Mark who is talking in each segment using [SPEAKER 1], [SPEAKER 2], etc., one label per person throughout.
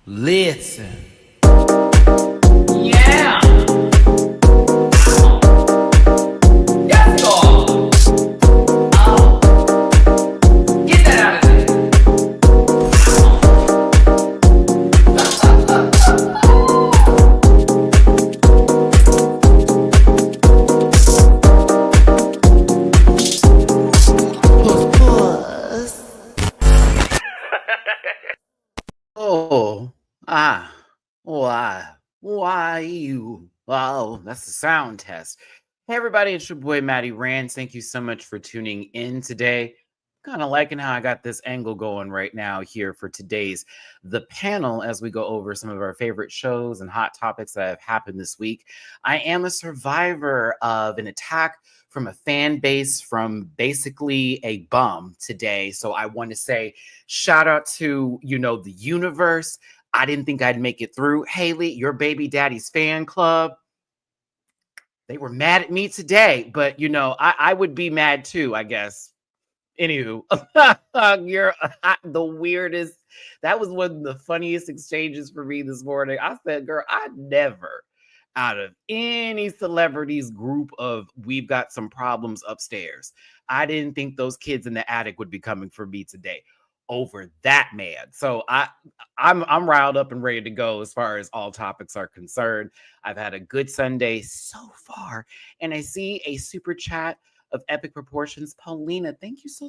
[SPEAKER 1] Listen. Yeah. Yes, God. Oh. Get that out of there. Oh, why you? Oh, that's the sound test. Hey, everybody, it's your boy Matty Rants. Thank you so much for tuning in today. Kind of liking how I got this angle going right now here for today's The Panel as we go over some of our favorite shows and hot topics that have happened this week. I am a survivor of an attack from a fan base from basically a bum today. So I want to say shout out to, the universe. I didn't think I'd make it through. Haley, your baby daddy's fan club, they were mad at me today, but I would be mad too, I guess. Anywho, you're the weirdest. That was one of the funniest exchanges for me this morning. I said, girl, I never, out of any celebrities group of we've got some problems upstairs, I didn't think those kids in the attic would be coming for me today over that man. So I'm riled up and ready to go as far as all topics are concerned. I've had a good Sunday so far, and I see a super chat of epic proportions. Paulina, thank you so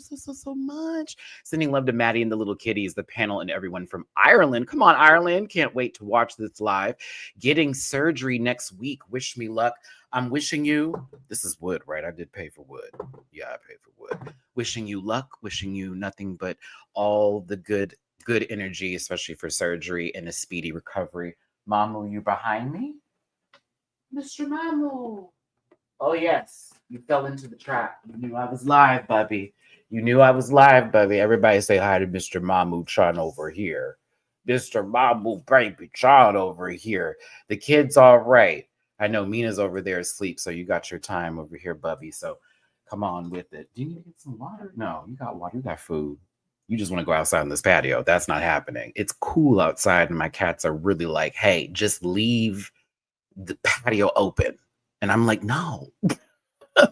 [SPEAKER 1] much. Sending love to Maddie and the little kitties, the panel, and everyone from Ireland. Come on, Ireland. Can't wait to watch this live. Getting surgery next week. Wish me luck. I'm wishing you, this is wood, right? I did pay for wood. Yeah, I paid for wood. Wishing you luck, wishing you nothing but all the good energy, especially for surgery and a speedy recovery. Mamu, you behind me? Mr. Mamu. Oh, yes. You fell into the trap. You knew I was live, Bubby. You knew I was live, Bubby. Everybody say hi to Mr. Mamu Chan over here. Mr. Mamu Baby Chan over here. The kid's all right. I know Mina's over there asleep, so you got your time over here, Bubby. So come on with it. Do you need to get some water? No, you got water. You got food. You just want to go outside on this patio. That's not happening. It's cool outside, and my cats are really like, hey, just leave the patio open. And I'm like, no.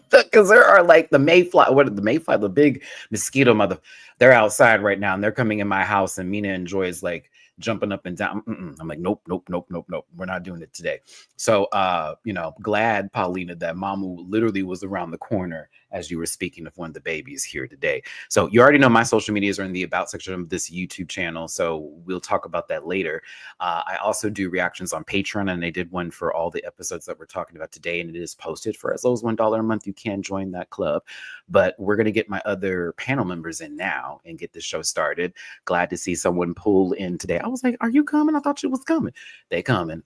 [SPEAKER 1] Because there are like the mayfly, the big mosquito mother. They're outside right now, and they're coming in my house, and Mina enjoys like jumping up and down. I'm like, nope. We're not doing it today. So, glad, Paulina, that Mamu literally was around the corner as you were speaking of one of the babies here today. So you already know my social medias are in the about section of this YouTube channel. So we'll talk about that later. I also do reactions on Patreon, and I did one for all the episodes that we're talking about today, and it is posted for as low as $1 a month. You can join that club, but we're going to get my other panel members in now and get the show started. Glad to see someone pull in today. I was like, are you coming? I thought you was coming. They coming.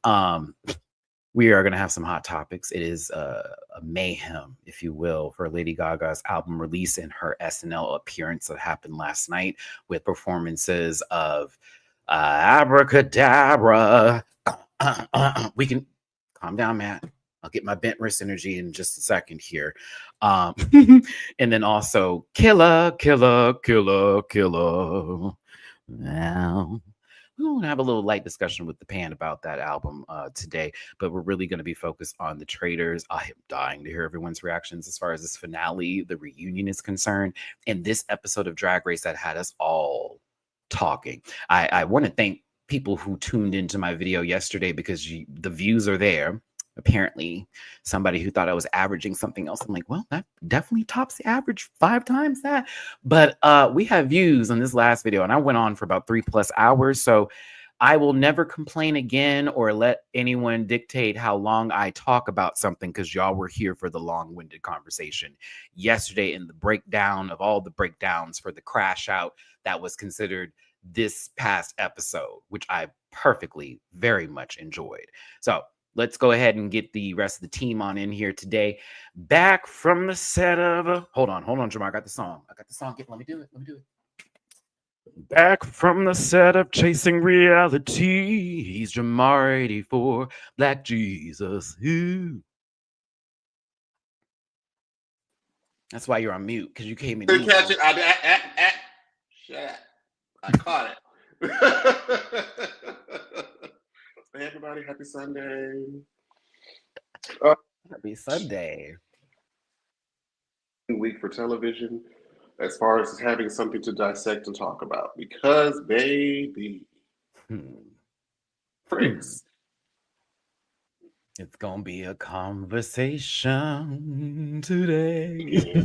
[SPEAKER 1] We are going to have some hot topics. It is a mayhem, if you will, for Lady Gaga's album release and her SNL appearance that happened last night with performances of Abracadabra. We can calm down, Matt. I'll get my bent wrist energy in just a second here. And then also Killer. Now, we're going to have a little light discussion with the pan about that album today, but we're really going to be focused on the Traitors. I am dying to hear everyone's reactions as far as this finale, the reunion is concerned, and this episode of Drag Race that had us all talking. I want to thank people who tuned into my video yesterday because the views are there. Apparently, somebody who thought I was averaging something else. I'm like, well, that definitely tops the average 5 times that. But we have views on this last video, and I went on for about 3+ hours. So I will never complain again or let anyone dictate how long I talk about something, because y'all were here for the long-winded conversation yesterday in the breakdown of all the breakdowns for the crash out that was considered this past episode, which I perfectly very much enjoyed. So let's go ahead and get the rest of the team on in here today. Back from the set of hold on, Jamar. I got the song. Let me do it. Back from the set of Chasing Reality. He's Jamar 84, Black Jesus. Ooh. That's why you're on mute, because you came in.
[SPEAKER 2] Didn't catch it. Shut up. I caught it. Hey everybody, happy Sunday.
[SPEAKER 1] Happy Sunday.
[SPEAKER 2] Week for television as far as having something to dissect and talk about. Because, baby,
[SPEAKER 1] Hmm.
[SPEAKER 2] Chris.
[SPEAKER 1] It's gonna be a conversation today
[SPEAKER 2] Yeah.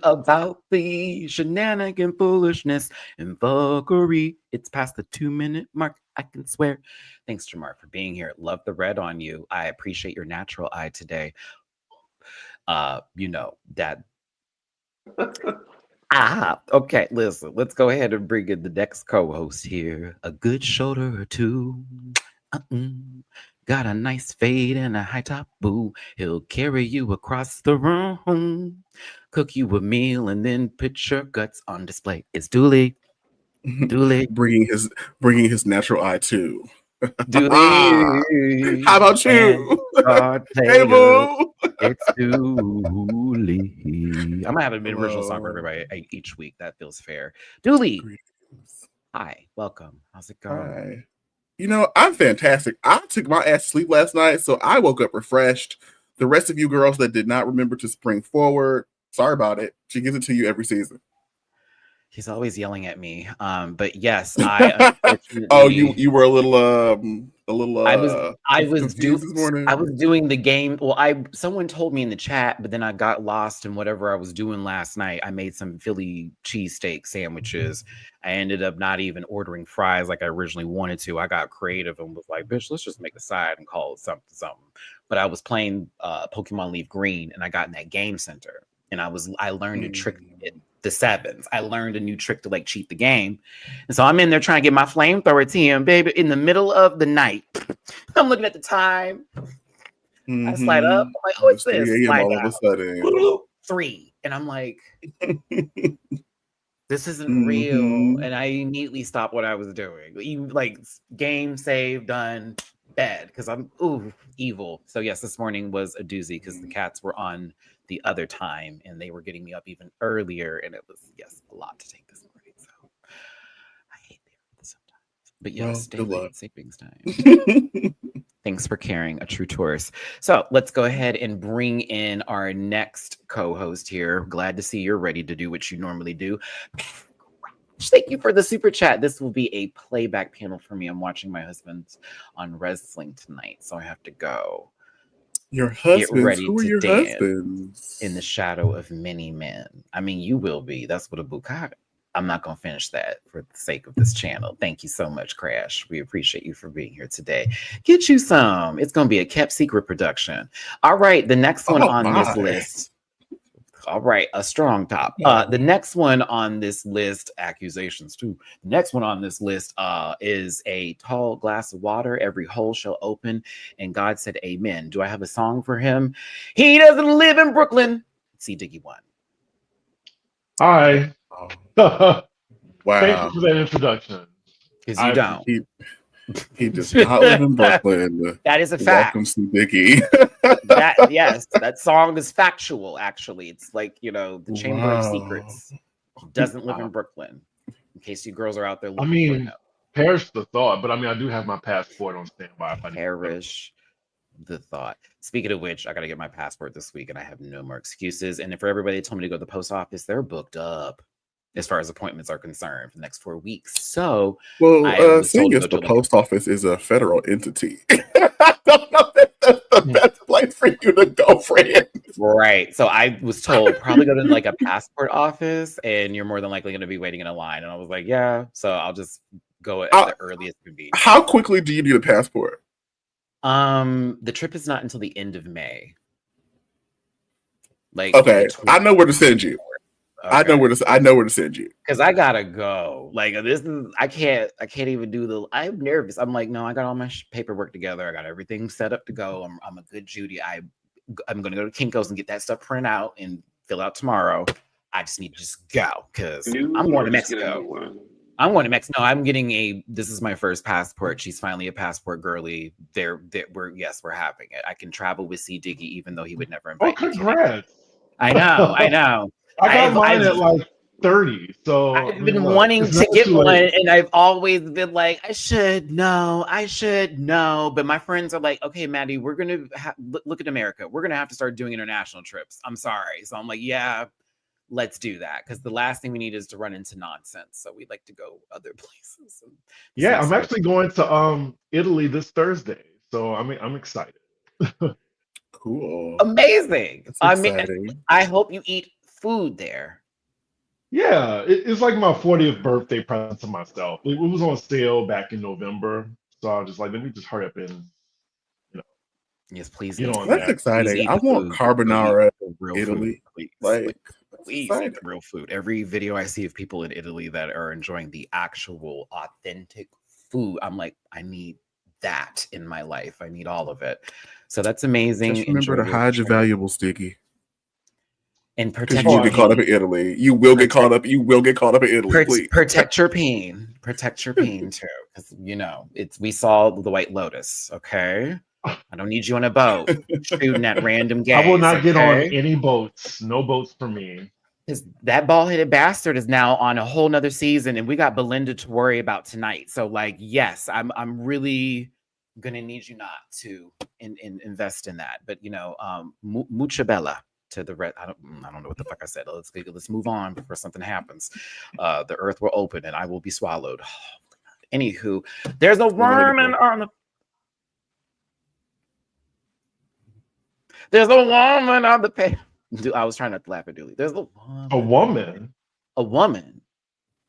[SPEAKER 1] about the shenanigan foolishness and fuckery. It's past the 2-minute mark, I can swear. Thanks, Jamar, for being here. Love the red on you. I appreciate your natural eye today. That. Okay, listen, let's go ahead and bring in the next co-host here. A good shoulder or two. Uh-uh. Got a nice fade and a high top boo. He'll carry you across the room, cook you a meal, and then put your guts on display. It's Dooley. Dooley.
[SPEAKER 2] bringing his natural eye too.
[SPEAKER 1] Dooley.
[SPEAKER 2] How about
[SPEAKER 1] And
[SPEAKER 2] you? Hey,
[SPEAKER 1] Traitors.
[SPEAKER 2] boo.
[SPEAKER 1] It's Dooley. I'm gonna have an original song for
[SPEAKER 2] Hello.
[SPEAKER 1] everybody each week. That feels fair. Dooley.
[SPEAKER 2] Greetings.
[SPEAKER 1] Hi, welcome. How's it going?
[SPEAKER 2] Hi. I'm fantastic. I took my ass to sleep last night, so I woke up refreshed. The rest of you girls that did not remember to spring forward, sorry about it. She gives it to you every season.
[SPEAKER 1] He's always yelling at me. But yes, I unfortunately.
[SPEAKER 2] Oh, you were a little
[SPEAKER 1] I was
[SPEAKER 2] confused this morning.
[SPEAKER 1] I was doing the game. Well, someone told me in the chat, but then I got lost in whatever I was doing last night. I made some Philly cheesesteak sandwiches. I ended up not even ordering fries like I originally wanted to. I got creative and was like, bitch, let's just make a side and call it something. But I was playing Pokemon Leaf Green and I got in that game center and I learned a trick the sevens. I learned a new trick to like cheat the game. And so I'm in there trying to get my flamethrower to him, baby, in the middle of the night. I'm looking at the time. I slide up. I'm like, oh, it's this.
[SPEAKER 2] 3 a.m. all of a sudden.
[SPEAKER 1] 3. And I'm like, this isn't real. And I immediately stopped what I was doing. Like game, save, done, bed. Because I'm evil. So yes, this morning was a doozy because the cats were on the other time and they were getting me up even earlier. And it was, yes, a lot to take this morning. So I hate it sometimes. But yes, daylight savings time. Thanks for carrying a true tourist. So let's go ahead and bring in our next co-host here. Glad to see you're ready to do what you normally do. Thank you for the super chat. This will be a playback panel for me. I'm watching my husband's on wrestling tonight, so I have to go.
[SPEAKER 2] Your husbands?
[SPEAKER 1] Get ready
[SPEAKER 2] Who are
[SPEAKER 1] to
[SPEAKER 2] your
[SPEAKER 1] dance
[SPEAKER 2] husbands?
[SPEAKER 1] in the shadow of many men. I mean, you will be. That's what a bukkake. I'm not going to finish that for the sake of this channel. Thank you so much, Crash. We appreciate you for being here today. Get you some. It's going to be a kept secret production. All right, the next one on this list. All right, a strong top. The next one on this list, accusations too. The next one on this list is a tall glass of water. Every hole shall open, and God said, "Amen." Do I have a song for him? He doesn't live in Brooklyn. See Diggy one.
[SPEAKER 3] Hi.
[SPEAKER 2] Wow.
[SPEAKER 3] Thank you for that introduction.
[SPEAKER 1] Because you don't.
[SPEAKER 2] He does not live in Brooklyn.
[SPEAKER 1] That is a fact.
[SPEAKER 2] Welcome to Diggy.
[SPEAKER 1] Yes, that song is factual, actually. It's like, the Chamber of Secrets. He doesn't live in Brooklyn. In case you girls are out there looking for him.
[SPEAKER 3] Perish the thought, but I do have my passport on standby.
[SPEAKER 1] Perish the thought. Speaking of which, I got to get my passport this week and I have no more excuses. And for everybody that told me to go to the post office, they're booked up as far as appointments are concerned for the next 4 weeks. So,
[SPEAKER 2] seeing as the post office is a federal entity, I don't know if that's the best place for you to go, friend.
[SPEAKER 1] Right. So I was told probably go to like a passport office and you're more than likely going to be waiting in a line. And I was like, yeah. So I'll just go at the earliest convenience.
[SPEAKER 2] How quickly do you need a passport?
[SPEAKER 1] The trip is not until the end of May. Like,
[SPEAKER 2] okay, I know where to send you. Okay. I know where to send you.
[SPEAKER 1] Because I gotta go. Like I can't even I'm nervous. I'm like, no, I got all my paperwork together. I got everything set up to go. I'm a good Judy. I'm gonna go to Kinko's and get that stuff printed out and fill out tomorrow. I just need to just go because I'm going to Mexico. I'm going to Mexico. No, I'm getting this is my first passport. She's finally a passport girly. We're having it. I can travel with C Diggy even though he would never invite me.
[SPEAKER 3] Congrats.
[SPEAKER 1] I know.
[SPEAKER 3] I got mine at like 30. So I
[SPEAKER 1] I've
[SPEAKER 3] mean,
[SPEAKER 1] been
[SPEAKER 3] look,
[SPEAKER 1] wanting
[SPEAKER 3] it's
[SPEAKER 1] to
[SPEAKER 3] never
[SPEAKER 1] get
[SPEAKER 3] too
[SPEAKER 1] one,
[SPEAKER 3] late.
[SPEAKER 1] and I've always been like, I should know. But my friends are like, okay, Maddie, we're gonna look at America. We're gonna have to start doing international trips. I'm sorry. So I'm like, yeah, let's do that, because the last thing we need is to run into nonsense. So we'd like to go other places.
[SPEAKER 3] Yeah, I'm actually going to Italy this Thursday. So I mean, I'm excited.
[SPEAKER 2] Cool.
[SPEAKER 1] Amazing.
[SPEAKER 2] That's
[SPEAKER 1] I mean,
[SPEAKER 2] exciting.
[SPEAKER 1] I hope you eat food there.
[SPEAKER 3] Yeah, it's like my 40th birthday present to myself. It was on sale back in November, so I was just like, let me just hurry up and you know
[SPEAKER 1] Yes, please
[SPEAKER 3] get
[SPEAKER 1] eat
[SPEAKER 3] on
[SPEAKER 1] food.
[SPEAKER 2] That's
[SPEAKER 3] that.
[SPEAKER 1] Please
[SPEAKER 2] exciting.
[SPEAKER 1] eat
[SPEAKER 2] I
[SPEAKER 1] the
[SPEAKER 2] want
[SPEAKER 1] food. Eat
[SPEAKER 2] carbonara
[SPEAKER 1] the real food,
[SPEAKER 2] Italy.
[SPEAKER 1] please.
[SPEAKER 2] Like, that's
[SPEAKER 1] Please eat
[SPEAKER 2] exciting.
[SPEAKER 1] the real food. Every video I see of people in Italy that are enjoying the actual authentic food, I'm like, I need that in my life. I need all of it. So that's amazing.
[SPEAKER 2] Just remember
[SPEAKER 1] Enjoy
[SPEAKER 2] to
[SPEAKER 1] your
[SPEAKER 2] hide your
[SPEAKER 1] trip
[SPEAKER 2] valuables, Sticky.
[SPEAKER 1] and
[SPEAKER 2] Because
[SPEAKER 1] protect
[SPEAKER 2] you
[SPEAKER 3] Oh,
[SPEAKER 2] will
[SPEAKER 1] your
[SPEAKER 2] get
[SPEAKER 3] I
[SPEAKER 2] caught up
[SPEAKER 1] pain.
[SPEAKER 2] in Italy. You will get caught up. You will get caught up in Italy, please.
[SPEAKER 1] Protect your pain. Protect your pain too, because we saw the White Lotus. Okay, I don't need you on a boat shooting at random
[SPEAKER 3] I will
[SPEAKER 1] gays.
[SPEAKER 3] not get on
[SPEAKER 1] Okay,
[SPEAKER 3] any boats. No boats for me.
[SPEAKER 1] because that bald-headed bastard is now on a whole nother season, and we got Belinda to worry about tonight. So, like, yes, I'm really gonna need you not to invest in that. But mucha bella to the red. I don't know what the fuck I said. Let's move on before something happens. The earth will open and I will be swallowed. Anywho, there's a worm on the. There's a woman on the page. I was trying not to laugh at Dooley. There's a woman.
[SPEAKER 3] A woman.
[SPEAKER 1] A woman.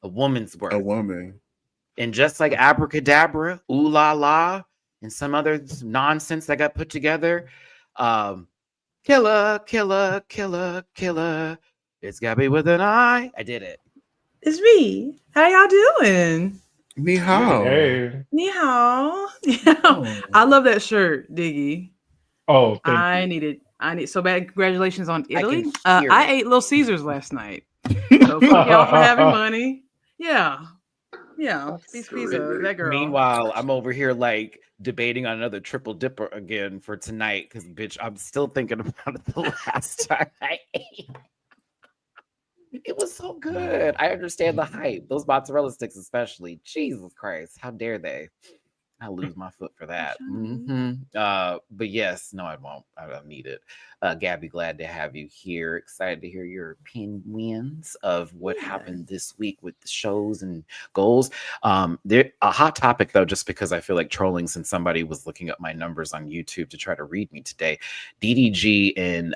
[SPEAKER 1] A woman's worth.
[SPEAKER 2] A woman.
[SPEAKER 1] And just like abracadabra, ooh la la, and some other nonsense that got put together, killer, killer, killer, killer. It's Gabby with an I. I did it.
[SPEAKER 4] It's me. How y'all doing?
[SPEAKER 2] Ni hao.
[SPEAKER 3] Hey.
[SPEAKER 4] Ni hao.
[SPEAKER 2] Oh.
[SPEAKER 4] I love that shirt, Diggy.
[SPEAKER 3] Oh, thank
[SPEAKER 4] I
[SPEAKER 3] you.
[SPEAKER 4] need so bad. Congratulations on Italy.
[SPEAKER 1] I can hear
[SPEAKER 4] I
[SPEAKER 1] it.
[SPEAKER 4] ate Little Caesars last night. So fuck y'all for having money. Yeah. Pizza. That girl.
[SPEAKER 1] Meanwhile, I'm over here like debating on another triple dipper again for tonight because, bitch, I'm still thinking about it the last time I ate. It was so good. I understand the hype. Those mozzarella sticks, especially. Jesus Christ, how dare they? I lose my foot for that. But yes, no, I won't. I don't need it. Gabby, glad to have you here. Excited to hear your opinions of what happened this week with the shows and goals. There a hot topic though, just because I feel like trolling since somebody was looking up my numbers on YouTube to try to read me today. DDG and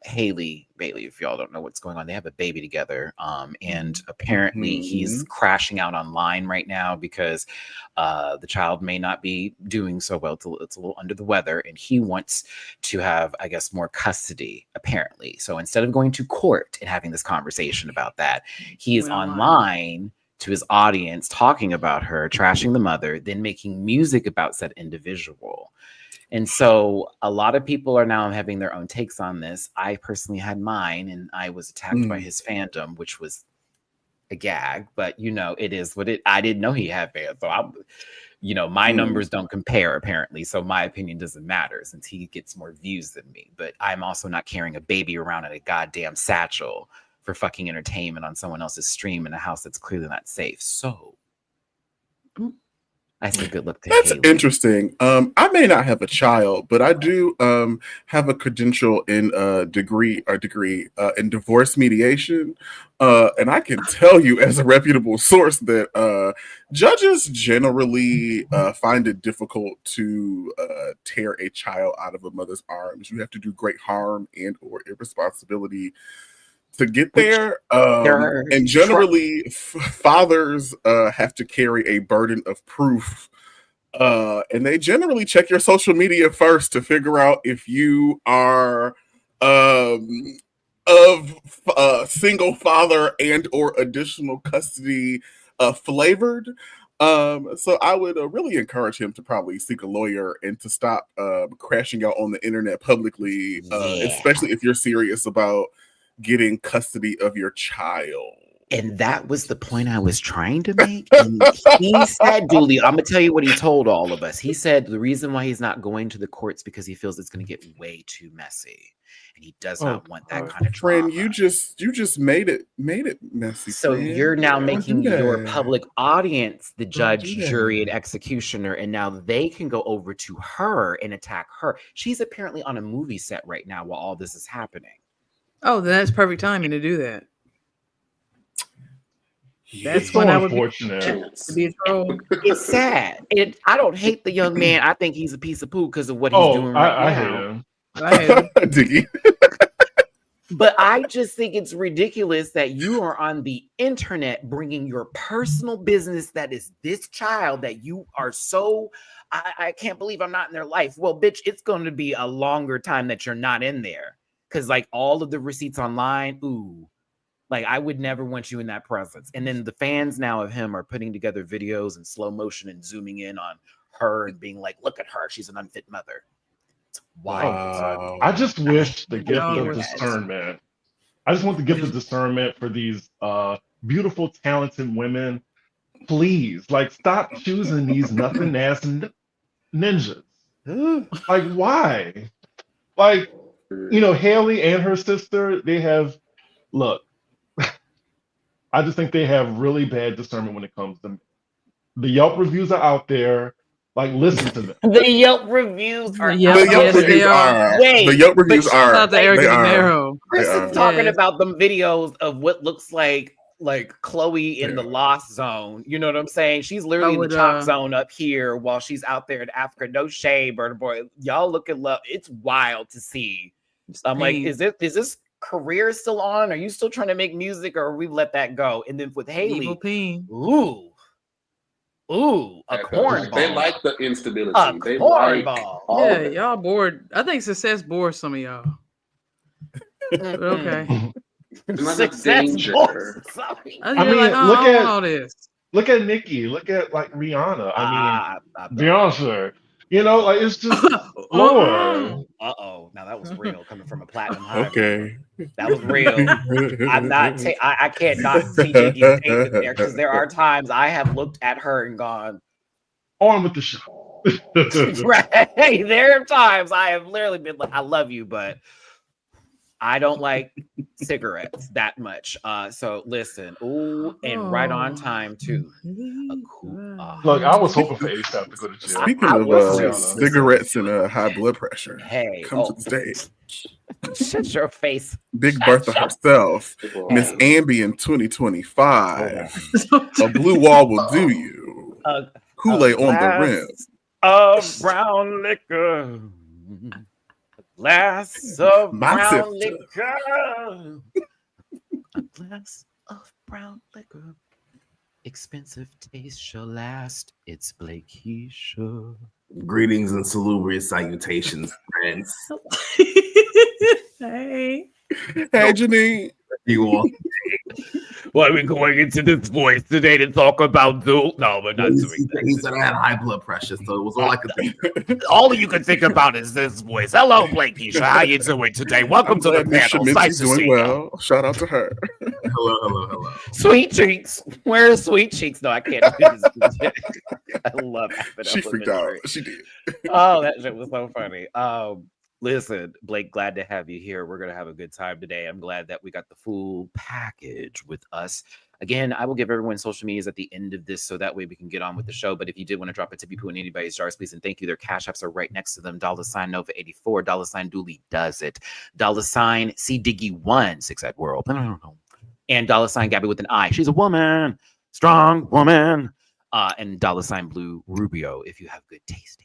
[SPEAKER 1] Haley Bailey, if y'all don't know what's going on, they have a baby together. And apparently he's crashing out online right now because the child may not be doing so well. It's a little under the weather, and he wants to have, I guess, more custody, apparently. So instead of going to court and having this conversation about that, he is online to his audience talking about her, trashing the mother, then making music about said individual. And so a lot of people are now having their own takes on this. I personally had mine, and I was attacked by his fandom, which was a gag, but it is what it. I didn't know he had fans, so my numbers don't compare apparently, so my opinion doesn't matter since he gets more views than me. But I'm also not carrying a baby around in a goddamn satchel for fucking entertainment on someone else's stream in a house that's clearly not safe. So I say good luck to
[SPEAKER 2] That's
[SPEAKER 1] Haley.
[SPEAKER 2] interesting. I may not have a child, but I do have a credential in degree in divorce mediation. And I can tell you as a reputable source that judges generally find it difficult to tear a child out of a mother's arms. You have to do great harm and or irresponsibility to get there. And generally fathers have to carry a burden of proof, and they generally check your social media first to figure out if you are of single father and or additional custody flavored. So I would really encourage him to probably seek a lawyer and to stop crashing out on the internet publicly, especially if you're serious about getting custody of your child.
[SPEAKER 1] And that was the point I was trying to make. And he said, Dooley, I'm going to tell you what he told all of us. He said the reason why he's not going to the courts because he feels it's going to get way too messy. And he does not want that kind of drama.
[SPEAKER 2] Friend, you just made it messy.
[SPEAKER 1] So
[SPEAKER 2] friend.
[SPEAKER 1] you're now making your
[SPEAKER 2] that.
[SPEAKER 1] public audience the judge,
[SPEAKER 2] do that.
[SPEAKER 1] jury, and executioner. And now they can go over to her and attack her. She's apparently on a movie set right now while all this is happening.
[SPEAKER 4] Oh, then that's perfect timing to do that. That's
[SPEAKER 3] It's so
[SPEAKER 4] when I would
[SPEAKER 3] unfortunate.
[SPEAKER 4] be a troll.
[SPEAKER 1] It's sad. I don't hate the young man. I think he's a piece of poo because of what he's doing right
[SPEAKER 3] I hate
[SPEAKER 1] now.
[SPEAKER 3] him.
[SPEAKER 4] I had
[SPEAKER 2] Diggy.
[SPEAKER 1] But I just think it's ridiculous that you are on the internet bringing your personal business that is this child that you are so, I can't believe I'm not in their life. Well, bitch, it's going to be a longer time that you're not in there. Because like all of the receipts online, ooh, like I would never want you in that presence. And then the fans now of him are putting together videos in slow motion and zooming in on her and being like, look at her, she's an unfit mother. It's wild.
[SPEAKER 2] Wow.
[SPEAKER 3] I just wish the gift
[SPEAKER 4] Oh,
[SPEAKER 3] of
[SPEAKER 4] yes.
[SPEAKER 3] discernment. I just want the gift of discernment for these beautiful, talented women. Please, like, stop choosing these nothing ass ninjas. Like, why? Like, you know, Haley and her sister, they have, look, I just think they have really bad discernment when it comes to the Yelp reviews are out there. Like, listen to them.
[SPEAKER 1] The Yelp reviews are
[SPEAKER 4] Yelp,
[SPEAKER 2] The
[SPEAKER 1] out
[SPEAKER 2] Yelp
[SPEAKER 4] yes,
[SPEAKER 1] there.
[SPEAKER 2] reviews
[SPEAKER 4] they are.
[SPEAKER 2] are.
[SPEAKER 1] Wait,
[SPEAKER 2] The Yelp reviews
[SPEAKER 1] but
[SPEAKER 2] are.
[SPEAKER 4] Shout out to Erica
[SPEAKER 2] They
[SPEAKER 4] De
[SPEAKER 2] are.
[SPEAKER 4] Niro.
[SPEAKER 1] Chris
[SPEAKER 2] They
[SPEAKER 1] is
[SPEAKER 2] are.
[SPEAKER 1] talking
[SPEAKER 4] Yes.
[SPEAKER 1] about them videos of what looks like Chloe in the Lost Zone. You know what I'm saying? She's literally in the chalk zone up here while she's out there in Africa. No shade, Burna Boy. Y'all look at love. It's wild to see. I'm like, is this career still on? Are you still trying to make music, or we let that go? And then with Haley,
[SPEAKER 4] Evil Peen.
[SPEAKER 1] ooh, a cornball.
[SPEAKER 5] They like the instability.
[SPEAKER 1] A
[SPEAKER 5] They like
[SPEAKER 1] cornball.
[SPEAKER 5] all
[SPEAKER 4] Yeah,
[SPEAKER 5] of it.
[SPEAKER 4] y'all bored. I think success bores some of y'all. But okay.
[SPEAKER 5] There's not enough
[SPEAKER 1] Success
[SPEAKER 5] danger.
[SPEAKER 1] bores. Sorry.
[SPEAKER 4] I
[SPEAKER 3] I
[SPEAKER 4] mean,
[SPEAKER 3] mean,
[SPEAKER 4] like,
[SPEAKER 3] look
[SPEAKER 4] I don't
[SPEAKER 3] at-
[SPEAKER 4] want all this.
[SPEAKER 3] Look at Nicki. Look at, like, Rihanna. I
[SPEAKER 1] I
[SPEAKER 3] mean, Beyonce. You know, like, it's just Lord.
[SPEAKER 1] Uh-oh. Now that was real coming from a platinum high.
[SPEAKER 2] Okay.
[SPEAKER 1] That was real. I'm not I can't not see Nicki's face in there because there are times I have looked at her and gone,
[SPEAKER 3] On with the show.
[SPEAKER 1] right. There are times I have literally been like, I love you, but I don't like cigarettes that much. So listen, ooh, and right on time too.
[SPEAKER 3] Look, I was hoping for ASAP to go to jail.
[SPEAKER 2] Speaking
[SPEAKER 1] I
[SPEAKER 2] of
[SPEAKER 1] was
[SPEAKER 3] too.
[SPEAKER 2] cigarettes and high blood pressure,
[SPEAKER 1] Hey,
[SPEAKER 2] come to the stage.
[SPEAKER 1] shut your face.
[SPEAKER 2] Big Bertha herself, Miss
[SPEAKER 1] Hey.
[SPEAKER 2] Ambi in 2025. A blue wall will do you. Kool-Aid on the rim.
[SPEAKER 1] Of brown liquor. A glass of
[SPEAKER 2] My
[SPEAKER 1] brown
[SPEAKER 2] sister.
[SPEAKER 1] liquor. A glass of brown liquor. Expensive taste shall last. It's Blakisha.
[SPEAKER 6] Greetings and salubrious salutations, friends.
[SPEAKER 4] Hey.
[SPEAKER 2] Hey, Janine.
[SPEAKER 6] You all.
[SPEAKER 1] Well, we're going into this voice today to talk about No, we're not doing
[SPEAKER 6] He
[SPEAKER 1] that.
[SPEAKER 6] said I had high blood pressure, so it was all I could think.
[SPEAKER 1] All you can think about is this voice. Hello, Blakisha. How you doing today? Welcome to the
[SPEAKER 2] Miss
[SPEAKER 1] panel. It's nice
[SPEAKER 2] Shaminchi's
[SPEAKER 1] to see
[SPEAKER 2] doing
[SPEAKER 1] you.
[SPEAKER 2] well. Shout out to her.
[SPEAKER 6] Hello.
[SPEAKER 1] Sweet cheeks. Where are sweet cheeks? No, I can't do this. I love having
[SPEAKER 2] She
[SPEAKER 1] up with
[SPEAKER 2] freaked
[SPEAKER 1] the
[SPEAKER 2] out.
[SPEAKER 1] drink.
[SPEAKER 2] She did.
[SPEAKER 1] Oh, that shit was so funny. Listen, Blake, glad to have you here. We're gonna have a good time today. I'm glad that we got the full package with us. Again, I will give everyone social medias at the end of this so that way we can get on with the show. But if you did want to drop a tippy poo in anybody's jars, please and thank you. Their cash apps are right next to them. $Nova84, $Dooley does it. $C Diggy1, 6 at World. And $Gabby with an I. She's a woman, strong woman. And $Blue Rubio if you have good taste.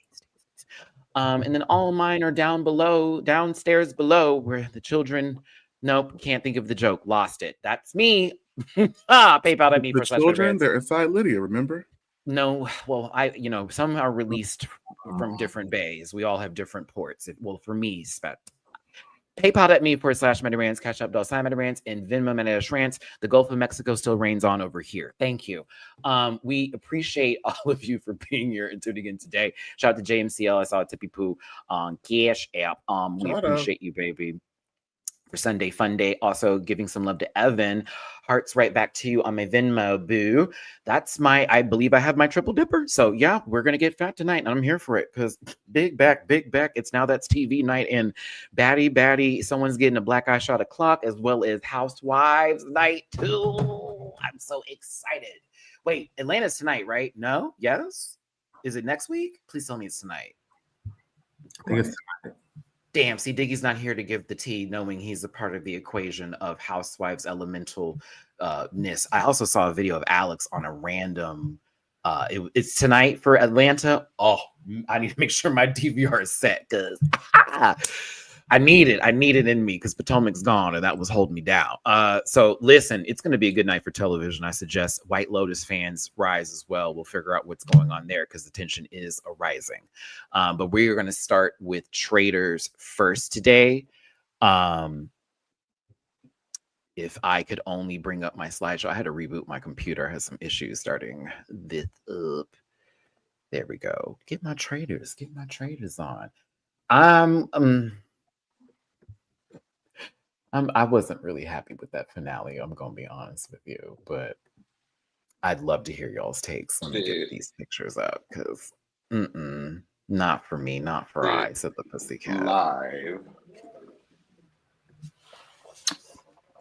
[SPEAKER 1] And then all mine are downstairs below, where the children, nope, can't think of the joke, lost it. That's me. PayPal at me
[SPEAKER 2] The
[SPEAKER 1] for
[SPEAKER 2] children, they're inside Lydia, remember?
[SPEAKER 1] No, well, some are released from different bays. We all have different ports. For me, PayPal at me /MattyRants, Cash App $MattyRants, and Venmo MattyRants. The Gulf of Mexico still reigns on over here. Thank you. We appreciate all of you for being here and tuning in today. Shout out to JMCL. I saw a Tippy Poo on Cash App. We appreciate you, baby. Sunday Fun Day. Also giving some love to Evan. Hearts right back to you on my Venmo, boo. That's I believe I have my triple dipper. So yeah, we're going to get fat tonight and I'm here for it because big back. It's now that's TV night and baddie. Someone's getting a black eye shot o'clock as well as Housewives night too. I'm so excited. Wait, Atlanta's tonight, right? No? Yes? Is it next week? Please tell me it's tonight.
[SPEAKER 6] I think it's tonight.
[SPEAKER 1] Damn, see, Diggy's not here to give the tea, knowing he's a part of the equation of Housewives elemental-ness. I also saw a video of Alex on a random. It's tonight for Atlanta. Oh, I need to make sure my DVR is set because I need it in me because Potomac's gone and that was holding me down. So listen, it's going to be a good night for television. I suggest White Lotus fans rise as well. We'll figure out what's going on there because the tension is arising. But we're going to start with Traitors first today. If I could only bring up my slideshow, I had to reboot my computer. I had some issues starting this up. There we go. Get my Traitors on. I wasn't really happy with that finale. I'm gonna be honest with you, but I'd love to hear y'all's takes when we get these pictures up. Because, not for me, not for I, said the pussycat.
[SPEAKER 5] Live.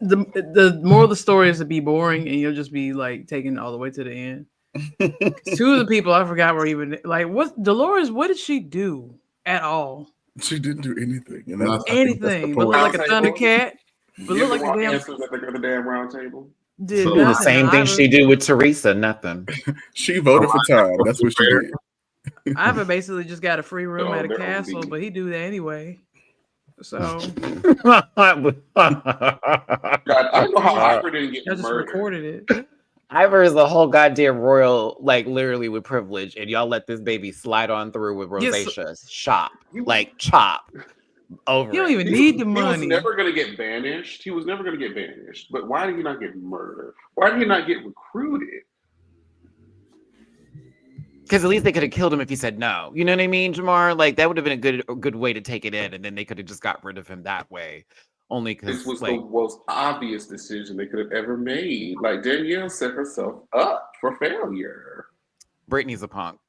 [SPEAKER 4] The moral of the story is to be boring, and you'll just be like taken all the way to the end. Two of the people I forgot were even like, what Dolores? What did she do at all?
[SPEAKER 2] She didn't do anything. And
[SPEAKER 4] Anything, but look like a Thundercat. But look like a damn.
[SPEAKER 5] Answers at the damn round table.
[SPEAKER 4] Did
[SPEAKER 1] So the same thing she did with Teresa, nothing.
[SPEAKER 2] She voted for time. That's what she did.
[SPEAKER 4] Ivan basically just got a free room
[SPEAKER 5] No,
[SPEAKER 4] at a
[SPEAKER 5] they're
[SPEAKER 4] castle,
[SPEAKER 5] OD.
[SPEAKER 4] but he do that anyway. So
[SPEAKER 5] God, I don't know how Ivor didn't get
[SPEAKER 4] I just
[SPEAKER 5] murdered.
[SPEAKER 4] recorded it.
[SPEAKER 1] Ivor is a whole goddamn royal, like literally with privilege, and y'all let this baby slide on through with rosacea. Chop over.
[SPEAKER 4] You don't
[SPEAKER 1] it.
[SPEAKER 4] even need the
[SPEAKER 5] He was
[SPEAKER 4] money.
[SPEAKER 5] never going to get banished. But why did he not get murdered? Why did he not get recruited?
[SPEAKER 1] Because at least they could have killed him if he said no. You know what I mean, Jamar? Like that would have been a good way to take it in, and then they could have just got rid of him that way. Only because
[SPEAKER 5] This was
[SPEAKER 1] like
[SPEAKER 5] the most obvious decision they could have ever made. Like Danielle set herself up for failure.
[SPEAKER 1] Brittany's a punk.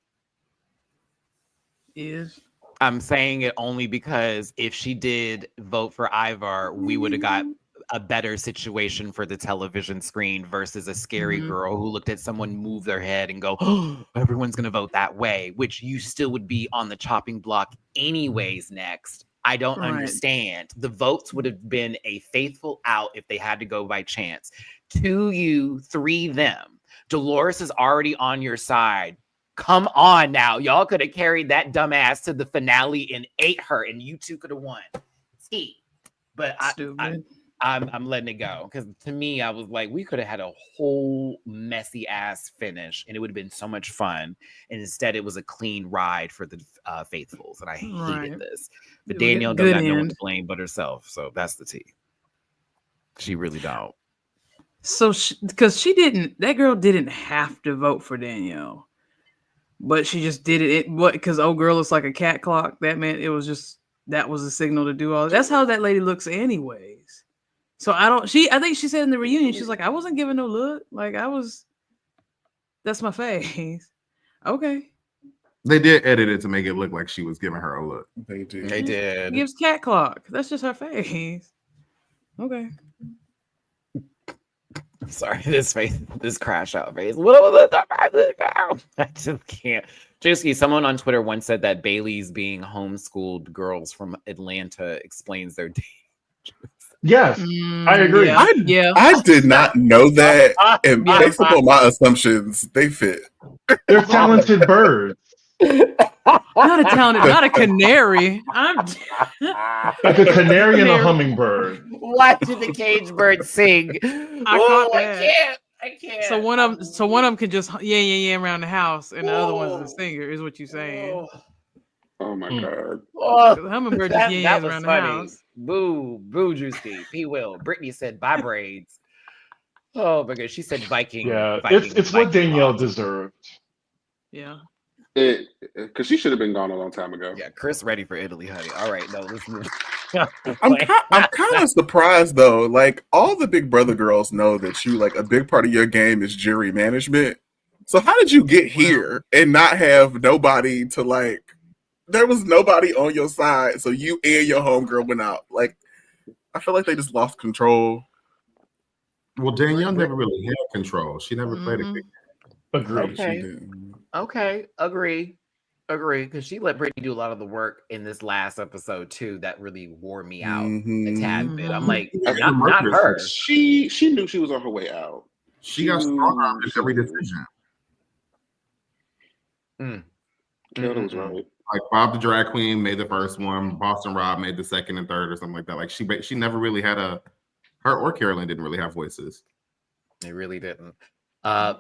[SPEAKER 4] Is
[SPEAKER 1] I'm saying it only because if she did vote for Ivar, we would have got a better situation for the television screen versus a scary girl who looked at someone move their head and go, oh, everyone's going to vote that way, which you still would be on the chopping block anyways next. I don't understand. The votes would have been a faithful out if they had to go by chance. 2 you, 3 them. Dolores is already on your side. Come on now. Y'all could have carried that dumbass to the finale and ate her, and you two could have won. See, but I'm letting it go because to me, I was like, we could have had a whole messy ass finish, and it would have been so much fun. And instead, it was a clean ride for the faithfuls, and I hated this. But Danielle don't got no one to blame but herself, so that's the tea. She really don't.
[SPEAKER 4] so because that girl didn't have to vote for Danielle. But she just did it. Because old girl looks like a cat clock. That meant that was a signal to do all. That's how that lady looks, anyways. So I think she said in the reunion, she's like, I wasn't giving no look. Like that's my face. Okay.
[SPEAKER 6] They did edit it to make it look like she was giving her a look.
[SPEAKER 2] They did.
[SPEAKER 1] They did.
[SPEAKER 4] She gives cat clock. That's just her face. Okay.
[SPEAKER 1] I'm sorry, this crash out face. What was it? I just can't. Juicy, someone on Twitter once said that Bailey's being homeschooled girls from Atlanta explains their dangers.
[SPEAKER 3] Yes, I agree.
[SPEAKER 2] I did not know that, and based upon my assumptions, they fit.
[SPEAKER 3] They're talented birds.
[SPEAKER 4] Not a canary.
[SPEAKER 3] Like a canary and a hummingbird.
[SPEAKER 1] Why did the cage bird sing? I can't.
[SPEAKER 4] So one of them can just yeah around the house, and the other one's the singer. Is what you're saying?
[SPEAKER 5] Oh my God.
[SPEAKER 4] The hummingbird just yeah around the house.
[SPEAKER 1] Boo, Juicy. P. Will. Brittany said bye braids. Oh my God, she said Viking.
[SPEAKER 3] Yeah,
[SPEAKER 1] Viking,
[SPEAKER 3] it's
[SPEAKER 1] Viking
[SPEAKER 3] what Danielle
[SPEAKER 1] box.
[SPEAKER 3] deserved.
[SPEAKER 4] Yeah.
[SPEAKER 5] Because she should have been gone a long time ago.
[SPEAKER 1] Yeah, Chris ready for Italy, honey. All right, no, let's move.
[SPEAKER 2] I'm kind of surprised though. Like all the Big Brother girls know that you like a big part of your game is jury management. So how did you get here and not have nobody to like? There was nobody on your side, so you and your homegirl went out. Like I feel like they just lost control.
[SPEAKER 6] Well, Danielle never really had control. She never played a big.
[SPEAKER 3] Agreed.
[SPEAKER 1] Okay, agree, because she let Brittany do a lot of the work in this last episode too. That really wore me out a tad bit. I'm like, not her.
[SPEAKER 5] She knew she was on her way out.
[SPEAKER 6] She got strong in every decision.
[SPEAKER 5] Kelda was right.
[SPEAKER 6] Like Bob the Drag Queen made the first one, Boston Rob made the second and third, or something like that. Like she never really had her or Carolyn didn't really have voices.
[SPEAKER 1] They really didn't.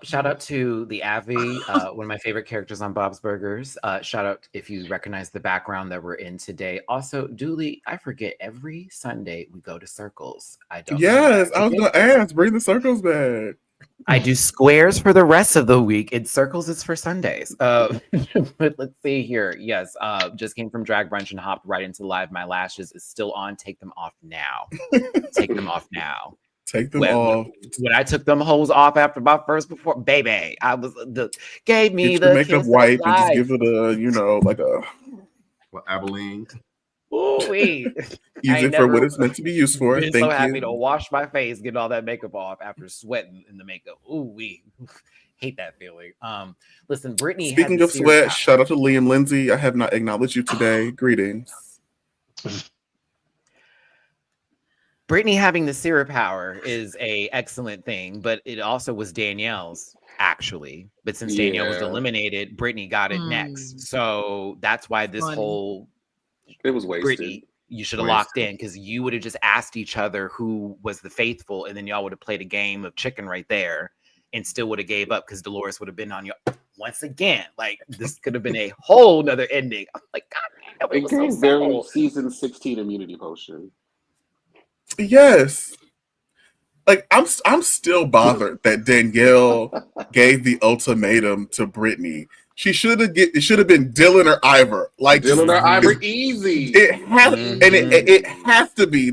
[SPEAKER 1] Shout out to the Avi, one of my favorite characters on Bob's Burgers. Shout out if you recognize the background that we're in today. Also, Dooley, I forget every Sunday we go to Circles. I don't.
[SPEAKER 2] Yes, I was gonna ask. Bring the Circles back.
[SPEAKER 1] I do squares for the rest of the week. In Circles, it's for Sundays. But let's see here. Yes, just came from drag brunch and hopped right into live. My lashes is still on. Take them off now. Take them off now.
[SPEAKER 2] Take them off.
[SPEAKER 1] When I took them holes off after my first before, baby, I was gave me the
[SPEAKER 2] makeup wipe and just give it a like a
[SPEAKER 6] Abilene.
[SPEAKER 1] Ooh-wee.
[SPEAKER 2] Use it for what it's meant to be used for.
[SPEAKER 1] Been so happy to wash my face, get all that makeup off after sweating in the makeup. Ooh-wee. Hate that feeling. Listen, Brittany.
[SPEAKER 2] Speaking of sweat, shout out to Liam Lindsay. I have not acknowledged you today. Greetings.
[SPEAKER 1] Brittany having the Seer power is a excellent thing, but it also was Danielle's actually. But since Danielle was eliminated, Brittany got it next. So that's why this whole
[SPEAKER 5] it was wasted.
[SPEAKER 1] Brittany, you should have locked in because you would have just asked each other who was the faithful, and then y'all would have played a game of chicken right there, and still would have gave up because Dolores would have been on your once again. Like this could have been a whole nother ending. I'm like, God damn, it was so
[SPEAKER 5] very season 16 immunity potion.
[SPEAKER 2] Yes. Like I'm still bothered that Danielle gave the ultimatum to Brittany. She should have been Dylan or Ivor. Like
[SPEAKER 5] Dylan or Ivor, easy.
[SPEAKER 2] It has and it has to be.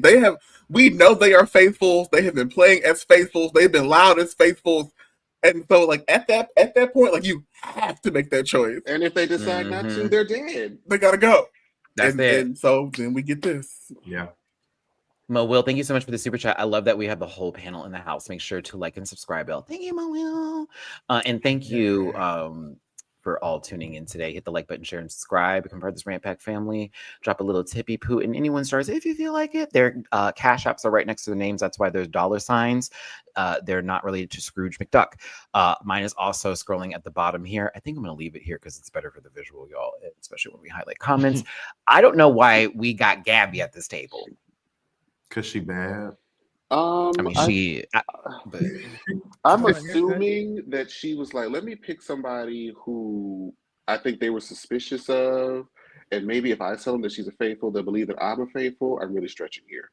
[SPEAKER 2] We know they are faithfuls. They have been playing as faithfuls. They've been loud as faithfuls. And so like at that point, like you have to make that choice.
[SPEAKER 5] And if they decide not to, they're dead.
[SPEAKER 2] They gotta go.
[SPEAKER 1] That's it.
[SPEAKER 2] And so then we get this.
[SPEAKER 6] Yeah.
[SPEAKER 1] Mo Will, thank you so much for the super chat. I love that we have the whole panel in the house. Make sure to like and subscribe, Bill. Thank you, Mo Will. And thank you for all tuning in today. Hit the like button, share, and subscribe. Become part of this Rant Pack family. Drop a little tippy poo in anyone's stars if you feel like it. Their cash apps are right next to their names. That's why there's dollar signs. They're not related to Scrooge McDuck. Mine is also scrolling at the bottom here. I think I'm going to leave it here because it's better for the visual, y'all, especially when we highlight comments. I don't know why we got Gabby at this table.
[SPEAKER 6] Because she bad.
[SPEAKER 1] I mean,
[SPEAKER 5] I'm assuming that she was like, let me pick somebody who I think they were suspicious of, and maybe if I tell them that she's a faithful, they'll believe that I'm a faithful. I'm really stretching here.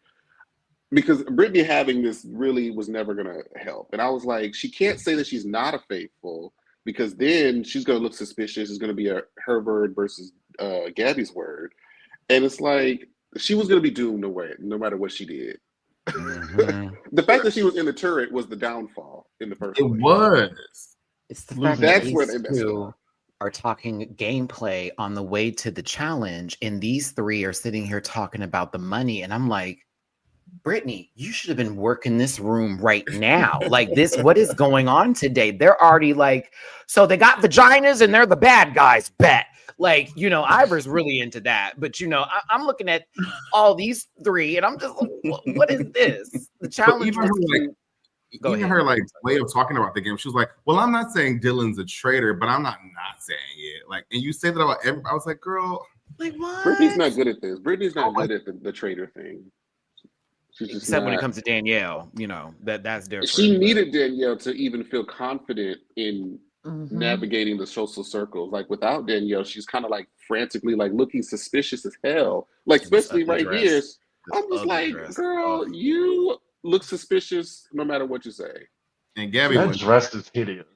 [SPEAKER 5] Because Brittany having this really was never going to help. And I was like, she can't say that she's not a faithful, because then she's going to look suspicious. It's going to be her word versus Gabby's word. And it's like, she was going to be doomed no matter what she did. The fact that she was in the turret was the downfall in the first place.
[SPEAKER 6] It was.
[SPEAKER 1] It's the fact that these two are talking gameplay on the way to the challenge, and these three are sitting here talking about the money, and I'm like, Brittany, you should have been working this room right now. Like this, what is going on today? They're already like, so they got vaginas and they're the bad guys, bet. Like, you know, Ivor's really into that. But, you know, I'm looking at all these three and I'm just like, what is this? The challenge
[SPEAKER 6] was her way of talking about the game. She was like, well, I'm not saying Dylan's a traitor, but I'm not saying it. Like, and you say that about everybody. I was like, girl.
[SPEAKER 1] Like, what?
[SPEAKER 5] Brittany's not good at this. Brittany's not good at the traitor thing.
[SPEAKER 1] Except when it comes to Danielle, you know, that's different.
[SPEAKER 5] She needed Danielle to even feel confident in navigating the social circles. Like without Danielle, she's kind of like frantically like looking suspicious as hell. Like especially right here, I'm just like, girl, you look suspicious no matter what you say.
[SPEAKER 6] And Gabby,
[SPEAKER 3] that dress is hideous.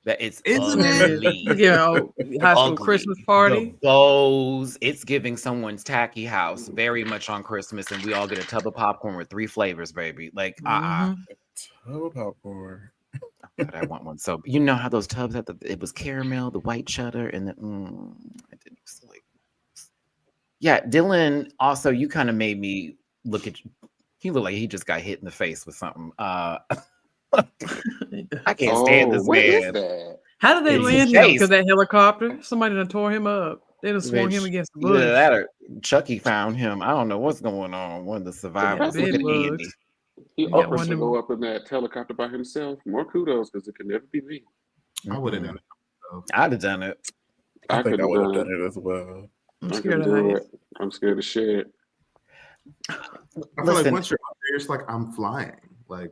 [SPEAKER 1] That it's
[SPEAKER 6] Isn't it?
[SPEAKER 1] ugly.
[SPEAKER 4] You know, high school
[SPEAKER 1] Ugly.
[SPEAKER 4] Christmas party.
[SPEAKER 1] The bows, it's giving someone's tacky house very much on Christmas, and we all get a tub of popcorn with 3 flavors, baby. Like,
[SPEAKER 4] Mhm.
[SPEAKER 2] Tub of popcorn.
[SPEAKER 1] God, I want one. So you know how those tubs had it was caramel, the white cheddar, and then I didn't like. Yeah, Dylan. Also, you kind of made me look at. He looked like he just got hit in the face with something. I can't stand this
[SPEAKER 5] what is
[SPEAKER 1] man.
[SPEAKER 5] that?
[SPEAKER 4] How did they
[SPEAKER 1] It's
[SPEAKER 4] land him?
[SPEAKER 1] Chase.
[SPEAKER 4] Because that helicopter, somebody done tore him up. They done swung him
[SPEAKER 1] Bitch,
[SPEAKER 4] against the
[SPEAKER 1] either
[SPEAKER 4] bush.
[SPEAKER 1] that or Chucky found him. I don't know what's going on. One of the survivors.
[SPEAKER 4] bed
[SPEAKER 1] Look at
[SPEAKER 4] bugs.
[SPEAKER 1] Andy.
[SPEAKER 5] He
[SPEAKER 4] You got
[SPEAKER 5] offers
[SPEAKER 4] one
[SPEAKER 5] to
[SPEAKER 4] of
[SPEAKER 5] go
[SPEAKER 4] them.
[SPEAKER 5] up in that helicopter by himself. More kudos, because it can never be me.
[SPEAKER 6] I would have done it.
[SPEAKER 1] I'd have done it.
[SPEAKER 2] I think I
[SPEAKER 5] could've
[SPEAKER 2] would have done it as well.
[SPEAKER 4] I'm
[SPEAKER 5] I
[SPEAKER 4] scared
[SPEAKER 5] couldn't
[SPEAKER 4] of
[SPEAKER 5] do
[SPEAKER 4] heights.
[SPEAKER 5] it. I'm scared of shit.
[SPEAKER 6] I feel
[SPEAKER 1] Listen.
[SPEAKER 6] like once you're up there, it's like I'm flying. Like,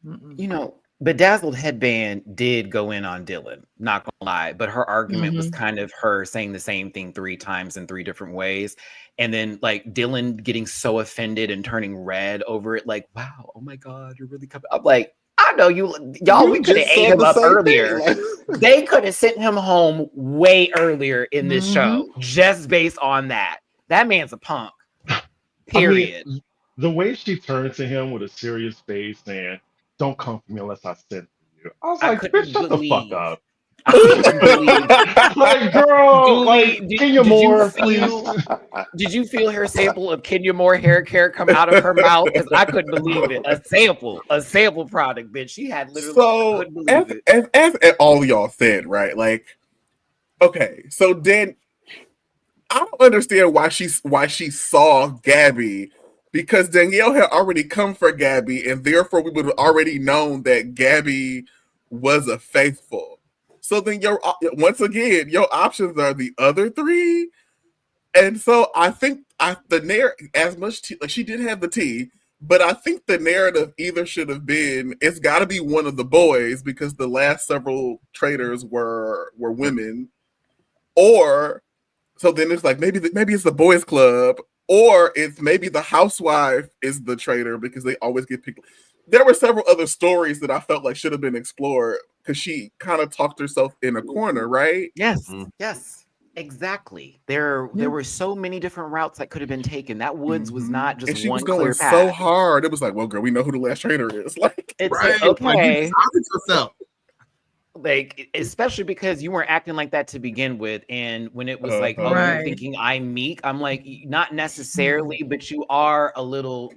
[SPEAKER 4] Mm-mm.
[SPEAKER 1] You know, Bedazzled Headband did go in on Dylan, not gonna lie, but her argument was kind of her saying the same thing 3 times in 3 different ways. And then like Dylan getting so offended and turning red over it, like, wow, oh my God, you're really coming. I'm like, I know y'all, we could have ate him up earlier. They could have sent him home way earlier in this show, just based on that. That man's a punk. Period.
[SPEAKER 3] I mean, the way she turned to him with a serious face saying, "Don't come for me unless I send for you." I was
[SPEAKER 1] I
[SPEAKER 3] like,
[SPEAKER 1] couldn't
[SPEAKER 3] "Bitch, shut the fuck
[SPEAKER 1] believe-
[SPEAKER 3] up."
[SPEAKER 1] I couldn't believe.
[SPEAKER 3] Like, girl,
[SPEAKER 1] Julie,
[SPEAKER 3] like,
[SPEAKER 1] did
[SPEAKER 3] Kenya
[SPEAKER 1] you
[SPEAKER 3] Moore,
[SPEAKER 1] feel-
[SPEAKER 3] please.
[SPEAKER 1] Did you feel her sample of Kenya Moore hair care come out of her mouth? Because I couldn't believe it. A sample product, bitch. She had literally. I
[SPEAKER 2] So
[SPEAKER 1] couldn't believe it.
[SPEAKER 2] as all y'all said, right? Like, okay, so then I don't understand why she saw Gabby, because Danielle had already come for Gabby, and therefore we would have already known that Gabby was a faithful. So then once again, your options are the other 3. And so I think the narrative, as much like she did have the tea, but I think the narrative either should have been, it's got to be one of the boys, because the last several traitors were women, or so then it's like maybe it's the boys club, or it's maybe the housewife is the traitor, because they always get picked. There were several other stories that I felt like should have been explored, because she kind of talked herself in a corner, right?
[SPEAKER 1] Yes, yes, exactly. There were so many different routes that could have been taken. That woods was not just
[SPEAKER 2] and she
[SPEAKER 1] one
[SPEAKER 2] was going
[SPEAKER 1] clear
[SPEAKER 2] so
[SPEAKER 1] path.
[SPEAKER 2] hard. It was like, well, girl, we know who the last traitor is. Like,
[SPEAKER 1] It's
[SPEAKER 6] right?
[SPEAKER 1] like,
[SPEAKER 6] Like, you
[SPEAKER 1] okay.
[SPEAKER 6] decided yourself.
[SPEAKER 1] Like, especially because you weren't acting like that to begin with, and when it was like, oh, you're
[SPEAKER 4] Right.
[SPEAKER 1] thinking I'm meek, I'm like, not necessarily, but you are a little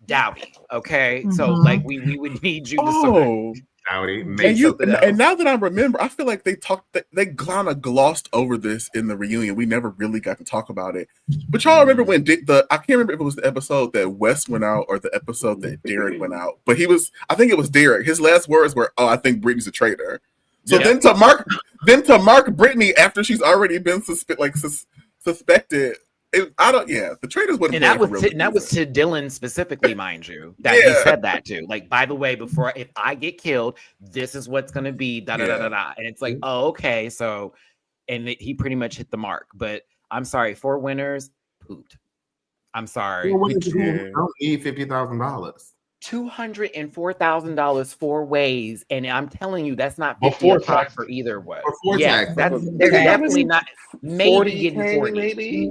[SPEAKER 1] dowdy, okay? So like we would need you to sort of
[SPEAKER 6] Howdy,
[SPEAKER 2] and
[SPEAKER 6] make something else.
[SPEAKER 2] and now that I remember, I feel like they kind of glossed over this in the reunion. We never really got to talk about it. But y'all remember when I can't remember if it was the episode that Wes went out or the episode that Derek went out. But I think it was Derek. His last words were, "Oh, I think Brittany's a traitor." So then to mark Brittany after she's already been suspected. The traitors would have.
[SPEAKER 1] And that was to Dylan specifically, mind you, that he said that too. Like, by the way, if I get killed, this is what's gonna be da da da da da. And it's like, oh, okay, so, and he pretty much hit the mark. But I'm sorry, 4 winners pooped. I'm sorry.
[SPEAKER 6] Well, I don't need $50,000.
[SPEAKER 1] $204,000 4 ways, and I'm telling you, that's not 50
[SPEAKER 3] Before
[SPEAKER 1] a pop
[SPEAKER 3] tax.
[SPEAKER 1] for either way.
[SPEAKER 6] Before
[SPEAKER 1] Yes,
[SPEAKER 6] tax.
[SPEAKER 1] they're definitely not. Maybe getting 40, maybe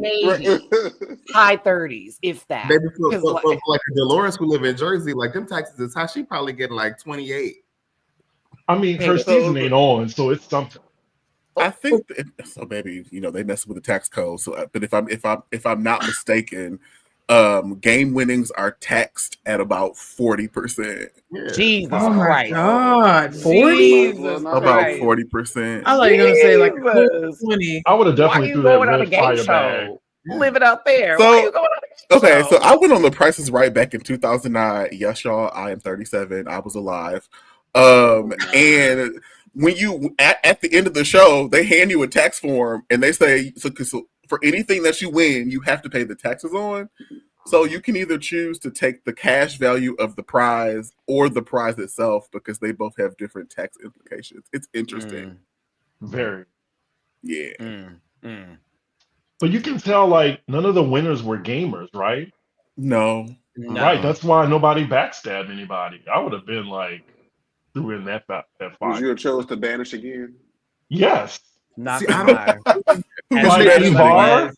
[SPEAKER 1] high 30s, if that.
[SPEAKER 6] Maybe for like a Dolores who live in Jersey, like them taxes is high. She probably getting like 28.
[SPEAKER 3] I mean, her season ain't on, so it's something.
[SPEAKER 2] I think so. Maybe they mess with the tax code. So, but if I'm not mistaken, game winnings are taxed at about 40%.
[SPEAKER 1] Jesus
[SPEAKER 4] Oh my
[SPEAKER 1] Christ!
[SPEAKER 4] God,
[SPEAKER 1] 40?
[SPEAKER 2] About 40%.
[SPEAKER 4] I thought you were gonna say like
[SPEAKER 1] Jesus.
[SPEAKER 4] 20.
[SPEAKER 3] I would have
[SPEAKER 1] Why
[SPEAKER 3] definitely
[SPEAKER 1] you
[SPEAKER 3] threw that
[SPEAKER 1] going on a
[SPEAKER 3] red
[SPEAKER 1] game
[SPEAKER 3] fire
[SPEAKER 1] show?
[SPEAKER 3] bag.
[SPEAKER 1] Live it out there.
[SPEAKER 2] So-
[SPEAKER 1] Why you going on a game
[SPEAKER 2] Okay,
[SPEAKER 1] show?
[SPEAKER 2] so I went on The Price is Right back in 2009. Yes, y'all, I am 37. I was alive. And when you at the end of the show, they hand you a tax form and they say, so for anything that you win, you have to pay the taxes on. So you can either choose to take the cash value of the prize or the prize itself, because they both have different tax implications. It's interesting.
[SPEAKER 3] Very.
[SPEAKER 2] Yeah.
[SPEAKER 3] But you can tell, like, none of the winners were gamers, right?
[SPEAKER 2] No.
[SPEAKER 3] Right. That's why nobody backstabbed anybody. I would have been like, threw in that
[SPEAKER 5] Would
[SPEAKER 3] fire.
[SPEAKER 5] you have chose to banish again?
[SPEAKER 3] Yes.
[SPEAKER 1] Not
[SPEAKER 6] See,
[SPEAKER 1] gonna
[SPEAKER 6] I
[SPEAKER 1] lie. As
[SPEAKER 3] Like
[SPEAKER 1] bad as I
[SPEAKER 3] Evar,
[SPEAKER 1] was,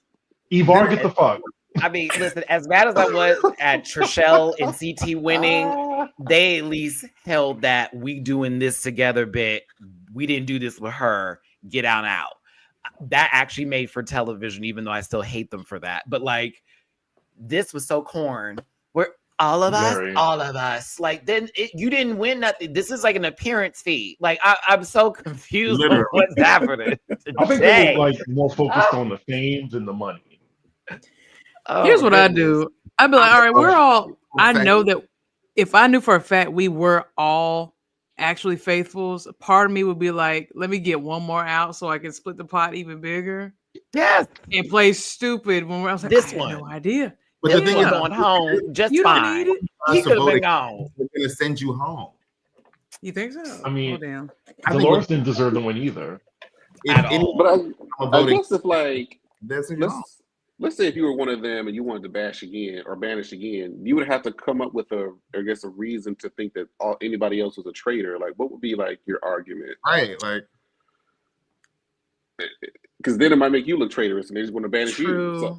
[SPEAKER 3] Evar, get the fuck.
[SPEAKER 1] I mean, listen, as bad as I was at Trishelle and CT winning, they at least held that we doing this together bit. We didn't do this with her. Get out. That actually made for television, even though I still hate them for that. But like, this was so corn. We're all of us. Like, then you didn't win nothing. This is like an appearance fee. Like, I'm so confused on what's happening.
[SPEAKER 3] I think they were like more focused on the fame than the money.
[SPEAKER 4] Here's what I do. I'd be like, all right, we're all. I know that if I knew for a fact we were all actually faithfuls, part of me would be like, let me get one more out so I can split the pot even bigger.
[SPEAKER 1] Yes.
[SPEAKER 4] And play stupid when I was like,
[SPEAKER 1] This
[SPEAKER 4] I had
[SPEAKER 1] one.
[SPEAKER 4] no idea.
[SPEAKER 6] But
[SPEAKER 1] This
[SPEAKER 6] the thing
[SPEAKER 1] one
[SPEAKER 6] is,
[SPEAKER 1] going home just
[SPEAKER 4] You didn't
[SPEAKER 1] fine.
[SPEAKER 4] need it?
[SPEAKER 1] He could have been gone.
[SPEAKER 6] they're going to send you home.
[SPEAKER 4] You think so?
[SPEAKER 3] I mean,
[SPEAKER 4] oh, damn.
[SPEAKER 3] Dolores didn't deserve to win either.
[SPEAKER 1] At all.
[SPEAKER 5] But I guess if like
[SPEAKER 6] That's send you home.
[SPEAKER 5] let's say if you were one of them and you wanted to bash again or banish again, you would have to come up with a reason to think that anybody else was a traitor. Like, what would be like your argument?
[SPEAKER 6] Right, like,
[SPEAKER 5] because then it might make you look traitorous, and they just want to banish you. So.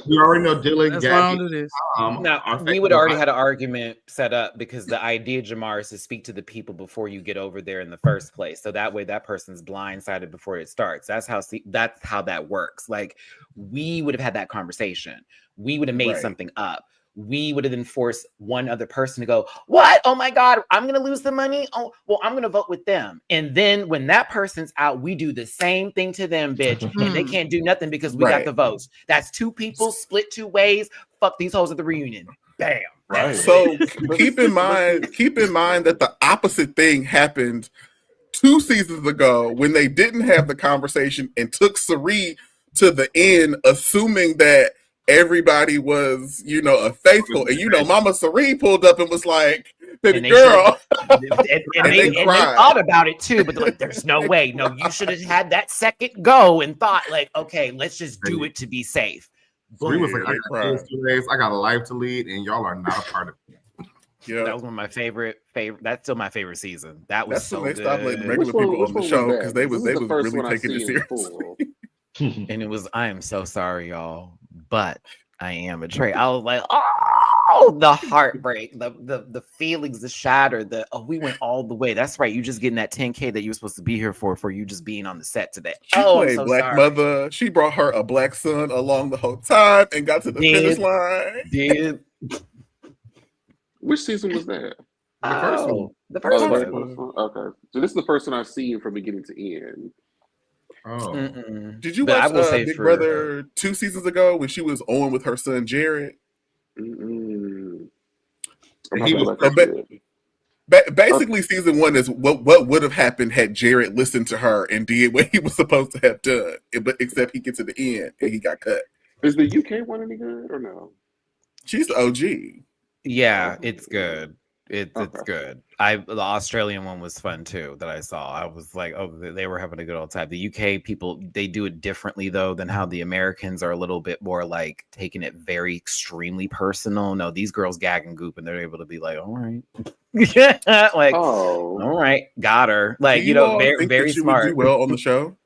[SPEAKER 6] We already know Dylan.
[SPEAKER 4] That's why I don't do this.
[SPEAKER 1] Now, we would already had an argument set up because the idea, Jamar, is to speak to the people before you get over there in the first place. So that way, that person's blindsided before it starts. That's how that works. Like, we would have had that conversation. We would have made something up. We would have then forced one other person to go, what? Oh my God, I'm going to lose the money? Oh, well, I'm going to vote with them. And then when that person's out, we do the same thing to them, bitch. And they can't do nothing because we got the votes. That's two people split two ways. Fuck these hoes at the reunion. Bam.
[SPEAKER 3] Right.
[SPEAKER 2] So keep in mind that the opposite thing happened 2 seasons ago when they didn't have the conversation and took Sari to the end, assuming that everybody was, a faithful, and Mama Sari pulled up and was like, "Baby girl,"
[SPEAKER 1] and they thought about it too, but they're like, "There's no way. No, you should have had that second go and thought like, okay, let's just do it to be safe."
[SPEAKER 6] Sari was like, "I got 2 days. I got a life to lead, and y'all are not a part of it."
[SPEAKER 2] Yeah,
[SPEAKER 1] that was one of my favorite. That's still my favorite season. That was so
[SPEAKER 2] they
[SPEAKER 1] good.
[SPEAKER 2] stopped letting regular people on the show because they was really taking it seriously.
[SPEAKER 1] And it was, I am so sorry, y'all, but I am a traitor. I was like, oh, the heartbreak, the feelings, the shatter, we went all the way. That's right. You just getting that 10K that you were supposed to be here for you just being on the set today.
[SPEAKER 2] She played so Black Mother. She brought her a black son along the whole time and got to the finish line.
[SPEAKER 5] Which season was that?
[SPEAKER 6] The first one.
[SPEAKER 1] The first one.
[SPEAKER 5] Okay. So this is the first one I've seen from beginning to end.
[SPEAKER 6] Oh.
[SPEAKER 2] Did you watch Big Brother 2 seasons ago when she was on with her son Jared? He was basically season 1 is what would have happened had Jared listened to her and did what he was supposed to have done, but except he gets to the end and he got cut.
[SPEAKER 5] Is the UK one any good or no?
[SPEAKER 2] She's the OG.
[SPEAKER 1] Yeah, it's good. It's good. The Australian one was fun too that I saw. I was like, oh, they were having a good old time. The UK people, they do it differently though than how the Americans are a little bit more like taking it very extremely personal. No, these girls gag and goop and they're able to be like, all right. Like, all right, got her. Like, very, very smart.
[SPEAKER 2] Would do well on the show?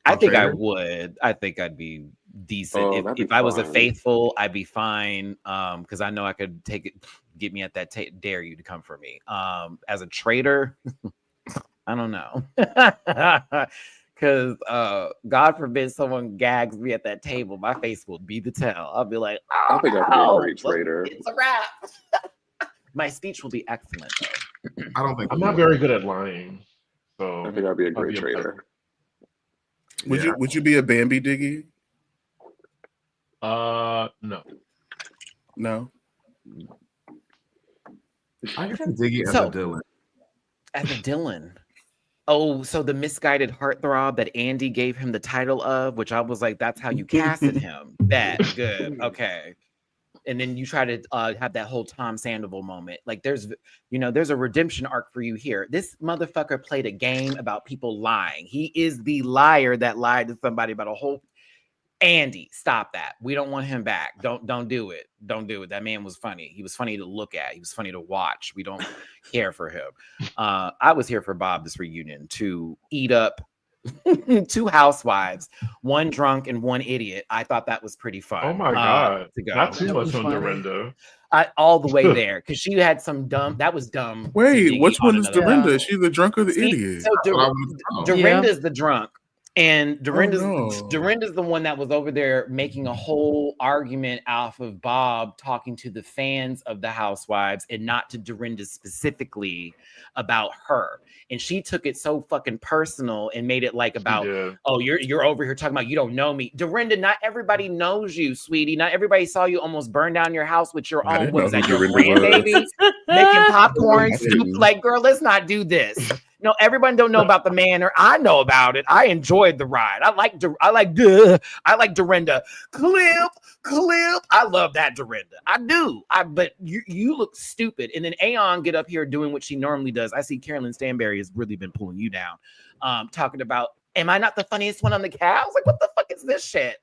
[SPEAKER 1] I think I would. I think I'd be decent. If I was a faithful, I'd be fine. Because I know I could take it, get me at that dare you to come for me. As a traitor, I don't know. Because God forbid someone gags me at that table, my face will be the tell. I'll be like,
[SPEAKER 5] I think I'd be a great traitor.
[SPEAKER 1] It's a wrap. My speech will be excellent though.
[SPEAKER 6] I don't think
[SPEAKER 3] I'm not very good at lying. So
[SPEAKER 5] I think I'd be a great traitor.
[SPEAKER 2] Would you be a Bambi Diggy?
[SPEAKER 3] No.
[SPEAKER 6] I guess Diggy as a Dylan.
[SPEAKER 1] As a Dylan. Oh, so the misguided heartthrob that Andy gave him the title of, which I was like, that's how you casted him. That good. Okay. And then you try to have that whole Tom Sandoval moment. Like there's a redemption arc for you here. This motherfucker played a game about people lying. He is the liar that lied to somebody about a whole. Andy, stop that. We don't want him back. Don't do it. Don't do it. That man was funny. He was funny to look at. He was funny to watch. We don't care for him. I was here for Bob this reunion to eat up 2 housewives, 1 drunk and 1 idiot. I thought that was pretty fun.
[SPEAKER 3] Oh my God.
[SPEAKER 1] To go.
[SPEAKER 3] Not too
[SPEAKER 4] That
[SPEAKER 3] much
[SPEAKER 4] was
[SPEAKER 3] on
[SPEAKER 4] funny.
[SPEAKER 3] Dorinda.
[SPEAKER 1] All the way there because she had some dumb. That was dumb. to
[SPEAKER 2] Wait,
[SPEAKER 1] Diggy
[SPEAKER 2] which
[SPEAKER 1] on
[SPEAKER 2] one is
[SPEAKER 1] another
[SPEAKER 2] Dorinda?
[SPEAKER 1] level.
[SPEAKER 2] She's the drunk or the
[SPEAKER 1] See,
[SPEAKER 2] idiot?
[SPEAKER 1] So
[SPEAKER 6] That's what I wanted to know.
[SPEAKER 1] Dorinda's the drunk. And Dorinda's
[SPEAKER 2] no.
[SPEAKER 1] Dorinda's the one that was over there making a whole argument off of Bob talking to the fans of the housewives and not to Dorinda specifically about her. And she took it so fucking personal and made it like about,
[SPEAKER 3] Yeah.
[SPEAKER 1] oh, you're over here talking about you don't know me. Dorinda, not everybody knows you, sweetie. Not everybody saw you almost burn down your house with your
[SPEAKER 2] I
[SPEAKER 1] own,
[SPEAKER 2] didn't
[SPEAKER 1] what
[SPEAKER 2] know
[SPEAKER 1] was that,
[SPEAKER 2] who
[SPEAKER 1] your
[SPEAKER 2] Dorinda was.
[SPEAKER 1] grandbaby? Making popcorn
[SPEAKER 2] I
[SPEAKER 1] soup.
[SPEAKER 2] didn't.
[SPEAKER 1] Like, girl, let's not do this. No, everyone don't know about the manor. I know about it. I enjoyed the ride. I like Dorinda. Clip. I love that Dorinda. I do. But you look stupid. And then Aeon get up here doing what she normally does. I see Carolyn Stanberry has really been pulling you down. Talking about, am I not the funniest one on the cast? I was like, what the fuck is this shit?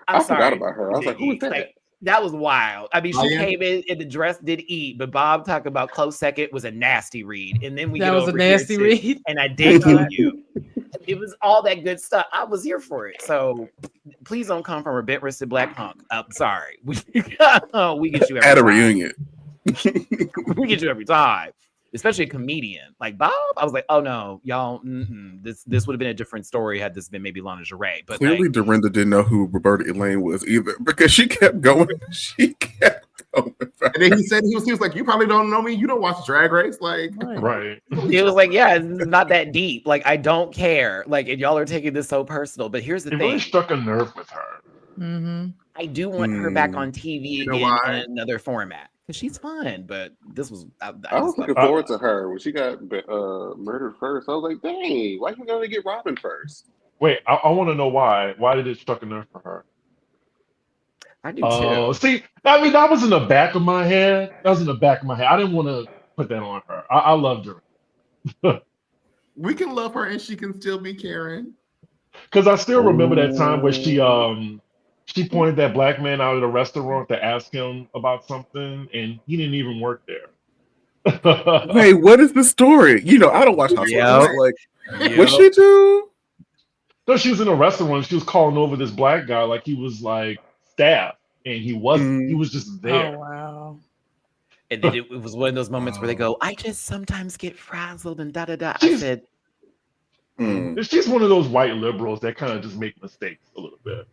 [SPEAKER 5] I
[SPEAKER 1] sorry.
[SPEAKER 5] forgot about her. I was like, who is that?
[SPEAKER 1] Like, that was wild. I mean, she
[SPEAKER 6] Ryan?
[SPEAKER 1] came in and the dress did eat, but Bob talking about close second was a nasty read. And then we
[SPEAKER 4] That
[SPEAKER 1] get
[SPEAKER 4] was a
[SPEAKER 1] over here
[SPEAKER 4] nasty
[SPEAKER 1] to,
[SPEAKER 4] read.
[SPEAKER 1] and I did give you. It was all that good stuff. I was here for it. So please don't come from a bit wristed black punk. I'm sorry. We get you every
[SPEAKER 2] At a
[SPEAKER 1] time.
[SPEAKER 2] reunion.
[SPEAKER 1] We get you every time. Especially a comedian like Bob. I was like, oh no, y'all. This would have been a different story had this been maybe lingerie. But
[SPEAKER 2] Clearly,
[SPEAKER 1] like,
[SPEAKER 2] Dorinda didn't know who Roberta Elaine was either because she kept going. She kept going.
[SPEAKER 6] And then he was like, you probably don't know me. You don't watch Drag Race. Like,
[SPEAKER 3] Right.
[SPEAKER 1] it was like, yeah, it's not that deep. Like, I don't care. Like, and y'all are taking this so personal. But here's the
[SPEAKER 3] It
[SPEAKER 1] thing.
[SPEAKER 3] really struck a nerve with her.
[SPEAKER 4] Mm-hmm.
[SPEAKER 1] I do want her back on TV
[SPEAKER 6] know
[SPEAKER 1] in
[SPEAKER 6] why?
[SPEAKER 1] another format because she's fun. But this was
[SPEAKER 5] I was
[SPEAKER 1] just
[SPEAKER 5] looking
[SPEAKER 1] love
[SPEAKER 5] forward to her when she got murdered first. I was like, dang, why you gonna get Robin first?
[SPEAKER 3] Wait, I want to know why. Why did it struck a nerve for her?
[SPEAKER 1] I do
[SPEAKER 3] Oh,
[SPEAKER 1] too.
[SPEAKER 3] see, I mean, that was in the back of my head. That was in the back of my head. I didn't want to put that on her. I loved her.
[SPEAKER 6] we can love her and she can still be Karen.
[SPEAKER 3] Because I still remember that time where she pointed that black man out at a restaurant to ask him about something, and he didn't even work there.
[SPEAKER 2] Wait, what is the story? You know, I don't watch Housewives.
[SPEAKER 1] Yep.
[SPEAKER 2] Like, what she do?
[SPEAKER 3] No, she was in a restaurant. She was calling over this black guy like he was like staff, and he wasn't. He was just there.
[SPEAKER 4] Oh wow.
[SPEAKER 1] And then it was one of those moments where they go, I just sometimes get frazzled and da da da. I
[SPEAKER 3] She's-
[SPEAKER 1] said,
[SPEAKER 3] She's one of those white liberals that kind of just make mistakes a little bit.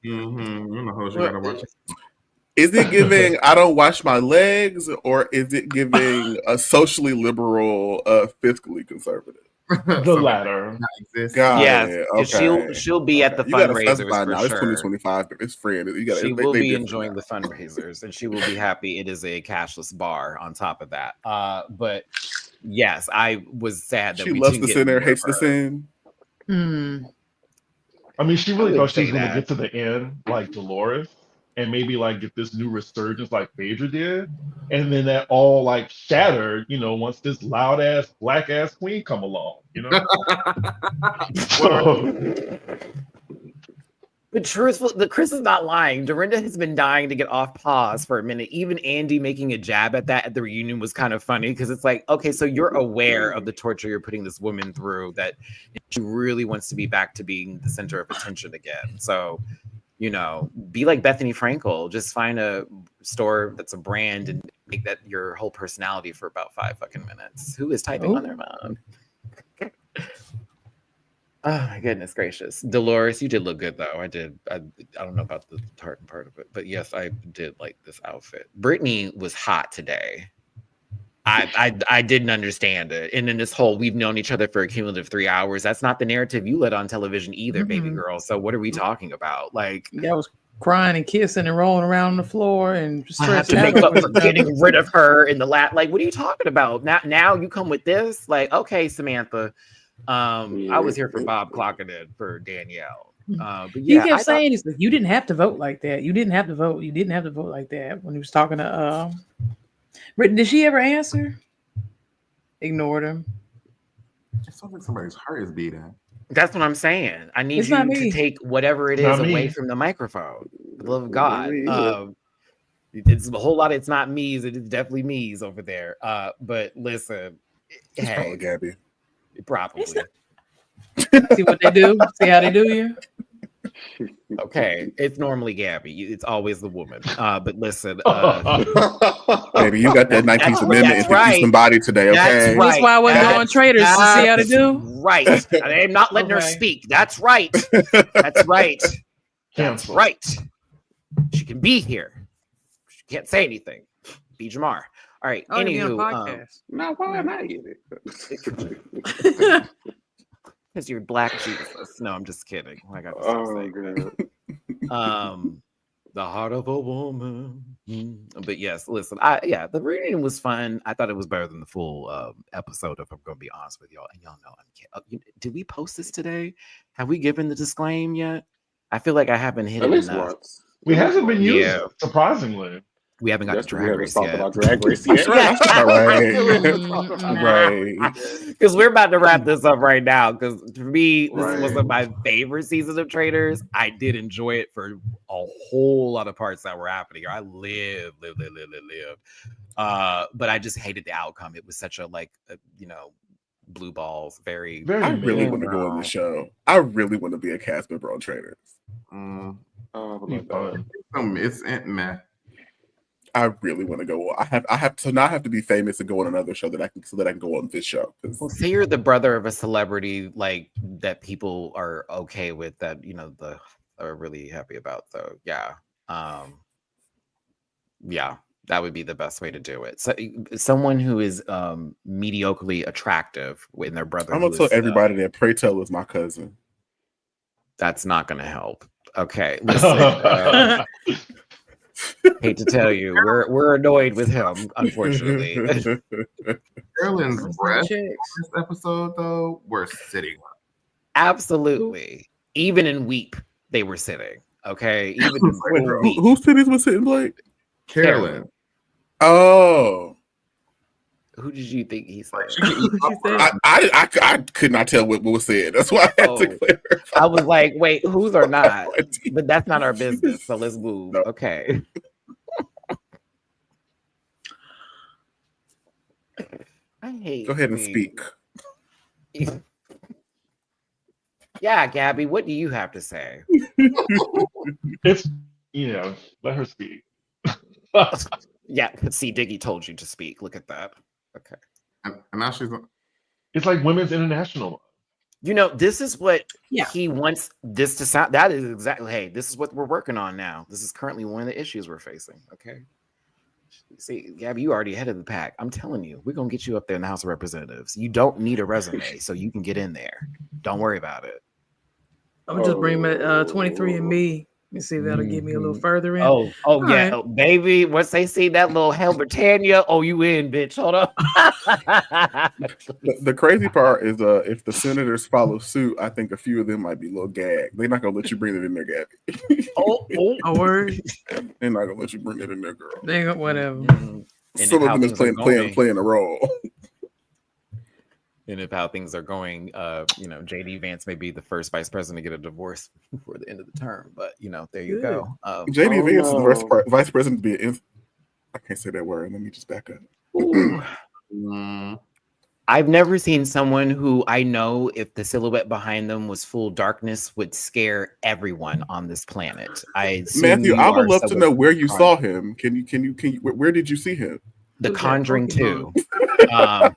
[SPEAKER 6] You know how you gotta watch it.
[SPEAKER 2] Is it giving I don't wash my legs, or is it giving a socially liberal, fiscally conservative?
[SPEAKER 3] The latter.
[SPEAKER 6] Not exist.
[SPEAKER 2] God.
[SPEAKER 1] yes,
[SPEAKER 2] okay.
[SPEAKER 1] she'll be at the
[SPEAKER 2] You gotta
[SPEAKER 1] fundraisers
[SPEAKER 2] specify
[SPEAKER 1] for
[SPEAKER 2] now. It's
[SPEAKER 1] sure.
[SPEAKER 2] 2025. It's friend. You gotta,
[SPEAKER 1] She
[SPEAKER 2] they
[SPEAKER 1] will be
[SPEAKER 2] different
[SPEAKER 1] enjoying
[SPEAKER 2] now.
[SPEAKER 1] the fundraisers, and she will be happy. It is a cashless bar on top of that. But yes, I was sad that
[SPEAKER 2] She
[SPEAKER 1] we
[SPEAKER 2] loves
[SPEAKER 1] didn't
[SPEAKER 2] to
[SPEAKER 1] get
[SPEAKER 2] sin there,
[SPEAKER 1] more
[SPEAKER 2] hates
[SPEAKER 1] of
[SPEAKER 2] to
[SPEAKER 1] her.
[SPEAKER 2] sin.
[SPEAKER 3] I mean, she really
[SPEAKER 1] wouldn't
[SPEAKER 3] thought she was
[SPEAKER 1] say
[SPEAKER 3] going to
[SPEAKER 1] that.
[SPEAKER 3] get to the end like Dolores and maybe like get this new resurgence like Phaedra did. And then that all like shattered, once this loud ass, black ass queen come along, So,
[SPEAKER 1] But truthful, the Chris is not lying. Dorinda has been dying to get off pause for a minute. Even Andy making a jab at that at the reunion was kind of funny because it's like, okay, so you're aware of the torture you're putting this woman through, that she really wants to be back to being the center of attention again. So, be like Bethany Frankel. Just find a store that's a brand and make that your whole personality for about 5 fucking minutes. Who is typing on their phone? Oh my goodness gracious. Dolores, you did look good though. I don't know about the tartan part of it, but yes, I did like this outfit. Brittany was hot today. I didn't understand it. And then this whole we've known each other for a cumulative 3 hours. That's not the narrative you let on television either, baby girl. So what are we talking about? Like,
[SPEAKER 4] I was crying and kissing and rolling around on the floor and
[SPEAKER 1] I have
[SPEAKER 4] stressed
[SPEAKER 1] to
[SPEAKER 4] out.
[SPEAKER 1] make up for getting rid of her in the lap. Like, what are you talking about? Now you come with this? Like, okay, Samantha. I was here for Bob clocking it for Danielle. But yeah,
[SPEAKER 4] He kept saying, he's like, you didn't have to vote like that. You didn't have to vote. You didn't have to vote like that when he was talking to Brittany. Did she ever answer? Ignored him.
[SPEAKER 6] It sounds like somebody's heart is beating.
[SPEAKER 1] That's what I'm saying. I need
[SPEAKER 4] It's not
[SPEAKER 1] you to
[SPEAKER 4] me.
[SPEAKER 1] take whatever it
[SPEAKER 3] It's
[SPEAKER 1] is
[SPEAKER 3] not
[SPEAKER 1] away
[SPEAKER 3] me.
[SPEAKER 1] from the microphone. For the love of God.
[SPEAKER 5] Me either.
[SPEAKER 1] It's a whole lot of it's not me's, it is definitely me's over there. But listen,
[SPEAKER 2] It's probably
[SPEAKER 1] hey,
[SPEAKER 2] Gabby.
[SPEAKER 1] probably.
[SPEAKER 4] See what they do? See how they do you?
[SPEAKER 1] Okay, it's normally Gabby. It's always the woman. But listen,
[SPEAKER 2] Baby, you got that 19th Amendment
[SPEAKER 1] that's
[SPEAKER 2] and think you somebody today,
[SPEAKER 1] That's
[SPEAKER 2] okay?
[SPEAKER 1] right.
[SPEAKER 4] That's why I wasn't going Traitors to see how they do.
[SPEAKER 1] Right. I am not letting her
[SPEAKER 4] Okay.
[SPEAKER 1] speak. That's right. That's right. That's
[SPEAKER 3] Cancel.
[SPEAKER 1] right. She can be here. She can't say anything. Be Jamar. All right.
[SPEAKER 4] Oh, be on a
[SPEAKER 1] Anywho,
[SPEAKER 4] podcast.
[SPEAKER 5] Now, why am I in it?
[SPEAKER 1] because you're Black Jesus. No, I'm just kidding. I got to stop
[SPEAKER 5] Oh,
[SPEAKER 1] saying
[SPEAKER 5] God.
[SPEAKER 1] that. The heart of a woman. But yes, listen, the reunion was fun. I thought it was better than the full episode, if I'm going to be honest with y'all. And y'all know I'm kidding. Did we post this today? Have we given the disclaim yet? I feel like I haven't hit
[SPEAKER 5] At
[SPEAKER 1] it
[SPEAKER 5] least
[SPEAKER 1] enough.
[SPEAKER 5] once.
[SPEAKER 3] We haven't been used,
[SPEAKER 1] Yeah.
[SPEAKER 3] surprisingly.
[SPEAKER 1] We haven't got
[SPEAKER 5] That's
[SPEAKER 1] to
[SPEAKER 5] we
[SPEAKER 1] Drag
[SPEAKER 5] haven't
[SPEAKER 1] Race
[SPEAKER 5] talked
[SPEAKER 1] yet.
[SPEAKER 5] about Drag Race yet.
[SPEAKER 2] That's all right.
[SPEAKER 4] Mm-mm.
[SPEAKER 2] Right.
[SPEAKER 1] Because we're about to wrap this up right now. Because for me, this
[SPEAKER 5] Right.
[SPEAKER 1] wasn't my favorite season of Traitors. I did enjoy it for a whole lot of parts that were happening. I lived. But I just hated the outcome. It was such a blue balls. Very.
[SPEAKER 3] Very
[SPEAKER 2] I really
[SPEAKER 3] mid.
[SPEAKER 2] want to go on the show. I really want to be a cast member on Traitors.
[SPEAKER 5] Oh, I would
[SPEAKER 3] Be
[SPEAKER 5] love that.
[SPEAKER 3] fun.
[SPEAKER 6] It's meh.
[SPEAKER 2] I really want to go. I have to not have to be famous and go on another show that I can go on this show.
[SPEAKER 1] Well, say you're the brother of a celebrity like that people are okay with, that are really happy about. So yeah, that would be the best way to do it. So someone who is mediocrely attractive in their brother.
[SPEAKER 2] I'm gonna tell everybody that Pray Tell is my cousin.
[SPEAKER 1] That's not going to help. Okay, listen. Hate to tell you, we're annoyed with him, unfortunately.
[SPEAKER 6] Carolyn's breasts on this episode, though, were sitting up.
[SPEAKER 1] Absolutely. Even in Weep, they were sitting. Okay. Even in full Weep.
[SPEAKER 2] Whose titties was sitting, Blake?
[SPEAKER 6] Carolyn.
[SPEAKER 2] Oh.
[SPEAKER 1] Who did you think he said?
[SPEAKER 2] I could not tell what was said. That's why I had to clarify.
[SPEAKER 1] I was like, wait, whose or not? But that's not our business. So let's move.
[SPEAKER 2] No.
[SPEAKER 1] Okay. I hate.
[SPEAKER 2] Go ahead and speak.
[SPEAKER 1] Yeah, Gabby, what do you have to say?
[SPEAKER 3] It's, let her speak.
[SPEAKER 1] Yeah, see, Diggy told you to speak. Look at that. Okay.
[SPEAKER 6] And now she's.
[SPEAKER 3] It's like Women's International.
[SPEAKER 1] This is what
[SPEAKER 4] Yeah.
[SPEAKER 1] he wants this to sound. That is exactly. Hey, this is what we're working on now. This is currently one of the issues we're facing. Okay. See, Gabby, you already ahead of the pack. I'm telling you, we're gonna get you up there in the House of Representatives. You don't need a resume, so you can get in there. Don't worry about it.
[SPEAKER 4] I'm gonna just bring my 23andMe and see if that'll get me a little further in.
[SPEAKER 1] Oh,
[SPEAKER 4] All
[SPEAKER 1] yeah,
[SPEAKER 4] right.
[SPEAKER 1] oh, baby. Once they see that little Hell Britannia, you in, bitch. Hold up.
[SPEAKER 2] The crazy part is if the senators follow suit, I think a few of them might be a little gagged. They're not gonna let you bring it in there, Gabby.
[SPEAKER 4] A word.
[SPEAKER 2] They're not gonna let you bring it in there, girl.
[SPEAKER 4] They got whatever.
[SPEAKER 1] And
[SPEAKER 2] Some of them is playing a role.
[SPEAKER 1] And if how things are going, JD Vance may be the first vice president to get a divorce before the end of the term. But there you go.
[SPEAKER 2] JD Vance is the vice president to be I can't say that word. Let me just back up.
[SPEAKER 1] I've never seen someone who I know, if the silhouette behind them was full darkness, would scare everyone on this planet.
[SPEAKER 2] Matthew, I would love to know where you saw him. Can you where did you see him?
[SPEAKER 1] The Conjuring 2.
[SPEAKER 2] I've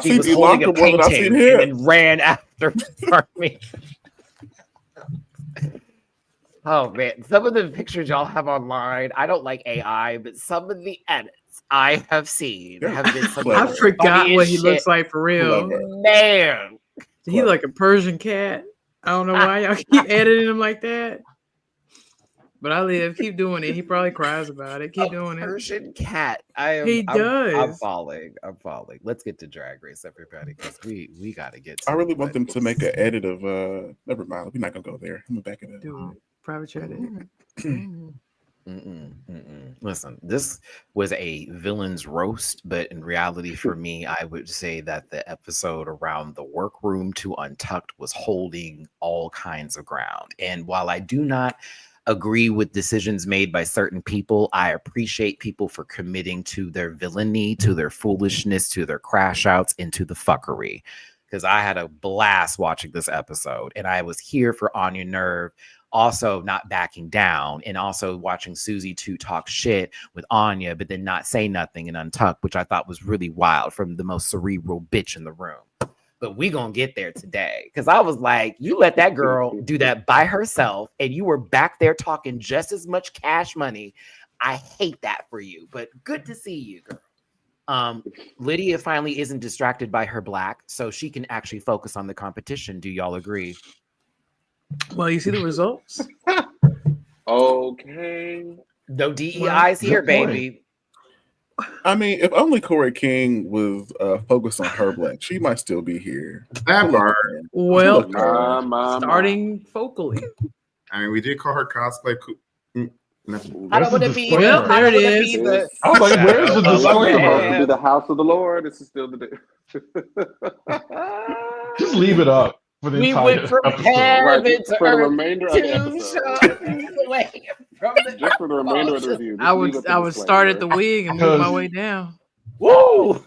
[SPEAKER 2] seen
[SPEAKER 1] was holding a
[SPEAKER 2] Ilanka more than I've seen
[SPEAKER 1] painting
[SPEAKER 2] him.
[SPEAKER 1] and then ran after me. Oh man, some of the pictures y'all have online, I don't like AI, but some of the edits I have seen have been some
[SPEAKER 2] Clever.
[SPEAKER 4] I forgot what he
[SPEAKER 1] shit.
[SPEAKER 4] looks like for real.
[SPEAKER 2] Clever.
[SPEAKER 1] Man.
[SPEAKER 4] He's like a Persian cat. I don't know why y'all keep editing him like that. But keep doing it. He probably cries about it. Keep doing it.
[SPEAKER 1] Persian cat.
[SPEAKER 4] He does.
[SPEAKER 1] I'm falling. Let's get to Drag Race, everybody, because we got to get to
[SPEAKER 2] I really want them to make an edit of never mind. We're not gonna go there. I'm gonna back it up.
[SPEAKER 4] Do it. Private chat it.
[SPEAKER 1] Listen, this was a villain's roast, but in reality, for me, I would say that the episode around the workroom to Untucked was holding all kinds of ground. And while I do not agree with decisions made by certain people, I appreciate people for committing to their villainy, to their foolishness, to their crash outs, and to the fuckery. Because I had a blast watching this episode, and I was here for Anya Nerve, also not backing down, and also watching Susie 2 talk shit with Anya, but then not say nothing and Untucked, which I thought was really wild from the most cerebral bitch in the room. But we gonna get there today, because I was like, you let that girl do that by herself, and you were back there talking just as much cash money. I hate that for you, but good to see you, girl. Lydia finally isn't distracted by her black, so she can actually focus on the competition. Do y'all agree?
[SPEAKER 4] Well, you see the results.
[SPEAKER 5] Okay.
[SPEAKER 1] No DEIs here, baby.
[SPEAKER 2] I mean, if only Corey King was focused on her black, she might still be here.
[SPEAKER 6] That part.
[SPEAKER 4] Well,
[SPEAKER 5] My.
[SPEAKER 4] starting focally.
[SPEAKER 6] I mean, we did call her cosplay.
[SPEAKER 1] I don't want to be.
[SPEAKER 4] Well, there it is.
[SPEAKER 3] I was like, where's the disclaimer?
[SPEAKER 5] To be the house of the Lord. This is still the day.
[SPEAKER 3] Just leave it up for the
[SPEAKER 1] We
[SPEAKER 3] entire
[SPEAKER 1] went from
[SPEAKER 3] episode.
[SPEAKER 1] heaven
[SPEAKER 5] Right,
[SPEAKER 1] to
[SPEAKER 5] for the
[SPEAKER 1] earth,
[SPEAKER 5] remainder of the
[SPEAKER 1] 2
[SPEAKER 5] episode.
[SPEAKER 1] shots away from the.
[SPEAKER 5] Just for the remainder of the review.
[SPEAKER 4] I would start at the wig and move my way down.
[SPEAKER 1] Woo!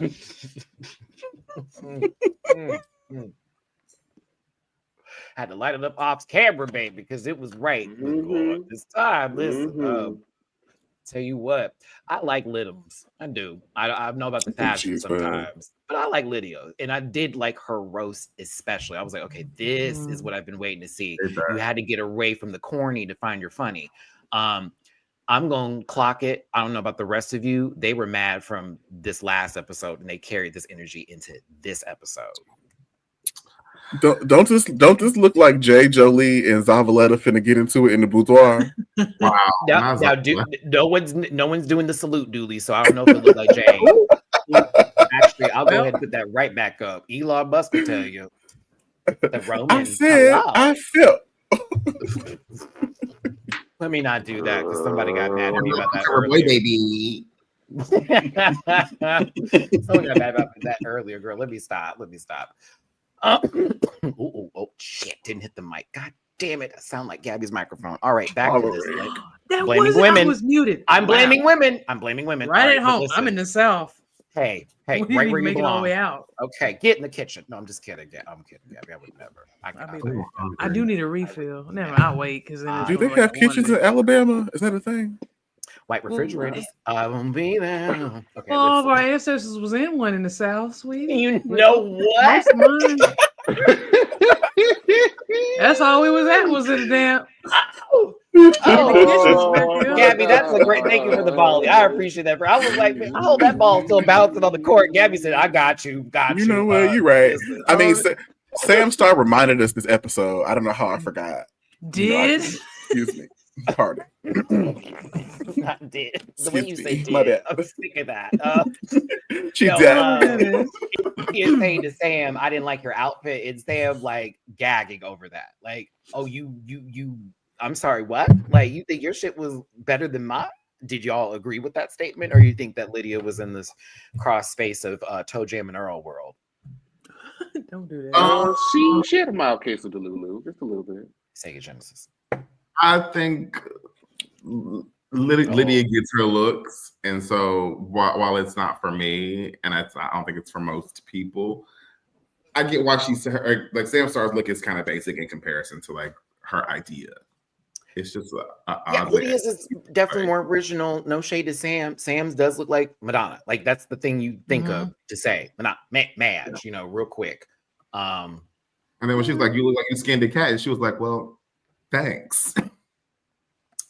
[SPEAKER 1] Had to light it up off camera, baby, because it was right. This time, listen. Tell you what, I like Lidums. I do. I know about the fashion sometimes, but I like Lydia, and I did like her roast especially. I was like, okay, this is what I've been waiting to see. You had to get away from the corny to find your funny. I'm gonna clock it. I don't know about the rest of you. They were mad from this last episode, and they carried this energy into this episode.
[SPEAKER 2] Don't this look like Jay, Jolie, and Zavaleta finna get into it in the boudoir?
[SPEAKER 6] Wow.
[SPEAKER 1] Now, no one's doing the salute, Dooley. So I don't know if it looked like Jay. Actually, I'll go ahead and put that right back up. Elon Musk will tell you. The Roman.
[SPEAKER 2] I said, I felt.
[SPEAKER 1] Let me not do that because somebody got mad at me about that
[SPEAKER 6] Boy,
[SPEAKER 1] earlier.
[SPEAKER 6] baby.
[SPEAKER 1] Someone got mad about that earlier, girl. Let me stop. Oh, shit. Didn't hit the mic. God damn it. I sound like Gabby's microphone. All right, back to this.
[SPEAKER 4] That
[SPEAKER 1] blaming women.
[SPEAKER 4] I was muted.
[SPEAKER 1] I'm blaming women.
[SPEAKER 4] Right at home.
[SPEAKER 1] Listen.
[SPEAKER 4] I'm in the South.
[SPEAKER 1] Hey,
[SPEAKER 4] We
[SPEAKER 1] right where you
[SPEAKER 4] make it all
[SPEAKER 1] belong.
[SPEAKER 4] the way out.
[SPEAKER 1] Okay, get in the kitchen. No, I'm just kidding. I'm kidding, Gabby. I would never.
[SPEAKER 4] I do need a refill. Never. I'll wait because
[SPEAKER 2] do they have kitchens in Alabama? Is that a thing?
[SPEAKER 1] White refrigerators. I won't be there. Okay,
[SPEAKER 4] all of our ancestors was in one in the South, sweetie.
[SPEAKER 1] You know what?
[SPEAKER 4] That's all we was at was in the damn.
[SPEAKER 1] Gabby, that's a great. Thank you for the volley. I appreciate that. I was like, man, I hold that ball still bouncing on the court. Gabby said, "I got you,
[SPEAKER 2] You know what? You're right. I mean, Sam Star reminded us this episode. I don't know how I forgot.
[SPEAKER 4] Did
[SPEAKER 2] excuse me? Pardon.
[SPEAKER 1] Not did. The way you say
[SPEAKER 2] my
[SPEAKER 1] did,
[SPEAKER 2] bad.
[SPEAKER 1] I was thinking that.
[SPEAKER 2] She did.
[SPEAKER 1] He is saying to Sam, "I didn't like your outfit," and Sam like gagging over that. Like, oh, you. I'm sorry, what? Like, you think your shit was better than mine? Did y'all agree with that statement, or you think that Lydia was in this cross space of Toe Jam and Earl world?
[SPEAKER 4] Don't do that.
[SPEAKER 5] She had a mild case of Delulu, just a little bit.
[SPEAKER 1] Sega Genesis.
[SPEAKER 6] I think Lydia gets her looks, and so while it's not for me, and I don't think it's for most people, I get why she's like Sam Star's look is kind of basic in comparison to like her idea. It's just
[SPEAKER 1] Lydia's is definitely more original. No shade to Sam. Sam's does look like Madonna. Like that's the thing you think of to say, not Madge. Real quick.
[SPEAKER 6] And then when she was like, "You look like you skinned a cat," and she was like, "Well, thanks."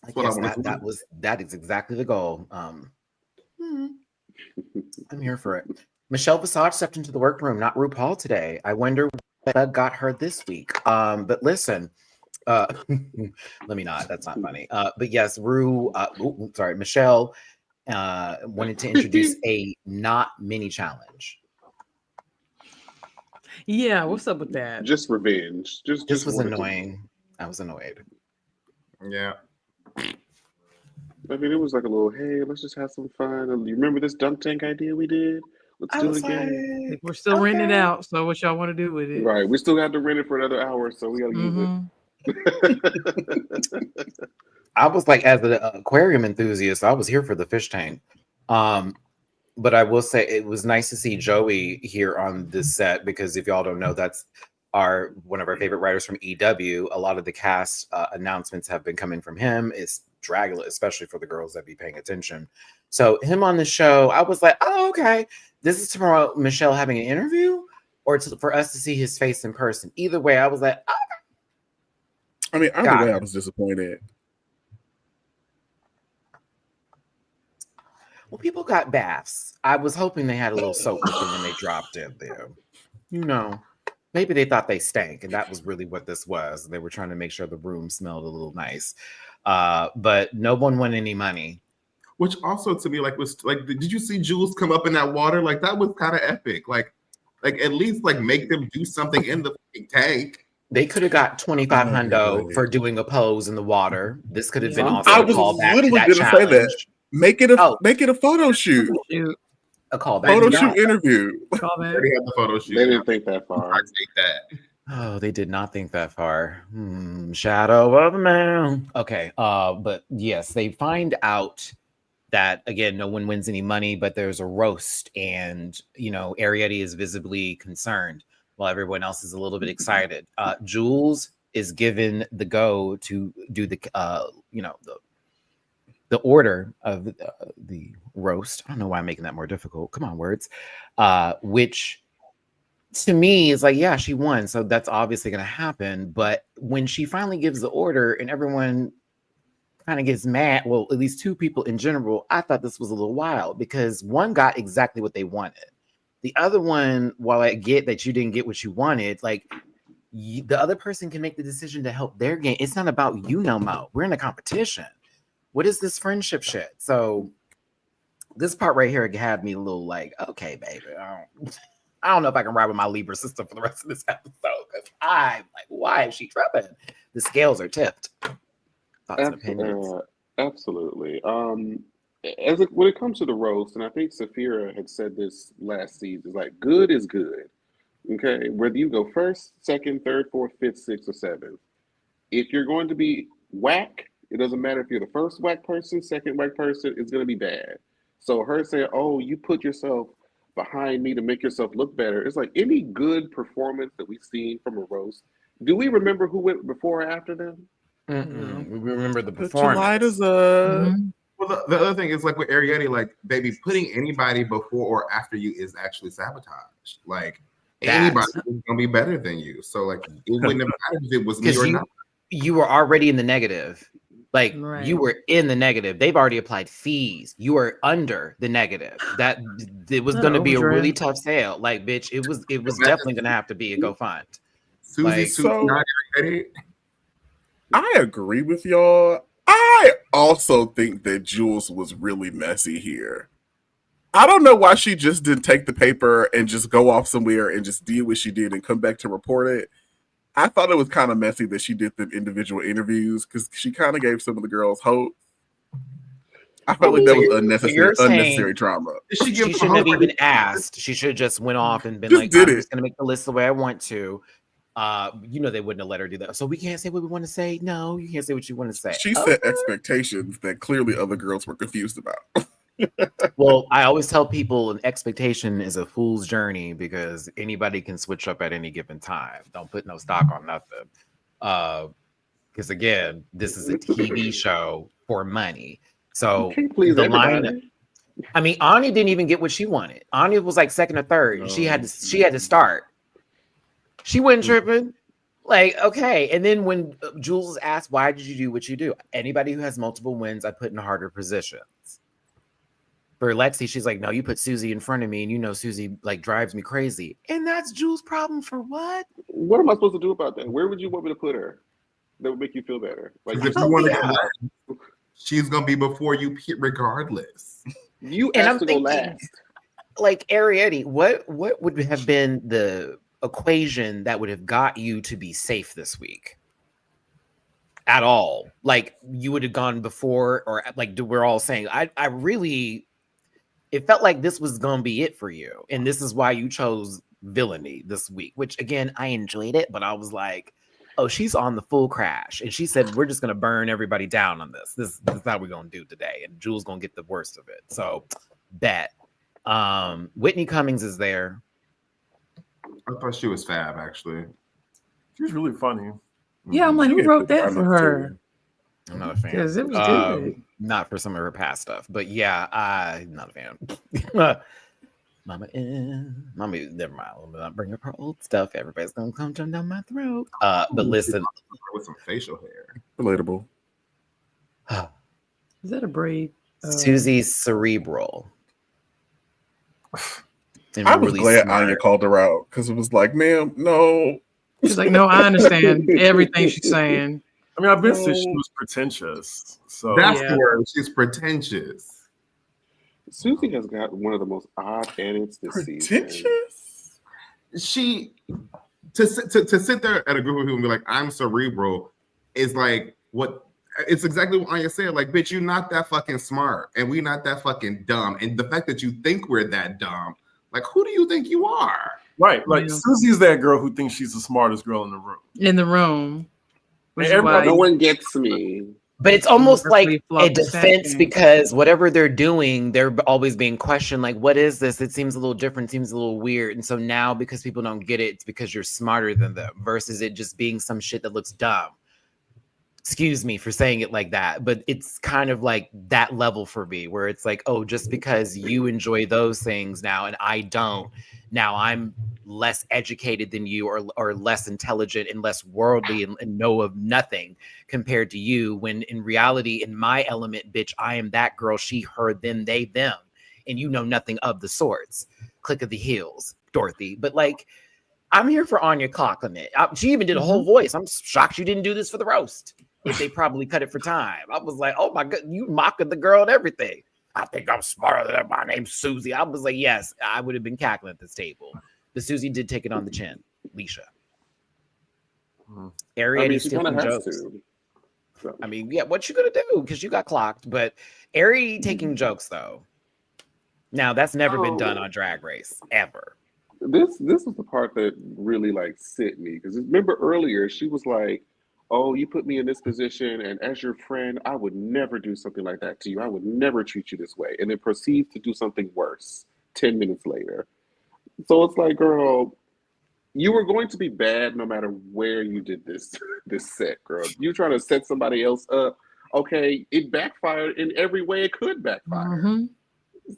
[SPEAKER 1] That is exactly the goal. I'm here for it. Michelle Visage stepped into the workroom, not RuPaul today. I wonder what got her this week. But listen, let me not. That's not funny. But yes, Michelle wanted to introduce a not mini challenge.
[SPEAKER 4] Yeah, what's up with that?
[SPEAKER 5] Just revenge. Just
[SPEAKER 1] was annoying. I was annoyed.
[SPEAKER 6] Yeah.
[SPEAKER 5] I mean, it was like a little, hey, let's just have some fun. You remember this dunk tank idea we did? Let's
[SPEAKER 1] I
[SPEAKER 5] do it
[SPEAKER 1] was
[SPEAKER 5] again.
[SPEAKER 1] like,
[SPEAKER 4] We're still renting it
[SPEAKER 1] okay.
[SPEAKER 4] out. So what y'all want to do with it?
[SPEAKER 5] Right. We still got to rent it for another hour, so we got to use
[SPEAKER 4] Mm-hmm.
[SPEAKER 5] it.
[SPEAKER 1] I was like, as an aquarium enthusiast, I was here for the fish tank. But I will say it was nice to see Joey here on this set because if y'all don't know, that's one of our favorite writers from EW. A lot of the cast announcements have been coming from him. It's Dragula, especially for the girls that be paying attention. So him on the show, I was like, oh, okay. This is to promote Michelle having an interview or for us to see his face in person. Either way, I was like, oh.
[SPEAKER 2] I mean, either way, I was disappointed.
[SPEAKER 1] Well, people got baths. I was hoping they had a little soap with them when they dropped in there. You know, maybe they thought they stank, and that was really what this was. They were trying to make sure the room smelled a little nice. But no one won any money.
[SPEAKER 6] Which also to me, like, was like, did you see Jules come up in that water? Like, that was kind of epic. Like at least like make them do something in the tank.
[SPEAKER 1] They could have got 25 hundo for doing a pose in the water. This could have been also
[SPEAKER 2] I
[SPEAKER 1] a
[SPEAKER 2] was
[SPEAKER 1] callback
[SPEAKER 2] literally
[SPEAKER 1] to that
[SPEAKER 2] going to say that.
[SPEAKER 1] challenge.
[SPEAKER 2] Make it a photo shoot.
[SPEAKER 1] A callback.
[SPEAKER 2] Photo shoot interview.
[SPEAKER 4] Callback.
[SPEAKER 6] Already had the photo shoot.
[SPEAKER 5] They didn't think that far.
[SPEAKER 6] I take that.
[SPEAKER 1] Oh, they did not think that far. Shadow of a man. Okay. But yes, they find out that again, no one wins any money, but there's a roast, and Arietti is visibly concerned while everyone else is a little bit excited. Jules is given the go to do the the order of the roast. I don't know why I'm making that more difficult. Come on, words. Which to me is like, yeah, she won, so that's obviously going to happen. But when she finally gives the order and everyone kind of gets mad, well, at least two people in general, I thought this was a little wild because one got exactly what they wanted. The other one, while I get that you didn't get what you wanted, like the other person can make the decision to help their game. It's not about you no more. We're in a competition. What is this friendship shit? So this part right here had me a little like, okay, baby, I don't know if I can ride with my Libra sister for the rest of this episode because I'm like, why is she tripping? The scales are tipped. Thoughts and opinions?
[SPEAKER 5] Absolutely. When it comes to the roast, and I think Saphira had said this last season, like good is good. Okay, whether you go first, second, third, fourth, fifth, sixth, or seventh. If you're going to be whack, it doesn't matter if you're the first whack person, second whack person, it's going to be bad. So her saying, "Oh, you put yourself behind me to make yourself look better," it's like any good performance that we've seen from a roast. Do we remember who went before or after them?
[SPEAKER 1] We remember the
[SPEAKER 2] Put
[SPEAKER 1] performance.
[SPEAKER 2] your lighters up.
[SPEAKER 6] Well, the other thing is like with Arietti, like baby, putting anybody before or after you is actually sabotage. Like anybody is gonna be better than you. So like it wouldn't have mattered if it was me or not.
[SPEAKER 1] You were already in the negative. Like you were in the negative. They've already applied fees. You were under the negative. That it was going to be a really tough sale. Like, bitch, it was definitely going to have to be a go fund.
[SPEAKER 2] I agree with y'all. I also think that Jules was really messy here. I don't know why she just didn't take the paper and just go off somewhere and just do what she did and come back to report it. I thought it was kind of messy that she did the individual interviews because she kind of gave some of the girls hope. I felt like that was unnecessary trauma.
[SPEAKER 1] She shouldn't have even asked. She should have just went off and been
[SPEAKER 2] just
[SPEAKER 1] like, I'm just going to make the list the way I want to. They wouldn't have let her do that. So we can't say what we want to say. No, you can't say what you want to say.
[SPEAKER 2] She set expectations that clearly other girls were confused about.
[SPEAKER 1] Well, I always tell people an expectation is a fool's journey because anybody can switch up at any given time. Don't put no stock on nothing. Because again, this is a TV show for money. So the line, I mean, Ani didn't even get what she wanted. Ani was like second or third. And she had to start. She wasn't tripping. Like, okay. And then when Jules was asked, why did you do what you do? Anybody who has multiple wins, I put in harder positions. For Lexi, she's like, no, you put Susie in front of me, and Susie like drives me crazy. And that's Jules' problem for what?
[SPEAKER 5] What am I supposed to do about that? Where would you want me to put her that would make you feel better? Like
[SPEAKER 6] if you want to, she's gonna be before you regardless.
[SPEAKER 5] You asked to go last.
[SPEAKER 1] Like Arietti, what would have been the equation that would have got you to be safe this week? at all. Like you would have gone before, or like we're all saying, I really, it felt like this was gonna be it for you, and this is why you chose villainy this week. Which again, I enjoyed it, but I was like, oh, she's on the full crash, and she said we're just gonna burn everybody down on this. This is how we're gonna do today, and Jules gonna get the worst of it. So, bet. Whitney Cummings is there.
[SPEAKER 6] I thought she was fab, actually.
[SPEAKER 7] She was really funny.
[SPEAKER 4] Yeah, I'm like, who wrote that for her?
[SPEAKER 1] I'm not a fan.
[SPEAKER 4] Because it was good.
[SPEAKER 1] Not for some of her past stuff, but yeah, I'm not a fan. Mama, never mind. I'm not bringing up her old stuff. Everybody's gonna come jump down my throat. But listen,
[SPEAKER 6] with some facial hair,
[SPEAKER 2] Relatable.
[SPEAKER 4] Is that a braid?
[SPEAKER 1] Susie's cerebral. And
[SPEAKER 2] I was
[SPEAKER 1] really
[SPEAKER 2] glad
[SPEAKER 1] smart.
[SPEAKER 2] Anya called her out because it was like, ma'am, no.
[SPEAKER 4] She's like, no, I understand everything she's saying.
[SPEAKER 7] I mean, I've been saying she was pretentious. So
[SPEAKER 6] that's
[SPEAKER 4] Yeah.
[SPEAKER 6] the word. She's pretentious.
[SPEAKER 5] Susie has got one of the most odd edits this season.
[SPEAKER 2] Pretentious?
[SPEAKER 6] She to sit there at a group of people and be like, I'm cerebral, is like what it's exactly what Anya said. Like, bitch, you're not that fucking smart, and we not that fucking dumb. And the fact that you think we're that dumb, like, who do you think you are?
[SPEAKER 7] right, like
[SPEAKER 4] Yeah.
[SPEAKER 7] Susie's that girl who thinks she's the smartest girl in the room.
[SPEAKER 4] In the room. Which is
[SPEAKER 7] Everybody-
[SPEAKER 4] why
[SPEAKER 5] No one gets me.
[SPEAKER 1] But it's almost like a
[SPEAKER 4] Flop the
[SPEAKER 1] defense
[SPEAKER 4] statue.
[SPEAKER 1] because whatever they're doing, they're always being questioned. Like, what is this? It seems a little different, seems a little weird. And so now, because people don't get it, it's because you're smarter than them versus it just being some shit that looks dumb. Excuse me for saying it like that, but it's kind of like that level for me where it's like, oh, just because you enjoy those things now and I don't, now I'm less educated than you or less intelligent and less worldly and know of nothing compared to you, when in reality, in my element, bitch, I am that girl, she, her, them, they, them, and you know nothing of the sorts. Click of the heels, Dorothy. But like, I'm here for Anya Clock on it. She even did a whole voice. I'm shocked you didn't do this for the roast. If they probably cut it for time. I was like, oh my God, you mocking the girl and everything. I think I'm smarter than her. My name's Susie. I was like, yes, I would have been cackling at this table. But Susie did take it on the chin. Leisha. Ariadne's
[SPEAKER 5] she
[SPEAKER 1] taking
[SPEAKER 5] kind of has
[SPEAKER 1] jokes.
[SPEAKER 5] to. So.
[SPEAKER 1] I mean, yeah, what you gonna do? Because you got clocked. But Ari taking jokes though. Now that's never been done on Drag Race ever.
[SPEAKER 5] This was the part that really like sit me, because remember earlier she was like, oh, you put me in this position, and as your friend, I would never do something like that to you. I would never treat you this way. And then proceeds to do something worse 10 minutes later. So it's like, girl, you were going to be bad no matter where you did this set, girl. You're trying to set somebody else up. Okay, it backfired in every way it could backfire.
[SPEAKER 4] Mhm.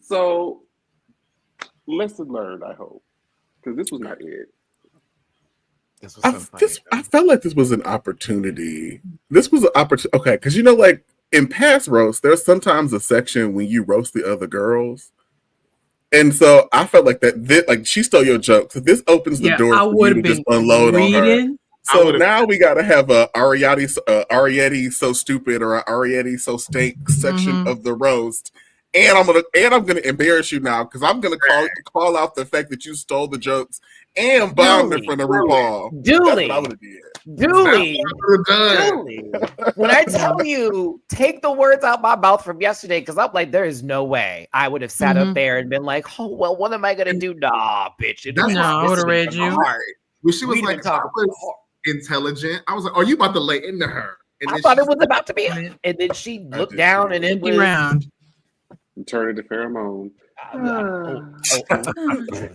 [SPEAKER 5] So, lesson learned, I hope. Because this was not it.
[SPEAKER 1] This was so funny.
[SPEAKER 2] I felt like this was an opportunity. This was an opportunity. Okay, because you know, like in past roasts, there's sometimes a section when you roast the other girls. And so I felt like like she stole your joke. So this opens the door for you to just unload on her. So now we got to have a Arietti so stupid or a Arietti so stank section of the roast. And I'm gonna embarrass you now because I'm gonna call out the fact that you stole the jokes and bombed in front of RuPaul.
[SPEAKER 1] Duly.
[SPEAKER 2] That's what I would have did.
[SPEAKER 1] Duly. When I tell you, take the words out my mouth from yesterday, because I'm like, there is no way I would have sat up there and been like, oh, well, what am I going to do? Nah, bitch.
[SPEAKER 4] I would have read you.
[SPEAKER 6] When she was like, I was intelligent, I was like, are you about to lay into her? And
[SPEAKER 1] I thought it was about to be. And then she looked down and it was.
[SPEAKER 4] Round.
[SPEAKER 5] Turn into pheromone.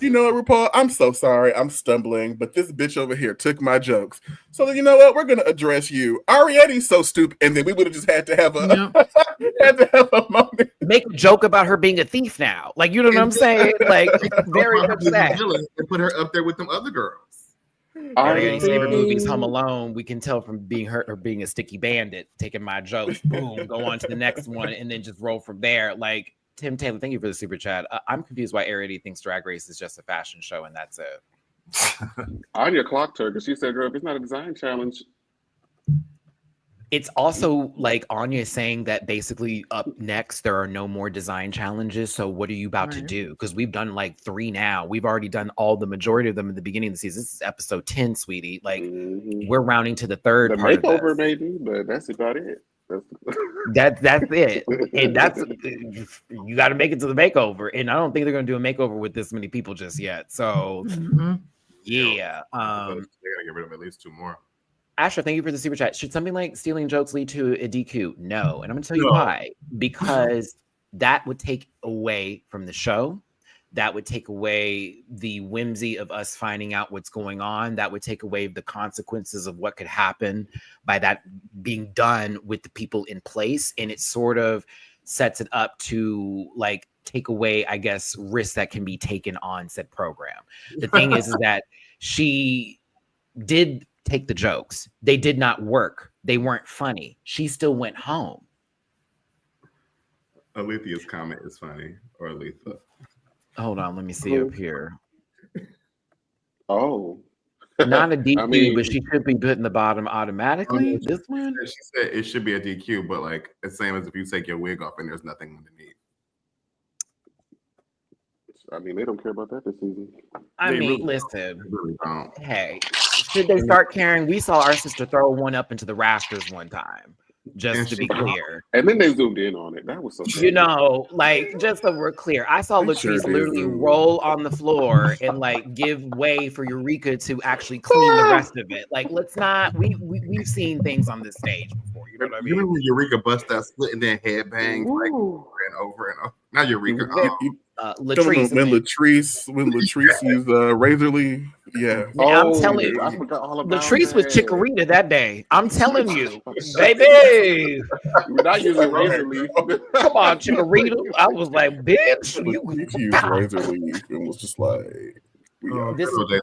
[SPEAKER 2] You know what, RuPaul? I'm so sorry. I'm stumbling, but this bitch over here took my jokes. So you know what? We're gonna address you. Arietti's so stupid, and then we would have just had to have a moment.
[SPEAKER 1] Make a joke about her being a thief now. Like, you know what I'm saying? Like, very upset.
[SPEAKER 6] And put her up there with them other girls.
[SPEAKER 1] Arietti's favorite movie's Home Alone. We can tell from being her being a sticky bandit, taking my jokes, boom, go on to the next one, and then just roll from there. Like, Tim Taylor, thank you for the super chat. I'm confused why Arietti thinks Drag Race is just a fashion show and that's it.
[SPEAKER 5] Anya clocked her because she said, girl, if it's not a design challenge.
[SPEAKER 1] It's also like Anya saying that basically up next there are no more design challenges. So what are you about to do? Because we've done like 3 now. We've already done all the majority of them at the beginning of the season. This is episode 10, sweetie. Like we're rounding to the third part of
[SPEAKER 5] makeover,
[SPEAKER 1] this.
[SPEAKER 5] maybe, but that's about it.
[SPEAKER 1] That's it, and that's you got to make it to the makeover. And I don't think they're going to do a makeover with this many people just yet. So yeah,
[SPEAKER 6] they gotta get rid of at least 2 more.
[SPEAKER 1] Asher, thank you for the super chat. Should something like stealing jokes lead to a DQ? No. And I'm going to tell you why. Because that would take away from the show. That would take away the whimsy of us finding out what's going on. That would take away the consequences of what could happen by that being done with the people in place. And it sort of sets it up to like take away, I guess, risks that can be taken on said program. The thing is that she did take the jokes. They did not work. They weren't funny. She still went home.
[SPEAKER 6] Alethea's comment is funny, or Aletha.
[SPEAKER 1] Hold on, let me see up here.
[SPEAKER 5] Oh.
[SPEAKER 1] Not a DQ,
[SPEAKER 5] I mean,
[SPEAKER 1] but she should be put in the bottom automatically. This one?
[SPEAKER 6] She said it should be a DQ, but like it's same as if you take your wig off and there's nothing underneath.
[SPEAKER 5] I mean, they don't care about that this season.
[SPEAKER 1] I
[SPEAKER 6] They
[SPEAKER 1] mean,
[SPEAKER 6] really
[SPEAKER 1] listen.
[SPEAKER 6] Really don't.
[SPEAKER 1] Hey, should they start caring? We saw our sister throw one up into the rafters one time, just to be clear.
[SPEAKER 5] And then they zoomed in on it. That was so funny.
[SPEAKER 1] You know, like, just so we're clear, I saw
[SPEAKER 2] They sure
[SPEAKER 1] Latrice
[SPEAKER 2] did
[SPEAKER 1] literally
[SPEAKER 2] zoom in.
[SPEAKER 1] roll on the floor and like give way for Eureka to actually clean the rest of it. Like, let's not. We've seen things on this stage before. You know what I
[SPEAKER 6] You
[SPEAKER 1] mean?
[SPEAKER 6] remember when Eureka bust that split and then headbang like over and over and over? Not Eureka.
[SPEAKER 1] Latrice.
[SPEAKER 2] When Latrice used Razorly, yeah.
[SPEAKER 1] I'm telling you,
[SPEAKER 5] I forgot all about
[SPEAKER 1] Latrice was
[SPEAKER 5] that.
[SPEAKER 1] Chikorita that day. I'm telling you, baby.
[SPEAKER 5] We're not using razor leaf.
[SPEAKER 1] Come on, Chikorita. I was like, bitch, you.
[SPEAKER 2] Latrice used Razorly and was just like,
[SPEAKER 1] This
[SPEAKER 6] Triple J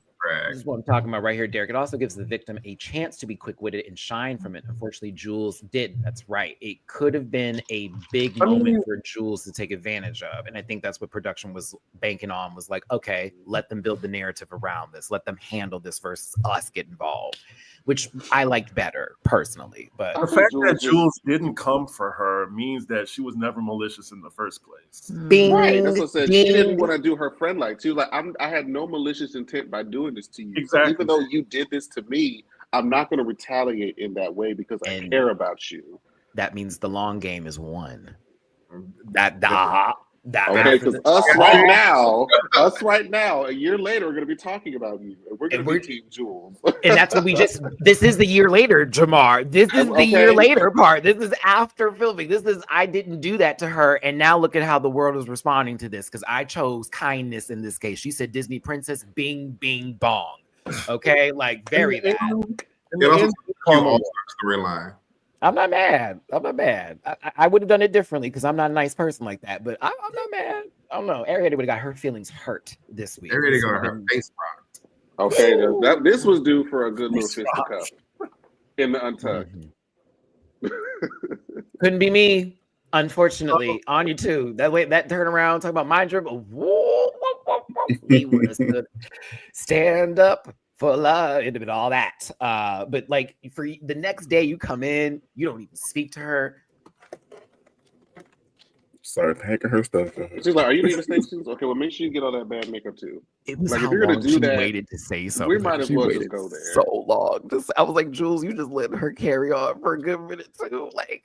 [SPEAKER 1] This is what I'm talking about right here, Derek. It also gives the victim a chance to be quick-witted and shine from it. Unfortunately, Jules didn't. That's right. It could have been a big moment for Jules to take advantage of. And I think that's what production was banking on, was like, okay, let them build the narrative around this. Let them handle this versus us get involved, which I liked better personally. But
[SPEAKER 7] the fact that Jules didn't come for her means that she was never malicious in the first place.
[SPEAKER 1] Bing,
[SPEAKER 5] Right, that's what I said. She
[SPEAKER 1] ding.
[SPEAKER 5] didn't want to do her friend like too. Like I had no malicious intent by doing this to you.
[SPEAKER 7] Exactly.
[SPEAKER 5] So even though you did this to me, I'm not going to retaliate in that way because I
[SPEAKER 1] And
[SPEAKER 5] care about you.
[SPEAKER 1] That means the long game is won. That
[SPEAKER 5] Okay, because us right now, a year later, we're going to be talking about you. And we're going to be Team Jules.
[SPEAKER 1] And that's what we just, this is the year later, Jamar. This is the year later part. This is after filming. This is, I didn't do that to her. And now look at how the world is responding to this, because I chose kindness in this case. She said Disney princess, bing, bing, bong. Okay, like very bad.
[SPEAKER 6] It also all storyline.
[SPEAKER 1] I'm not mad. I would have done it differently because I'm not a nice person like that. But I'm not mad. I don't know. Arietta would have got her feelings hurt this week.
[SPEAKER 6] Arietta got her face rocked.
[SPEAKER 5] Okay, this was due for a good little fisticuff in the untucked.
[SPEAKER 1] Couldn't be me, unfortunately. On you too. That way, that turnaround, talk about my dribble. He would have stood, stand up for love. It'd have been all that. But like for the next day, you come in, you don't even speak to her.
[SPEAKER 2] Started packing her stuff.
[SPEAKER 5] She's like, "Are you leaving stations? Okay, well, make sure you get all that bad makeup too."
[SPEAKER 1] It was
[SPEAKER 5] like,
[SPEAKER 1] how
[SPEAKER 5] if you're gonna
[SPEAKER 1] long
[SPEAKER 5] do
[SPEAKER 1] she
[SPEAKER 5] that,
[SPEAKER 1] waited to say something.
[SPEAKER 5] we might as
[SPEAKER 1] She
[SPEAKER 5] well
[SPEAKER 1] waited
[SPEAKER 5] just go there.
[SPEAKER 1] so long. I was like, Jules, you just let her carry on for a good minute too. Like,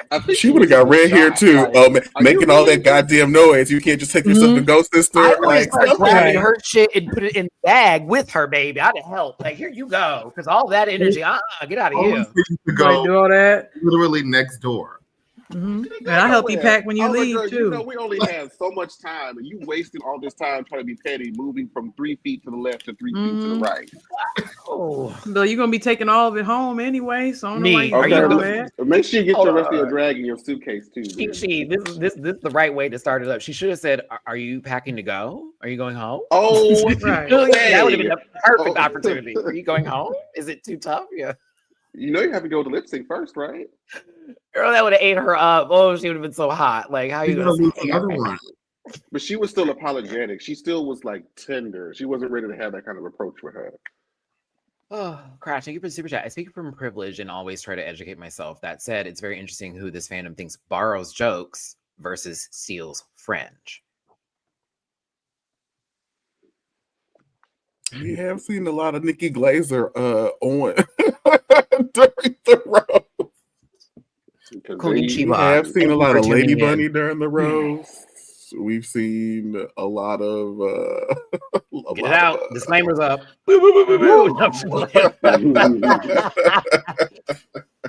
[SPEAKER 5] I think
[SPEAKER 2] she would have got red hair too. Making all that goddamn noise. You can't just take yourself to go, sister.
[SPEAKER 1] I would
[SPEAKER 2] Like,
[SPEAKER 1] start grabbing her shit and put it in the bag with her, baby. I'd have helped. Like, here you go, because all that energy, get out of here.
[SPEAKER 6] To go
[SPEAKER 4] do all that
[SPEAKER 6] literally next door.
[SPEAKER 4] And I help you pack when you leave
[SPEAKER 5] girl,
[SPEAKER 4] too.
[SPEAKER 5] You know, we only had so much time, and you wasted all this time trying to be petty, moving from 3 feet to the left to 3 feet to the right.
[SPEAKER 1] Oh,
[SPEAKER 4] Though you're gonna be taking all of it home anyway, so I don't know why you
[SPEAKER 5] Okay,
[SPEAKER 4] do that.
[SPEAKER 5] make sure you get the rest of your drag in your suitcase too.
[SPEAKER 1] This is the right way to start it up. She should have said, "Are you packing to go? Are you going home?"
[SPEAKER 5] Oh,
[SPEAKER 4] Right.
[SPEAKER 1] That would have been a perfect opportunity. Are you going home? Is it too tough? Yeah.
[SPEAKER 5] You know you have to go to lip sync first, right?
[SPEAKER 1] Girl, that would have ate her up. Oh, she would have been so hot. Like, how you gonna
[SPEAKER 6] lose
[SPEAKER 1] say
[SPEAKER 6] another
[SPEAKER 1] that?
[SPEAKER 6] one?
[SPEAKER 5] But she was still apologetic. She still was like tender. She wasn't ready to have that kind of approach with her.
[SPEAKER 1] Oh, Crash, thank you for the super chat. I speak from privilege and always try to educate myself. That said, it's very interesting who this fandom thinks borrows jokes versus steals fringe.
[SPEAKER 2] We have seen a lot of Nikki Glazer on during the road. We have seen a lot of Lady Bunny during the roast. We've seen a lot of
[SPEAKER 1] Get it out. Disclaimers up.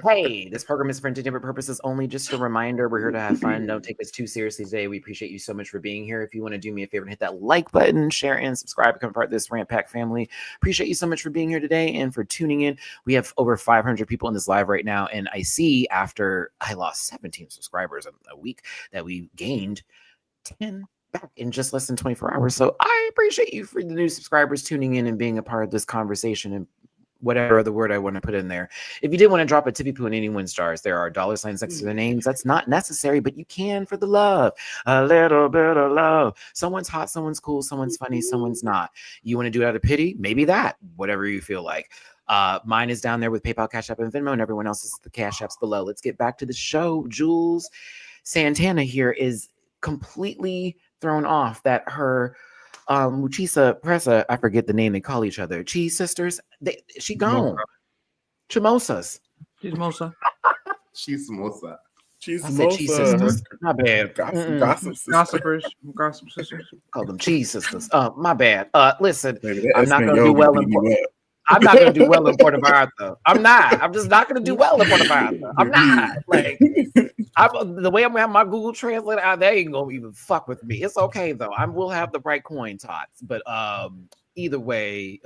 [SPEAKER 1] Hey, this program is for entertainment purposes only. Just a reminder, we're here to have fun. Don't take this too seriously today. We appreciate you so much for being here. If you want to do me a favor and hit that like button, share and subscribe, become part of this Rant Pack family. Appreciate you so much for being here today and for tuning in. We have over 500 people in this live right now, and I see after I lost 17 subscribers in a week that we gained 10 back in just less than 24 hours. So I appreciate you for the new subscribers tuning in and being a part of this conversation and whatever other word I want to put in there. If you did want to drop a tippy poo in anyone's stars, there are $ next to their names. That's not necessary, but you can for the love. A little bit of love. Someone's hot, someone's cool, someone's funny, someone's not. You want to do it out of pity? Maybe that. Whatever you feel like. Mine is down there with PayPal, Cash App, and Venmo, and everyone else is the Cash Apps below. Let's get back to the show. Jules Santana here is completely thrown off that her Muchisa Pressa, I forget the name they call each other, Cheese Sisters, she gone. Chimosas.
[SPEAKER 4] She's Mosa.
[SPEAKER 6] She's Samosa.
[SPEAKER 2] She's
[SPEAKER 1] I said Cheese Sisters. My bad.
[SPEAKER 2] Gossip
[SPEAKER 4] Gossipers. Gossip sisters.
[SPEAKER 1] Call them Cheese Sisters. My bad. Listen,
[SPEAKER 2] Baby,
[SPEAKER 1] I'm not going to do well in I'm not going to do well in Puerto Vallarta. I'm not. I'm just not going to do well in Puerto Vallarta. I'm not. Like, the way I'm going to have my Google Translate out, they ain't going to even fuck with me. It's okay, though. I will have the right coin tots. But either way,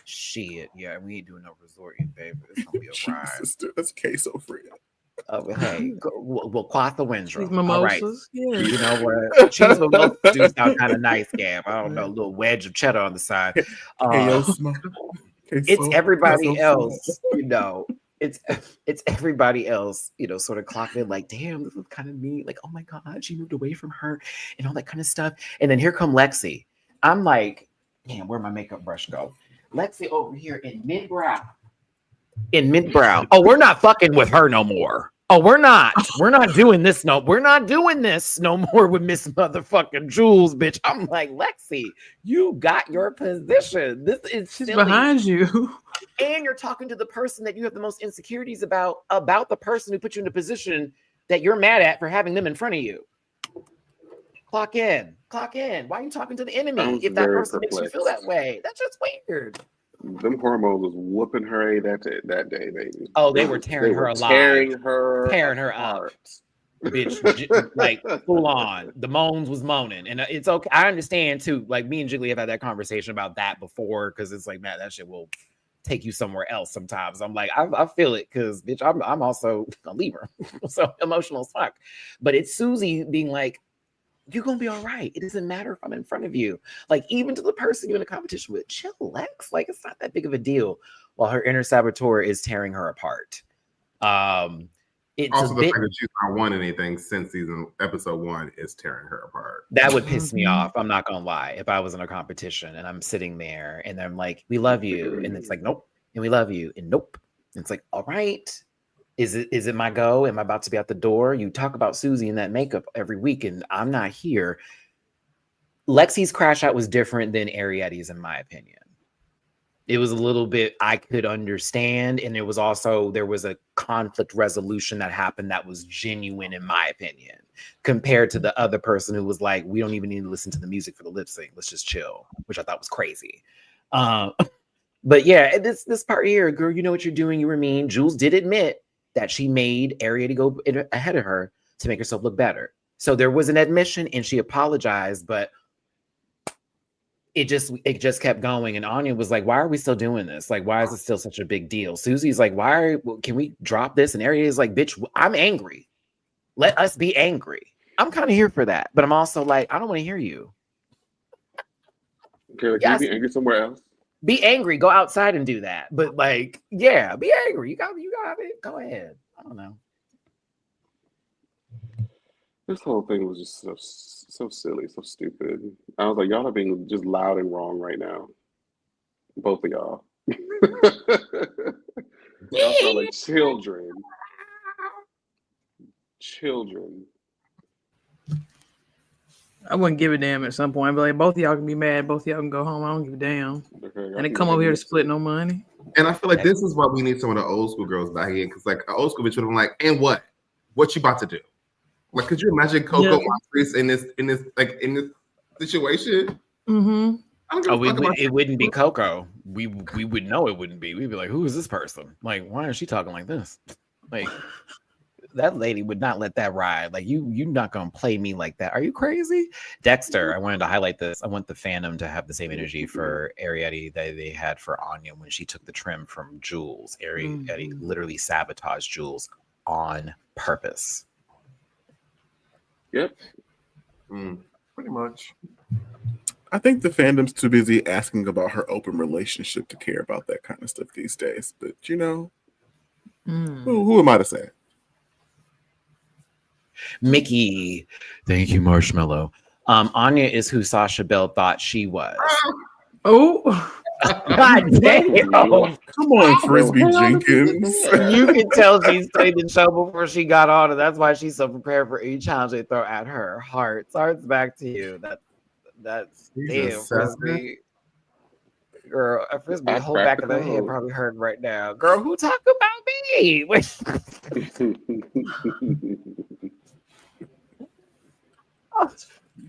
[SPEAKER 1] shit. Yeah, we ain't doing no resort, baby. It's going to be a ride.
[SPEAKER 2] Sister, that's queso free.
[SPEAKER 1] Hey, we'll quaff the Windrow.
[SPEAKER 4] She's mimosas.
[SPEAKER 1] All right.
[SPEAKER 4] Yeah.
[SPEAKER 1] You know what? Cheese mimosas do sound kind of nice, Gab. I don't know, a little wedge of cheddar on the side. It's everybody else, you know. It's everybody else, you know, sort of clocking like, damn, this was kind of me. Like, oh my God, she moved away from her and all that kind of stuff. And then here come Lexi. I'm like, damn, where'd my makeup brush go? Lexi over here in mid-brow. Oh, we're not fucking with her no more. Oh, we're not doing this. No, we're not doing this no more with Miss Motherfucking Jules, bitch. I'm like, Lexi, you got your position. This is
[SPEAKER 4] She's
[SPEAKER 1] silly.
[SPEAKER 4] behind you.
[SPEAKER 1] And you're talking to the person that you have the most insecurities about the person who put you in a position that you're mad at for having them in front of you. Clock in. Why are you talking to the enemy if that person makes you feel that way? That's just weird.
[SPEAKER 5] Them hormones was whooping her that day, baby.
[SPEAKER 1] Oh, they were tearing her alive. Tearing her up. Bitch, like full on. The moans was moaning. And it's okay. I understand too. Like me and Jiggly have had that conversation about that before because it's like, man, that shit will take you somewhere else sometimes. I'm like, I feel it because, bitch, I'm also a Libra. So emotional as fuck. But it's Susie being like, you're gonna be all right. It doesn't matter if I'm in front of you. Like, even to the person you're in a competition with, chill, Lex. Like, it's not that big of a deal. While her inner saboteur is tearing her apart. It's
[SPEAKER 6] also the fact that she's not won anything since episode 1 is tearing her apart.
[SPEAKER 1] That would piss me off. I'm not gonna lie. If I was in a competition and I'm sitting there and I'm like, we love you, and it's like, nope, and we love you, and nope. And it's like, all right. Is it my go? Am I about to be out the door? You talk about Susie in that makeup every week, and I'm not here. Lexi's crash out was different than Ariette's, in my opinion. It was a little bit I could understand, and there was a conflict resolution that happened that was genuine, in my opinion, compared to the other person who was like, we don't even need to listen to the music for the lip sync. Let's just chill, which I thought was crazy. But yeah, this part here, girl, you know what you're doing. You were mean. Jules did admit that she made Ariette go ahead of her to make herself look better. So there was an admission and she apologized, but it just kept going. And Anya was like, why are we still doing this? Like, why is it still such a big deal? Susie's like, can we drop this? And Ariette is like, bitch, I'm angry. Let us be angry. I'm kind of here for that. But I'm also like, I don't want to hear you.
[SPEAKER 5] Okay, can you be angry somewhere else?
[SPEAKER 1] Be angry, go outside and do that. But like, yeah, be angry. You got it. Go ahead. I don't know.
[SPEAKER 5] This whole thing was just so silly, so stupid. I was like, y'all are being just loud and wrong right now. Both of y'all. Y'all sound like children. Children.
[SPEAKER 4] I wouldn't give a damn at some point. I'd be like, both of y'all can be mad. Both of y'all can go home. I don't give a damn.
[SPEAKER 5] Okay,
[SPEAKER 4] And they come over here to split no money.
[SPEAKER 6] And I feel like this is why we need some of the old school girls back in, because like an old school bitch would have been like, and what? What you about to do? Like, could you imagine Coco Montrese in this situation?
[SPEAKER 4] Mm-hmm.
[SPEAKER 1] It wouldn't be Coco. We would know it wouldn't be. We'd be like, who is this person? Like, why is she talking like this? Like, that lady would not let that ride. Like, you're not gonna play me like that. Are you crazy? Dexter, I wanted to highlight this. I want the fandom to have the same energy for Ariete that they had for Anya when she took the trim from Jules. Ariete literally sabotaged Jules on purpose.
[SPEAKER 5] Yep.
[SPEAKER 7] Pretty much.
[SPEAKER 2] I think the fandom's too busy asking about her open relationship to care about that kind of stuff these days. But you know, who am I to say?
[SPEAKER 1] Mickey, thank you, Marshmallow. Anya is who Sasha Bell thought she was.
[SPEAKER 4] Oh,
[SPEAKER 1] God damn!
[SPEAKER 2] Come on, Frisbee Jenkins.
[SPEAKER 1] You can tell she's played the show before she got on, and that's why she's so prepared for any challenge they throw at her. Hearts back to you. That's damn, Frisbee. Girl, a Frisbee, the whole back of their head probably hurting right now. Girl, who talk about me?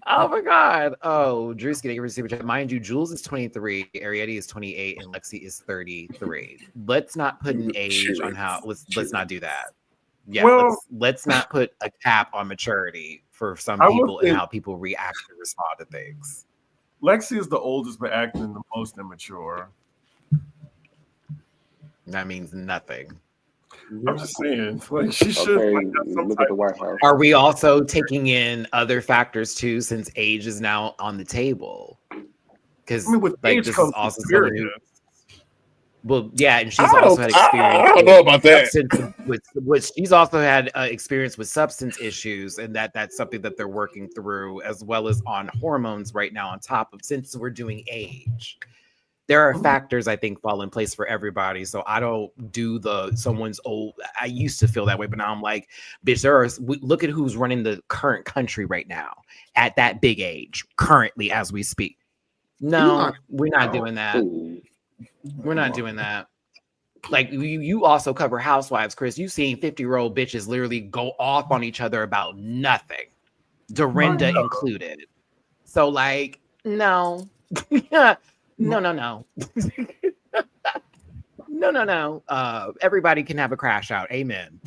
[SPEAKER 1] Oh my God. Oh, Drew's getting a receiver check. Mind you, Jules is 23, Ariete is 28, and Lexi is 33. Let's not put an age on how let's not do that. Yeah,
[SPEAKER 7] Well,
[SPEAKER 1] let's not put a cap on maturity for some people and how people react and respond to things.
[SPEAKER 7] Lexi is the oldest but acting the most immature.
[SPEAKER 1] That means nothing.
[SPEAKER 7] I'm just saying, like, she should
[SPEAKER 5] look at the White House.
[SPEAKER 1] Are we also taking in other factors too, since age is now on the table? Because
[SPEAKER 7] with
[SPEAKER 1] like
[SPEAKER 7] age
[SPEAKER 1] this
[SPEAKER 7] comes
[SPEAKER 1] is also
[SPEAKER 7] experience.
[SPEAKER 1] someone who, well, yeah, and she's also had experience.
[SPEAKER 2] I don't know about that.
[SPEAKER 1] With she's also had experience with substance issues, and that's something that they're working through, as well as on hormones right now. On top of, since we're doing age, there are factors I think fall in place for everybody. So I don't do someone's old. I used to feel that way, but now I'm like, bitch, look at who's running the current country right now at that big age, currently as we speak. No, we're not doing that. We're not doing that. Like you also cover housewives, Chris. You've seen 50-year-old bitches literally go off on each other about nothing, Dorinda included. So like, no. No. No. Everybody can have a crash out. Amen.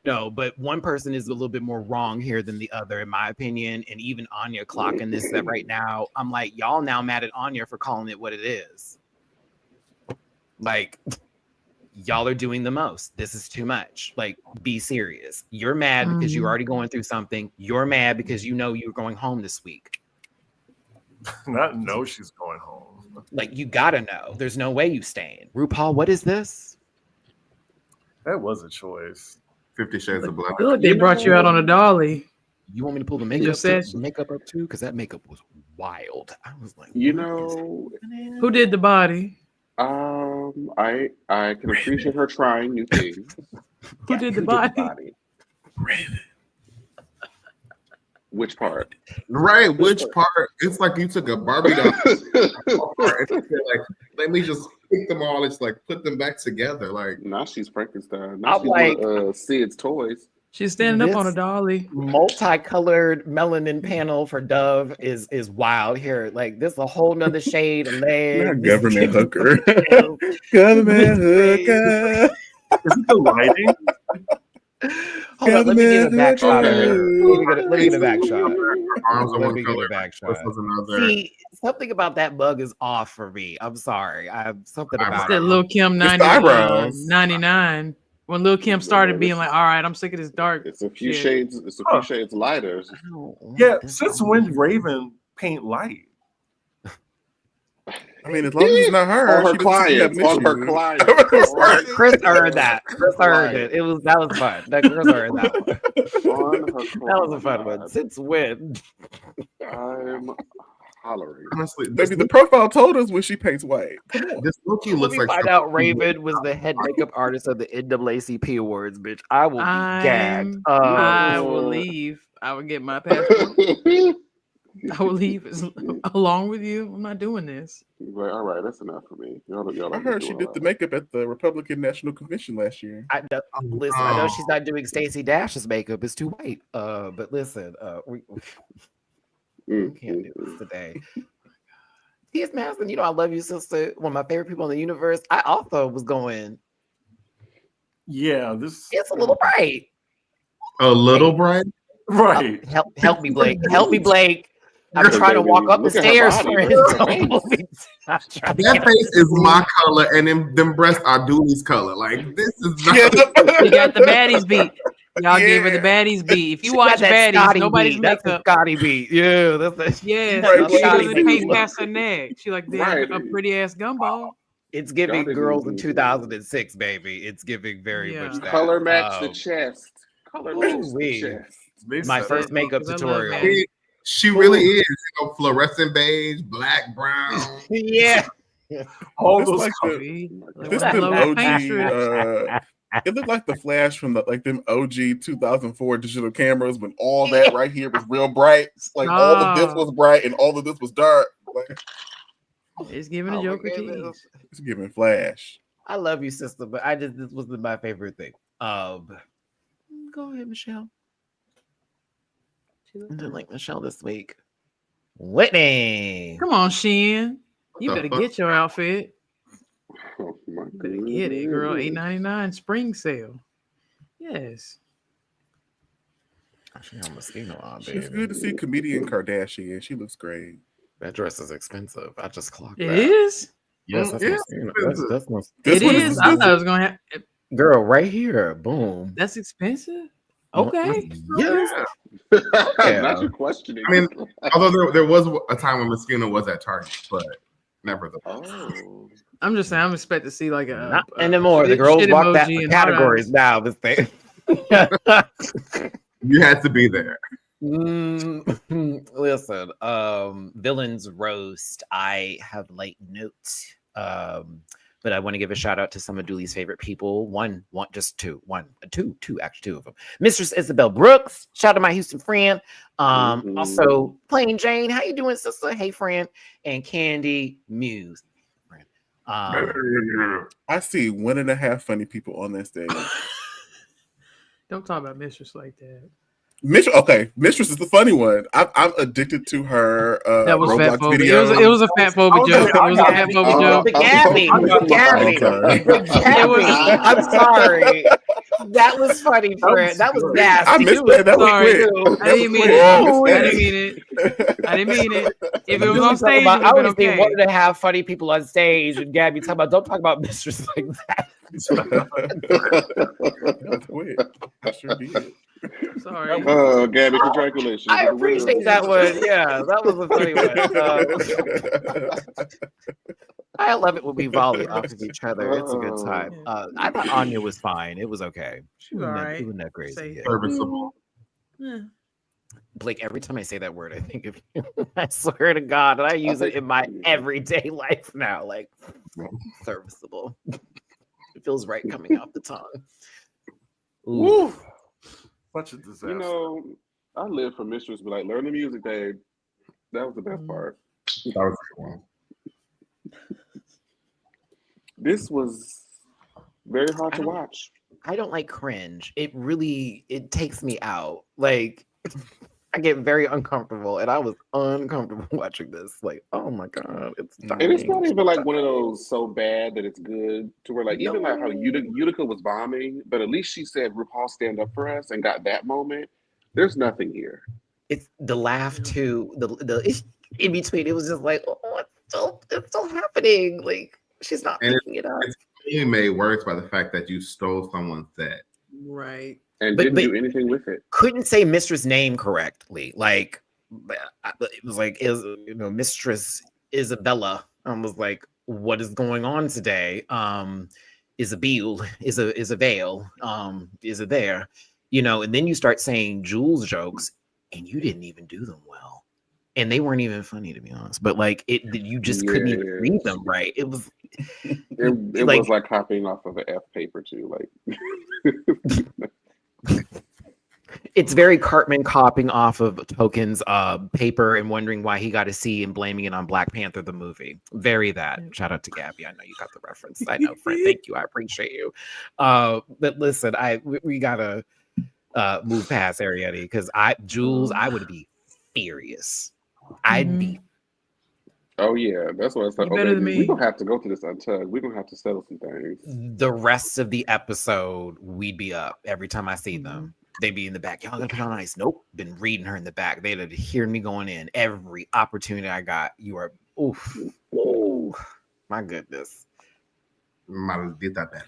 [SPEAKER 1] No, but one person is a little bit more wrong here than the other, in my opinion. And even Anya clocking this that right now, I'm like, y'all now mad at Anya for calling it what it is. Like, y'all are doing the most. This is too much. Like, be serious. You're mad because you're already going through something. You're mad because you know you're going home this week.
[SPEAKER 7] Not know she's going home.
[SPEAKER 1] Like, you gotta know. There's no way you staying. RuPaul, what is this?
[SPEAKER 7] That was a choice.
[SPEAKER 6] 50 Shades of Black.
[SPEAKER 4] Good, they brought you out on a dolly.
[SPEAKER 1] You want me to pull the makeup up too? Because that makeup was wild. I was like,
[SPEAKER 5] you know,
[SPEAKER 4] who did the body?
[SPEAKER 5] I can appreciate her trying new things.
[SPEAKER 4] Who did the body?
[SPEAKER 2] Raven.
[SPEAKER 5] Which part?
[SPEAKER 6] Right, which part? It's like you took a Barbie doll part and said, like, let me just pick them all. It's like put them back together. Like
[SPEAKER 5] now she's Frankenstein. Now
[SPEAKER 1] I'm
[SPEAKER 5] she's
[SPEAKER 1] like,
[SPEAKER 5] one of Sid's toys.
[SPEAKER 4] She's standing up on a dolly.
[SPEAKER 1] Multicolored melanin panel for Dove is wild here. Like this a whole nother shade of leg.
[SPEAKER 2] Not government hooker. Government hooker.
[SPEAKER 7] Is it the lighting?
[SPEAKER 1] Hold on, let me get a back shot of her. Let me get a back shot.
[SPEAKER 6] arms are
[SPEAKER 1] Let
[SPEAKER 6] one
[SPEAKER 1] me get
[SPEAKER 6] color.
[SPEAKER 1] a back shot.
[SPEAKER 6] This was another.
[SPEAKER 1] See, something about that bug is off for me. I'm sorry. I have something about
[SPEAKER 4] That
[SPEAKER 1] it.
[SPEAKER 4] Lil Kim
[SPEAKER 2] It's the eyebrows.
[SPEAKER 4] 99. When Lil Kim started being like, all right, I'm sick of this dark.
[SPEAKER 5] It's a few
[SPEAKER 4] shit.
[SPEAKER 5] shades. It's a few shades lighter.
[SPEAKER 7] Yeah, since when Raven paint light?
[SPEAKER 2] I mean, as long as it's not her,
[SPEAKER 5] On her
[SPEAKER 2] she doesn't see that
[SPEAKER 5] clients. On her
[SPEAKER 2] mission.
[SPEAKER 5] clients.
[SPEAKER 1] Chris earned that. Chris earned it. That was fun. That Chris earned that one.
[SPEAKER 5] On her
[SPEAKER 1] That was a fun one.
[SPEAKER 5] clients.
[SPEAKER 1] Since when?
[SPEAKER 5] Hollering.
[SPEAKER 6] Honestly,
[SPEAKER 2] Baby, the profile told us when she paints white. Come on.
[SPEAKER 6] this look
[SPEAKER 1] Let
[SPEAKER 6] looks
[SPEAKER 1] me
[SPEAKER 6] like
[SPEAKER 1] find
[SPEAKER 6] something
[SPEAKER 1] out Raven was the head makeup artist of the NAACP Awards, bitch. I will be gagged.
[SPEAKER 4] I will leave. I will get my passport. I will leave along with you. I'm not doing this.
[SPEAKER 5] Like, all right, that's enough for me. Y'all
[SPEAKER 2] I heard she did the makeup at the Republican National Convention last year.
[SPEAKER 1] Listen, I know she's not doing Stacey Dash's makeup. It's too white. But listen, we can't do this today. T.S. Madison, you know I love you, sister. One of my favorite people in the universe. I also was going.
[SPEAKER 7] Yeah,
[SPEAKER 1] It's a little bright.
[SPEAKER 6] a little bright.
[SPEAKER 7] right.
[SPEAKER 1] Help me, Blake. Help me, Blake. I'm trying to walk up the
[SPEAKER 5] Look at her
[SPEAKER 1] stairs,
[SPEAKER 5] body.
[SPEAKER 1] friend.
[SPEAKER 5] Look at her face.
[SPEAKER 6] That face is my color, and them breasts are Dooley's color. Like this is not.
[SPEAKER 4] You got the baddies beat. Y'all gave her the baddies beat. If you watch baddies, nobody's
[SPEAKER 1] That's the
[SPEAKER 4] makeup.
[SPEAKER 1] Scotty beat. Yeah, that's the
[SPEAKER 4] Yes,
[SPEAKER 2] Right,
[SPEAKER 4] she
[SPEAKER 2] Scotty
[SPEAKER 4] doesn't
[SPEAKER 2] beat.
[SPEAKER 4] paint past her neck. She like
[SPEAKER 5] Right.
[SPEAKER 4] a pretty ass gumball.
[SPEAKER 1] It's giving
[SPEAKER 5] Y'all
[SPEAKER 1] girls in
[SPEAKER 5] didn't-
[SPEAKER 1] 2006, baby. It's giving very
[SPEAKER 4] Yeah.
[SPEAKER 1] much that.
[SPEAKER 5] Color match the chest. Color match the
[SPEAKER 1] Ooh-wee.
[SPEAKER 5] chest.
[SPEAKER 1] My
[SPEAKER 7] said
[SPEAKER 1] first
[SPEAKER 7] that.
[SPEAKER 1] makeup
[SPEAKER 4] 'Cause I love
[SPEAKER 1] tutorial.
[SPEAKER 4] baddies.
[SPEAKER 6] She really is. Fluorescent beige, black, brown.
[SPEAKER 1] Yeah.
[SPEAKER 7] All
[SPEAKER 2] This
[SPEAKER 7] those
[SPEAKER 2] like
[SPEAKER 7] colors.
[SPEAKER 2] the,
[SPEAKER 4] Like
[SPEAKER 2] this
[SPEAKER 4] what I
[SPEAKER 2] them
[SPEAKER 4] love
[SPEAKER 2] OG.
[SPEAKER 4] paint strips.
[SPEAKER 2] It looked like the flash from them OG 2004 digital cameras when all that right here was real bright. Like all of this was bright and all of this was dark. Like,
[SPEAKER 4] It's giving a
[SPEAKER 1] Oh my
[SPEAKER 4] Joker
[SPEAKER 1] goodness.
[SPEAKER 4] tease.
[SPEAKER 2] it's giving flash.
[SPEAKER 1] I love you, sister, but this wasn't my favorite thing. Go ahead, Michelle. I didn't like Michelle this week. Whitney.
[SPEAKER 4] Come on, Shin. You
[SPEAKER 6] the
[SPEAKER 4] better
[SPEAKER 6] fuck?
[SPEAKER 4] get your outfit.
[SPEAKER 5] Oh my
[SPEAKER 4] You better get it, girl.
[SPEAKER 5] goodness.
[SPEAKER 4] $8.99 spring sale. Yes.
[SPEAKER 1] She got mosquito on,
[SPEAKER 2] It's
[SPEAKER 1] baby.
[SPEAKER 2] good to see comedian Kardashian. She looks great.
[SPEAKER 1] That dress is expensive. I just clocked
[SPEAKER 4] It
[SPEAKER 1] that.
[SPEAKER 4] is.
[SPEAKER 1] Yes, that's
[SPEAKER 6] Yeah,
[SPEAKER 1] mosquito.
[SPEAKER 6] expensive.
[SPEAKER 1] That's
[SPEAKER 2] This
[SPEAKER 4] It
[SPEAKER 2] one
[SPEAKER 4] is. I thought it was gonna have.
[SPEAKER 1] girl right here. Boom.
[SPEAKER 4] That's expensive. Okay.
[SPEAKER 1] Yes.
[SPEAKER 6] Yeah.
[SPEAKER 5] Not you questioning.
[SPEAKER 6] I mean, although there was a time when Mosquito was at Target, but nevertheless.
[SPEAKER 5] Oh.
[SPEAKER 4] I'm just saying. I'm expecting to see like a
[SPEAKER 1] Not anymore. The
[SPEAKER 4] shit
[SPEAKER 1] girls walk that
[SPEAKER 4] emoji
[SPEAKER 1] for
[SPEAKER 4] and heart
[SPEAKER 1] categories
[SPEAKER 4] eyes.
[SPEAKER 1] now. This thing.
[SPEAKER 6] You had to be there.
[SPEAKER 1] Listen, villains roast. I have light notes. But I want to give a shout out to some of Dooley's favorite people. Two of them. Mistress Isabel Brooks. Shout out to my Houston friend. Also Plain Jane. How you doing, sister? Hey, friend. And Candy Muse.
[SPEAKER 2] I see 1.5 funny people on that stage.
[SPEAKER 4] Don't talk about Mistress like that.
[SPEAKER 2] Mistress is the funny one. I'm addicted to her
[SPEAKER 4] That was
[SPEAKER 2] Roblox
[SPEAKER 4] fat phobia.
[SPEAKER 2] video.
[SPEAKER 4] It was a fat phobia joke. It was a fat phobia joke.
[SPEAKER 1] Gabby. I'm sorry. That was funny, friend. That was nasty.
[SPEAKER 2] I missed that. That was
[SPEAKER 4] Sorry.
[SPEAKER 2] quick.
[SPEAKER 4] I didn't mean it. I didn't mean it. If it was on stage, it would
[SPEAKER 1] I
[SPEAKER 4] have been
[SPEAKER 1] would say
[SPEAKER 4] okay.
[SPEAKER 1] wanted to have funny people on stage, and Gabby talking about don't talk about Mistress like that.
[SPEAKER 2] That was quick. I sure did.
[SPEAKER 4] Sorry.
[SPEAKER 5] Gabby, congratulations.
[SPEAKER 1] I appreciate that one. Yeah, that was a funny one. I love it when we volley off of each other. It's a good time. I thought Anya was fine. It was okay. She
[SPEAKER 4] was all
[SPEAKER 1] wasn't
[SPEAKER 4] right.
[SPEAKER 1] It wasn't that crazy.
[SPEAKER 4] Safe.
[SPEAKER 1] Yeah.
[SPEAKER 6] Serviceable.
[SPEAKER 4] Yeah.
[SPEAKER 1] Blake, every time I say that word, I think of you. I swear to God, and I use it in my everyday life now. Like serviceable. It feels right coming out the tongue. Ooh.
[SPEAKER 7] Such a disaster.
[SPEAKER 5] You know, I live for Mistress, but like learn the music, babe. That was the best part.
[SPEAKER 6] That was a good one.
[SPEAKER 5] This was very hard to watch.
[SPEAKER 1] I don't like cringe. It takes me out. Like I get very uncomfortable, and I was uncomfortable watching this. Like, oh my God, it's dying.
[SPEAKER 5] And it's not even like one of those so bad that it's good to where like even like how Utica was bombing, but at least she said RuPaul stand up for us and got that moment. There's nothing here.
[SPEAKER 1] It's the laugh too. The in between, it was just like, oh, it's still happening. Like she's not picking it up.
[SPEAKER 6] It's being made worse by the fact that you stole someone's set.
[SPEAKER 4] Right.
[SPEAKER 5] And
[SPEAKER 1] But-
[SPEAKER 5] didn't
[SPEAKER 1] but-
[SPEAKER 5] do anything with it.
[SPEAKER 1] Couldn't say Mistress' name correctly. Like it was like Mistress Isabella. I was like, what is going on today? Isabel is a veil. Is it there? And then you start saying Jules jokes, and you didn't even do them well. and they weren't even funny, to be honest. But like you just couldn't even read them right. It was
[SPEAKER 5] it was like copying off of an F paper too. Like
[SPEAKER 1] it's very Cartman copying off of Token's paper and wondering why he got a C and blaming it on Black Panther the movie. Very that. Shout out to Gabby. I know you got the reference. I know, friend. Thank you. I appreciate you. But listen, we gotta move past Arietti because Jules, I would be furious. I'd be.
[SPEAKER 5] Oh yeah, that's what I said.
[SPEAKER 4] Better than me.
[SPEAKER 5] We don't have to go to this untucked. We don't have to settle some things.
[SPEAKER 1] The rest of the episode, we'd be up every time I see them. They'd be in the back. Y'all gotta put on ice. Nope. Been reading her in the back. They'd have heard me going in every opportunity I got. You are my goodness.
[SPEAKER 6] Maldita perra.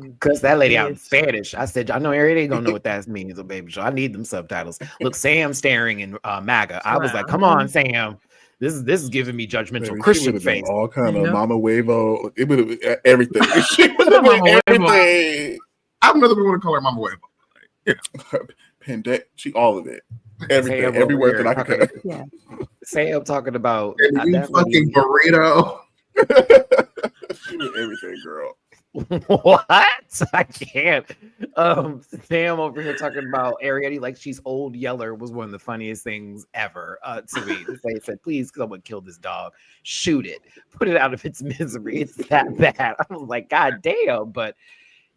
[SPEAKER 1] Because that lady out in Spanish. I said, I know Ariel gonna know what that means, so baby. So I need them subtitles. Look, Sam staring in MAGA. I was like, come on, Sam. This is giving me judgmental Christian face.
[SPEAKER 2] All kind of Mama Wavo. It would have everything. She would have been everything.
[SPEAKER 6] I'm another we want to call her Mama Wavo. Yeah.
[SPEAKER 2] Pandemic, she all of it. Everything, every word that I could.
[SPEAKER 1] Yeah. Sam talking about
[SPEAKER 6] you fucking burrito.
[SPEAKER 2] She did everything, girl.
[SPEAKER 1] What? I can't. Sam over here talking about Arietti like she's old Yeller was one of the funniest things ever to me. They said, please, someone kill this dog. Shoot it. Put it out of its misery. It's that bad. I was like, God damn. But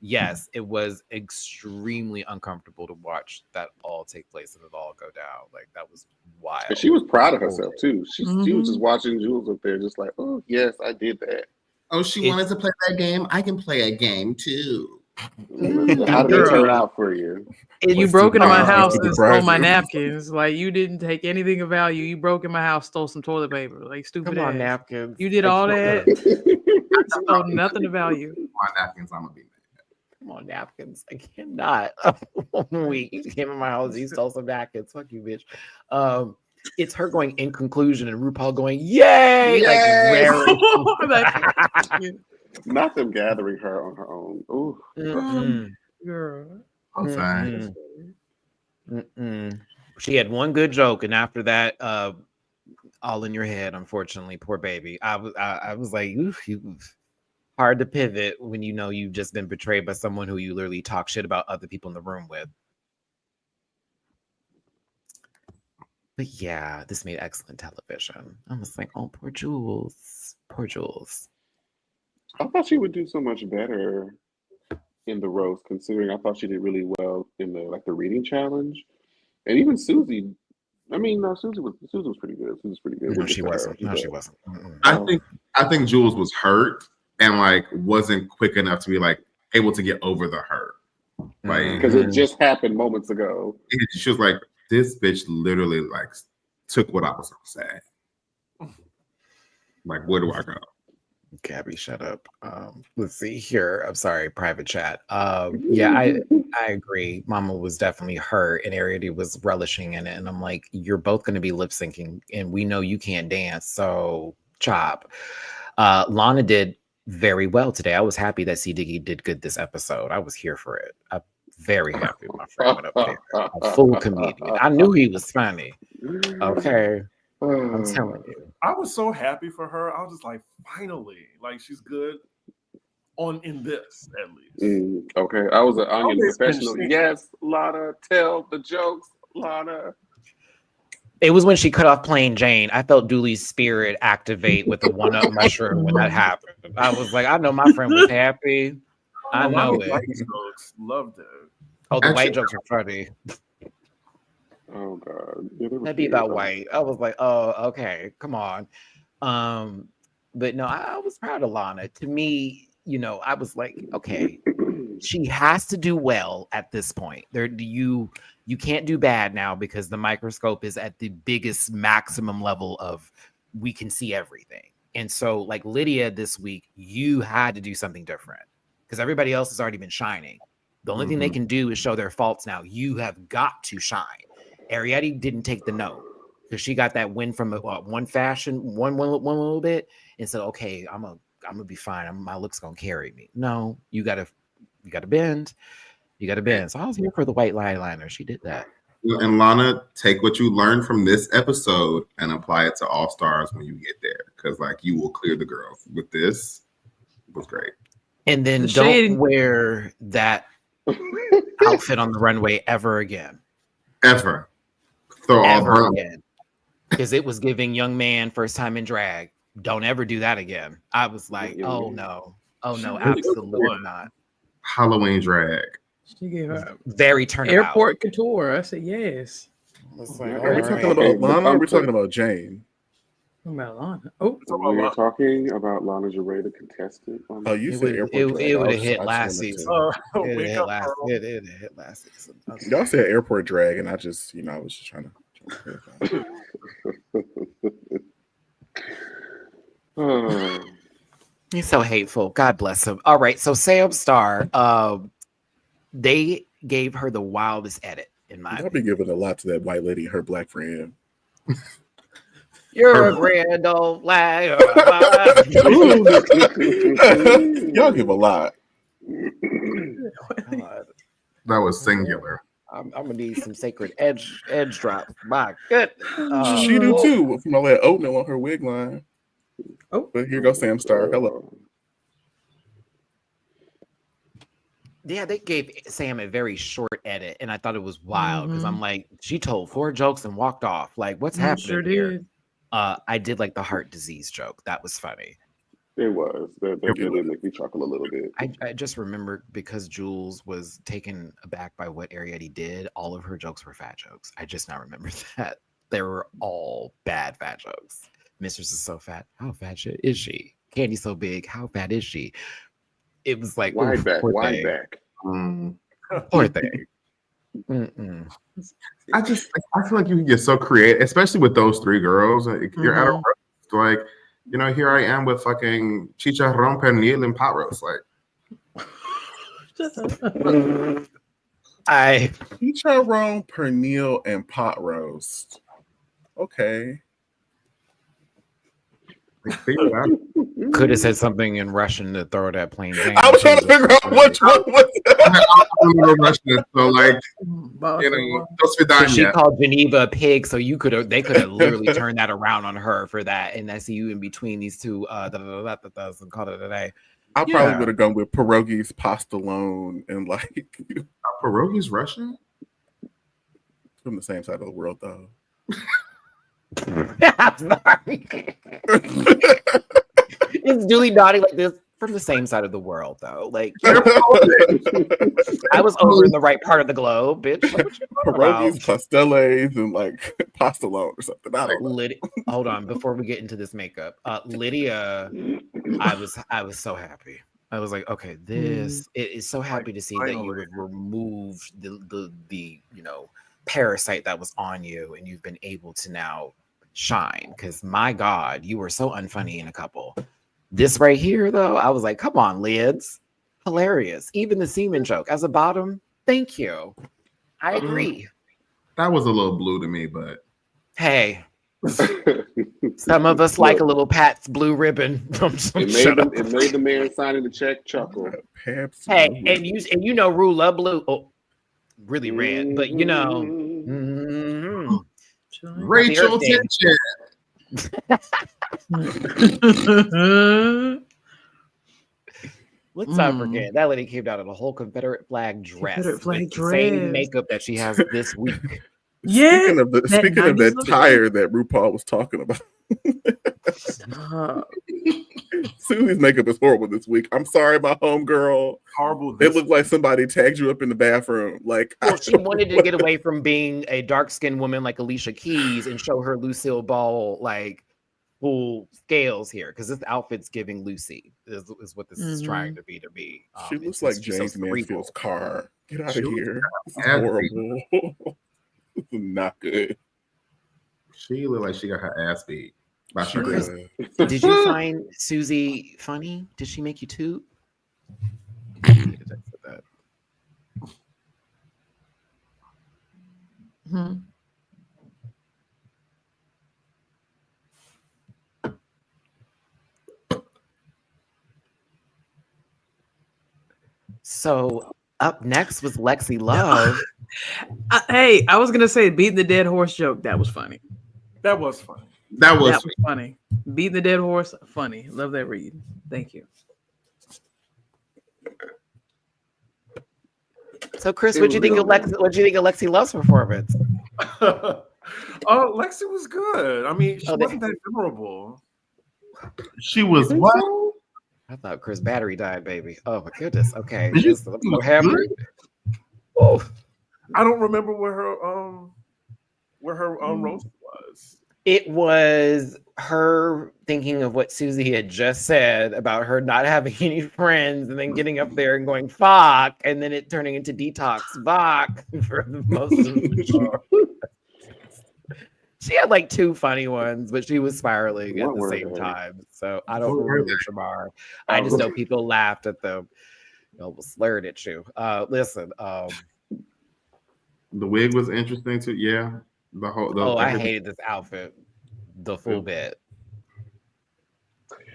[SPEAKER 1] yes, it was extremely uncomfortable to watch that all take place and it all go down. Like, that was wild.
[SPEAKER 5] And she was proud of herself, too. She was just watching Jules up there, just like, oh, yes, I did that.
[SPEAKER 6] Oh, she wanted to play that game? I can play a game, too.
[SPEAKER 5] How did it turn out for you?
[SPEAKER 4] You broke into my house and stole my napkins. Like, you didn't take anything of value. You broke in my house, stole some toilet paper. Like, stupid ass.
[SPEAKER 1] Napkins.
[SPEAKER 4] You did all that. I stole nothing of value.
[SPEAKER 6] My napkins, I'm gonna be mad.
[SPEAKER 1] Come on, napkins. I cannot. Wait, you came in my house, you stole some napkins. Fuck you, bitch. It's her going in conclusion and RuPaul going, yay!
[SPEAKER 5] Like, not them gathering her on her own. Ooh.
[SPEAKER 4] Girl.
[SPEAKER 6] I'm sorry.
[SPEAKER 1] She had one good joke, and after that, all in your head, unfortunately. Poor baby. I was like, oof, hard to pivot when you know you've just been betrayed by someone who you literally talk shit about other people in the room with. But yeah, this made excellent television. I was like, oh, poor Jules. Poor Jules.
[SPEAKER 5] I thought she would do so much better in the roast, considering I thought she did really well in the reading challenge. And even Susie, I mean, no, Susie was pretty good. Susie was pretty good.
[SPEAKER 1] No, she wasn't. No, she wasn't.
[SPEAKER 6] I think Jules was hurt and like wasn't quick enough to be like able to get over the hurt. Like,
[SPEAKER 5] because it just happened moments ago.
[SPEAKER 6] She was like, this bitch literally like took what I was gonna say. Like, where do I go?
[SPEAKER 1] Gabby, shut up. Let's see here. I'm sorry, private chat. Yeah, I agree. Mama was definitely hurt, and Arietti was relishing in it. And I'm like, you're both going to be lip syncing, and we know you can't dance, so chop. Lana did very well today. I was happy that C. Diggy did good this episode. I was here for it. I'm very happy my friend went up there. A full comedian. I knew he was funny. Okay. I'm telling you.
[SPEAKER 7] I was so happy for her. I was just like, finally, like she's good in this at least.
[SPEAKER 5] Okay, I was an onion professional. Yes, Lana, tell the jokes, Lana.
[SPEAKER 1] It was when she cut off Plain Jane. I felt Dooley's spirit activate with the one-up mushroom when that happened. I was like, I know my friend was happy. I know it.
[SPEAKER 7] Loved it.
[SPEAKER 1] Oh, the white jokes are funny.
[SPEAKER 5] Oh God,
[SPEAKER 1] That'd be about white. I was like, oh, okay, come on. But no, I was proud of Lana. To me, you know, I was like, okay, she has to do well at this point. You can't do bad now because the microscope is at the biggest maximum level of we can see everything. And so, like Lydia this week, you had to do something different because everybody else has already been shining. The only thing they can do is show their faults now. You have got to shine. Arietti didn't take the note because she got that win from one little bit and said, okay, I'm gonna be fine. My look's gonna carry me. No, you gotta bend. You gotta bend. So I was here for the white eyeliner. She did that.
[SPEAKER 6] And Lana, take what you learned from this episode and apply it to All Stars when you get there, because like you will clear the girls with this. It was great.
[SPEAKER 1] And then
[SPEAKER 4] The
[SPEAKER 1] don't
[SPEAKER 4] shade-
[SPEAKER 1] wear that outfit on the runway ever again.
[SPEAKER 6] Ever. Throw all
[SPEAKER 1] Ever
[SPEAKER 6] her
[SPEAKER 1] again. Because it was giving young man first time in drag. Don't ever do that again. I was like, oh no. Oh no, absolutely not.
[SPEAKER 6] Halloween drag.
[SPEAKER 4] She gave her
[SPEAKER 1] Very turnabout.
[SPEAKER 4] airport couture. I said yes.
[SPEAKER 2] Are we talking about Lana or are we talking about Jane?
[SPEAKER 4] What about Lana? Oh,
[SPEAKER 5] We're talking about Lana Ray, the contestant.
[SPEAKER 2] Oh, you
[SPEAKER 1] It
[SPEAKER 2] said
[SPEAKER 1] would,
[SPEAKER 2] airport
[SPEAKER 1] it,
[SPEAKER 2] drag.
[SPEAKER 1] it would
[SPEAKER 2] I
[SPEAKER 1] have hit
[SPEAKER 2] just
[SPEAKER 1] last
[SPEAKER 2] wanted
[SPEAKER 1] season.
[SPEAKER 2] to-
[SPEAKER 1] It
[SPEAKER 7] Wake
[SPEAKER 1] hit
[SPEAKER 7] up,
[SPEAKER 1] last.
[SPEAKER 7] Pearl.
[SPEAKER 1] It hit last season.
[SPEAKER 2] Y'all said airport drag, and I just, I was just trying to.
[SPEAKER 1] He's so hateful. God bless him. All right, so Sam Star, they gave her the wildest edit in my
[SPEAKER 2] I'll be giving a lot to that white lady and her black friend.
[SPEAKER 1] You're a grand old flag.
[SPEAKER 2] Y'all give a lot.
[SPEAKER 6] That was singular.
[SPEAKER 1] I'm gonna need some sacred edge drops. My goodness.
[SPEAKER 2] She do too, from all that oatmeal on her wig line.
[SPEAKER 4] Oh.
[SPEAKER 2] But here goes Sam Star. Hello.
[SPEAKER 1] Yeah, they gave Sam a very short edit, and I thought it was wild because I'm like, she told 4 jokes and walked off. Like, what's happening
[SPEAKER 4] sure
[SPEAKER 1] here?
[SPEAKER 4] did.
[SPEAKER 1] I did like the heart disease joke. That was funny.
[SPEAKER 5] It was. That did make me chuckle a little bit.
[SPEAKER 1] I just remember because Jules was taken aback by what Arietti did, all of her jokes were fat jokes. I just now remember that. They were all bad fat jokes. Mistress is so fat. How fat is she? Candy so big. How fat is she? It was like,
[SPEAKER 5] Wide
[SPEAKER 1] oof,
[SPEAKER 5] back,
[SPEAKER 1] poor
[SPEAKER 5] wide
[SPEAKER 1] thing.
[SPEAKER 5] back.
[SPEAKER 1] Poor thing. Mm-mm.
[SPEAKER 6] I feel like you can get so creative, especially with those 3 girls. Like, you're at a roast, like, here I am with fucking chicharrón, pernil, and pot roast. Like,
[SPEAKER 2] Chicharrón, pernil, and pot roast. Okay.
[SPEAKER 1] Could have said something in Russian to throw that plane down.
[SPEAKER 2] I was trying to figure out which one was
[SPEAKER 6] Russian, so like,
[SPEAKER 1] So she called Geneva a pig, so they could have literally turned that around on her for that, and that's you in between these two and call it a day.
[SPEAKER 2] I probably would have gone with pierogies, pastelone, and like
[SPEAKER 6] pierogies Russian?
[SPEAKER 2] From the same side of the world, though.
[SPEAKER 1] I'm sorry. It's Julie nodding like this from the same side of the world, though. Like, I was over in the right part of the globe, bitch. Like, what you
[SPEAKER 2] pierogies, pasteles, and like pastelone or something. I don't know.
[SPEAKER 1] Hold on, before we get into this makeup, Lydia, I was so happy. I was like, okay, it is so happy to see that you have removed the parasite that was on you, and you've been able to now shine. Because my God, you were so unfunny in a couple. This right here, though, I was like, come on, lids, hilarious. Even the semen joke as a bottom. Thank you. I agree.
[SPEAKER 6] That was a little blue to me, but
[SPEAKER 1] hey. Some of us like a little Pat's blue ribbon.
[SPEAKER 5] It made the man signing the check chuckle.
[SPEAKER 1] Hey, and you know Rue love blue. Oh, really red, but
[SPEAKER 6] Rachel Tension.
[SPEAKER 1] Let's not forget that lady came out in a whole Confederate flag dress.
[SPEAKER 4] Confederate flag
[SPEAKER 1] with the same makeup that she has this week.
[SPEAKER 2] Speaking of that tire that RuPaul was talking about. Susie's makeup is horrible this week. I'm sorry, my homegirl.
[SPEAKER 7] Horrible.
[SPEAKER 2] It looked like somebody tagged you up in the bathroom. Like,
[SPEAKER 1] well, she wanted to get away from being a dark-skinned woman like Alicia Keys and show her Lucille Ball like full scales here, because this outfit's giving Lucy is what this is trying to be.
[SPEAKER 2] She looks like James Mansfield's car. Get out of here. This is horrible. This is not good.
[SPEAKER 6] She looked like she got her ass beat.
[SPEAKER 1] Did you find Susie funny? Did she make you toot? So up next was Lexi Love.
[SPEAKER 4] Hey, I was gonna say beating the dead horse joke. That was funny.
[SPEAKER 7] That was funny.
[SPEAKER 6] That was
[SPEAKER 4] That was funny. Beating the dead horse, funny. Love that read. Thank you.
[SPEAKER 1] So, Chris, what do you think of Lexi Love's performance?
[SPEAKER 7] Oh, Lexi was good. I mean, she
[SPEAKER 1] Oh,
[SPEAKER 7] wasn't that memorable.
[SPEAKER 6] she was
[SPEAKER 5] Think
[SPEAKER 6] what?
[SPEAKER 5] so?
[SPEAKER 1] I thought Chris' battery died, baby. Oh my goodness. Okay,
[SPEAKER 6] Did you
[SPEAKER 1] this
[SPEAKER 6] think
[SPEAKER 1] is
[SPEAKER 6] it was
[SPEAKER 1] happening.
[SPEAKER 6] good?
[SPEAKER 1] Oh.
[SPEAKER 7] I don't remember where her roast was.
[SPEAKER 1] It was her thinking of what Susie had just said about her not having any friends and then getting up there and going fuck and then it turning into detox fuck for the most of the show. She had like two funny ones, but she was spiraling at
[SPEAKER 5] What
[SPEAKER 1] the
[SPEAKER 5] were
[SPEAKER 1] same
[SPEAKER 5] they?
[SPEAKER 1] time. So I don't
[SPEAKER 6] What were
[SPEAKER 1] remember
[SPEAKER 6] they?
[SPEAKER 1] Shamar. I just know people laughed at them. Slurred at you. Listen,
[SPEAKER 6] The wig was interesting too. Yeah, the whole.
[SPEAKER 1] I hated this outfit. The full bit.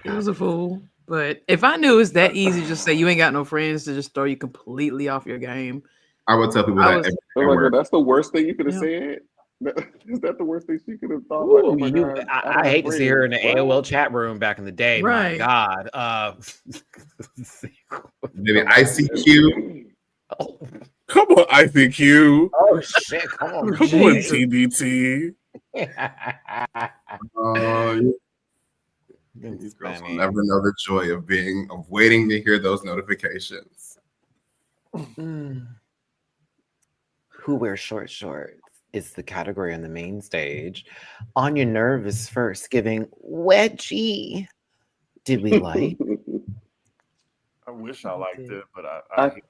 [SPEAKER 4] It was a fool. But if I knew it's that easy, just say you ain't got no friends to just throw you completely off your game.
[SPEAKER 6] I would tell people
[SPEAKER 4] I
[SPEAKER 6] that.
[SPEAKER 4] was-
[SPEAKER 6] every
[SPEAKER 5] Oh my
[SPEAKER 6] word.
[SPEAKER 5] God, that's the worst thing you could have
[SPEAKER 4] Yeah.
[SPEAKER 5] said. Is that the worst thing she could have thought? Like, oh my God,
[SPEAKER 1] I hate to see her in the
[SPEAKER 5] friends.
[SPEAKER 1] AOL chat room back in the day.
[SPEAKER 4] Right.
[SPEAKER 1] My God.
[SPEAKER 6] Maybe ICQ.
[SPEAKER 1] Oh,
[SPEAKER 2] Come on, ICQ.
[SPEAKER 1] oh shit! Come on,
[SPEAKER 2] Come on,
[SPEAKER 4] Jesus.
[SPEAKER 2] TBT.
[SPEAKER 6] These girls will never know the joy of waiting to hear those notifications.
[SPEAKER 1] Mm. Who wears short shorts is the category on the main stage. On Your Nerve is first, giving wedgie. Did we like?
[SPEAKER 7] I wish I liked it, but I
[SPEAKER 5] I-
[SPEAKER 7] hate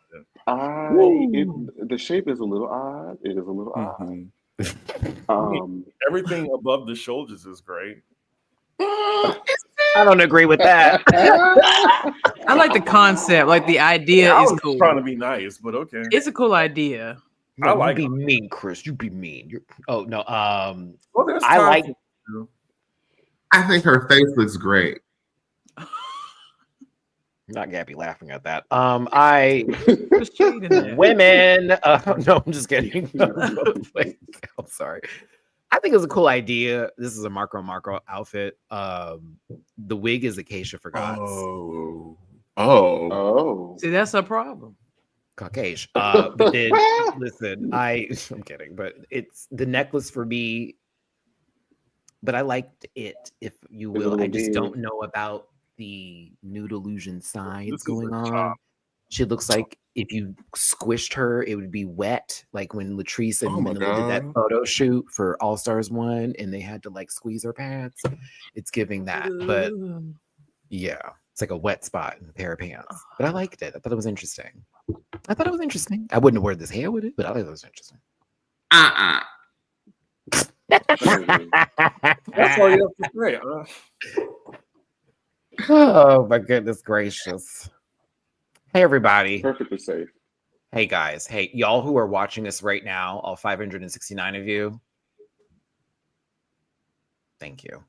[SPEAKER 7] it.
[SPEAKER 5] The shape is a little odd. It is a little
[SPEAKER 2] Mhm.
[SPEAKER 5] odd.
[SPEAKER 7] Everything above the shoulders is great.
[SPEAKER 1] I don't agree with that.
[SPEAKER 4] I like the concept, like the idea
[SPEAKER 7] I
[SPEAKER 4] is
[SPEAKER 7] was
[SPEAKER 4] cool.
[SPEAKER 7] trying to be nice, but okay.
[SPEAKER 4] It's a cool idea.
[SPEAKER 1] No,
[SPEAKER 7] I like
[SPEAKER 1] you be mean, Chris. You be mean. Oh no.
[SPEAKER 7] Well, there's
[SPEAKER 1] I
[SPEAKER 7] time
[SPEAKER 1] like.
[SPEAKER 7] for you.
[SPEAKER 6] I think her face looks great.
[SPEAKER 1] Not Gabby laughing at that. I
[SPEAKER 4] There's shade in there.
[SPEAKER 1] women. No, I'm just kidding. I'm sorry. I think it was a cool idea. This is a Marco outfit. The wig is Acacia for Gods.
[SPEAKER 2] Oh.
[SPEAKER 5] Oh.
[SPEAKER 4] See, that's a problem.
[SPEAKER 1] Caucasian. But then listen, I'm kidding, but it's the necklace for me. But I liked it, if you will. I just don't know about the nude illusion sides
[SPEAKER 7] This is
[SPEAKER 1] going
[SPEAKER 7] a
[SPEAKER 1] on.
[SPEAKER 7] chop.
[SPEAKER 1] She looks like if you squished her, it would be wet, like when Latrice and
[SPEAKER 2] Oh my
[SPEAKER 1] Manila did that
[SPEAKER 2] God.
[SPEAKER 1] photo shoot for All Stars 1 and they had to like squeeze her pads. It's giving that, but
[SPEAKER 4] Ugh.
[SPEAKER 1] yeah, it's like a wet spot in a pair of pants. But I liked it. I thought it was interesting. I wouldn't wear this hair with it, but I thought it was interesting.
[SPEAKER 7] That's all you have to say.
[SPEAKER 1] Oh my goodness gracious. Hey everybody.
[SPEAKER 5] Perfectly safe.
[SPEAKER 1] Hey guys. Hey, y'all who are watching us right now, all 569 of you. Thank you.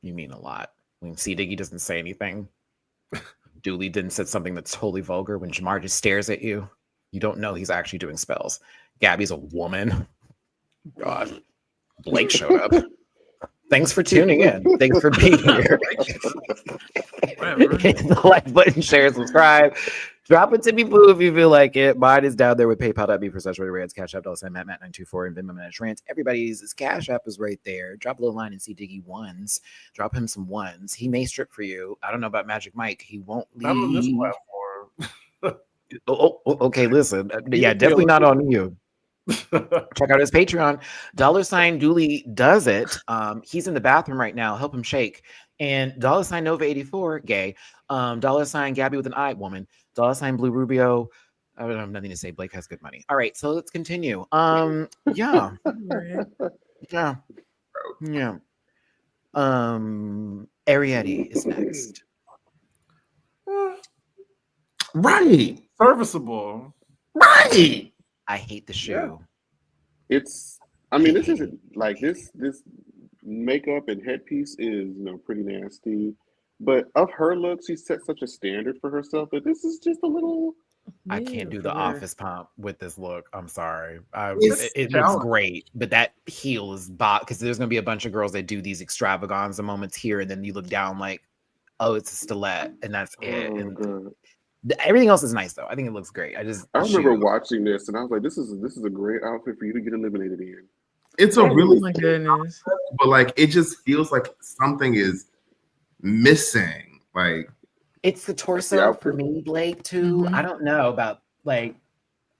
[SPEAKER 1] You mean a lot. When C Diggy doesn't say anything. Dooley didn't say something that's totally vulgar. When Jamar just stares at you, you don't know he's actually doing spells. Gabby's a woman. God. Blake showed up. Thanks for tuning in. Thanks for being here. Hit the like button, share, subscribe. Drop it to me, boo, if you feel like it. Mine is down there with PayPal.me/Rants, Cash App, $Matt924, and Venmo MattyRants. Everybody's Cash App is right there. Drop a little line and see Diggy ones. Drop him some ones. He may strip for you. I don't know about Magic Mike. He won't leave.
[SPEAKER 7] I'm on this platform.
[SPEAKER 1] Okay, listen. Yeah, definitely not on you. Check out his Patreon. $ Dooley does it. He's in the bathroom right now. Help him shake. And $ Nova 84 gay. $ Gabby with an I woman. $ Blue Rubio. I don't have nothing to say. Blake has good money. All right, so let's continue. Yeah. Yeah. Yeah. Arietti is next.
[SPEAKER 6] Right.
[SPEAKER 7] Serviceable.
[SPEAKER 6] Right.
[SPEAKER 1] I hate the shoe.
[SPEAKER 5] This isn't like this makeup and headpiece is pretty nasty. But of her look, she set such a standard for herself that this is just a little
[SPEAKER 1] I can't do the
[SPEAKER 4] for her.
[SPEAKER 1] office pump with this look. I'm sorry.
[SPEAKER 6] It's
[SPEAKER 1] It looks great, but that heel is because there's gonna be a bunch of girls that do these extravaganza moments here, and then you look down like, oh, it's a stiletto, and that's it.
[SPEAKER 5] Oh,
[SPEAKER 1] And
[SPEAKER 5] God.
[SPEAKER 1] everything else is nice though. I think it looks great.
[SPEAKER 5] I
[SPEAKER 1] the
[SPEAKER 5] remember
[SPEAKER 1] shoe.
[SPEAKER 5] watching this, and I was like, "This is a great outfit for you to get eliminated in."
[SPEAKER 6] It's a
[SPEAKER 4] Oh
[SPEAKER 6] really,
[SPEAKER 4] my goodness.
[SPEAKER 6] but like it just feels like something is missing. Like
[SPEAKER 1] It's the torso for
[SPEAKER 5] outfit.
[SPEAKER 1] me, Blake, too.
[SPEAKER 4] Mhm.
[SPEAKER 1] I don't know about like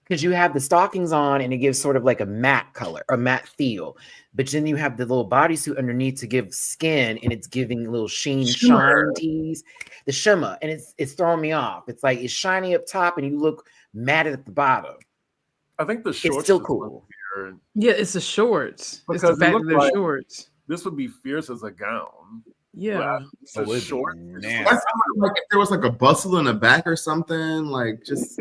[SPEAKER 1] because you have the stockings on and it gives sort of like a matte color, a matte feel. But then you have the little bodysuit underneath to give skin, and it's giving little sheen,
[SPEAKER 6] Shimmer.
[SPEAKER 1] shine tees, the shimmer, and it's throwing me off. It's like it's shiny up top, and you look matted at the bottom.
[SPEAKER 7] I think the shorts
[SPEAKER 1] It's still
[SPEAKER 7] is
[SPEAKER 1] cool.
[SPEAKER 7] weird.
[SPEAKER 4] Yeah, it's the shorts. It's
[SPEAKER 7] Because
[SPEAKER 4] the
[SPEAKER 7] it
[SPEAKER 4] fact
[SPEAKER 7] looked
[SPEAKER 4] that they're
[SPEAKER 7] like-
[SPEAKER 4] shorts.
[SPEAKER 7] This would be fierce as a gown.
[SPEAKER 4] Yeah.
[SPEAKER 7] It's a short.
[SPEAKER 1] nasty.
[SPEAKER 6] that's like if there was like a bustle in the back or something. Like just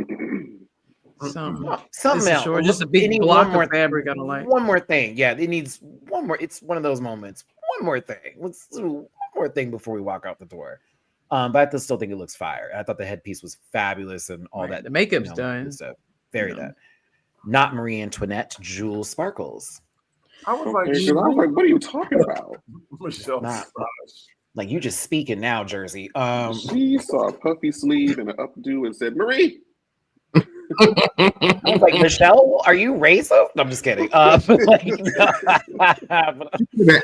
[SPEAKER 4] Something.
[SPEAKER 1] Something
[SPEAKER 4] It's a
[SPEAKER 1] else.
[SPEAKER 4] short, just a
[SPEAKER 1] It
[SPEAKER 4] big
[SPEAKER 1] needs
[SPEAKER 4] block
[SPEAKER 1] one more
[SPEAKER 4] of fabric I don't like.
[SPEAKER 1] One more thing. Yeah, it needs one more. It's one of those moments. One more thing. Let's do one more thing before we walk out the door. But I still think it looks fire. I thought the headpiece was fabulous and all
[SPEAKER 4] Right,
[SPEAKER 1] that.
[SPEAKER 4] the makeup's
[SPEAKER 1] good
[SPEAKER 4] done.
[SPEAKER 1] stuff. Very
[SPEAKER 4] You know.
[SPEAKER 1] that. Not Marie Antoinette, Jewel Sparkles.
[SPEAKER 7] I was
[SPEAKER 5] Okay,
[SPEAKER 7] like,
[SPEAKER 5] 'cause I was like, "What are you talking about?"
[SPEAKER 7] Michelle.
[SPEAKER 1] Not-
[SPEAKER 7] Gosh.
[SPEAKER 1] Like you just speaking now, Jersey.
[SPEAKER 5] She saw a puffy sleeve and an updo and said, "Marie."
[SPEAKER 1] I was like, Michelle, are you racist? No, I'm just kidding.
[SPEAKER 6] that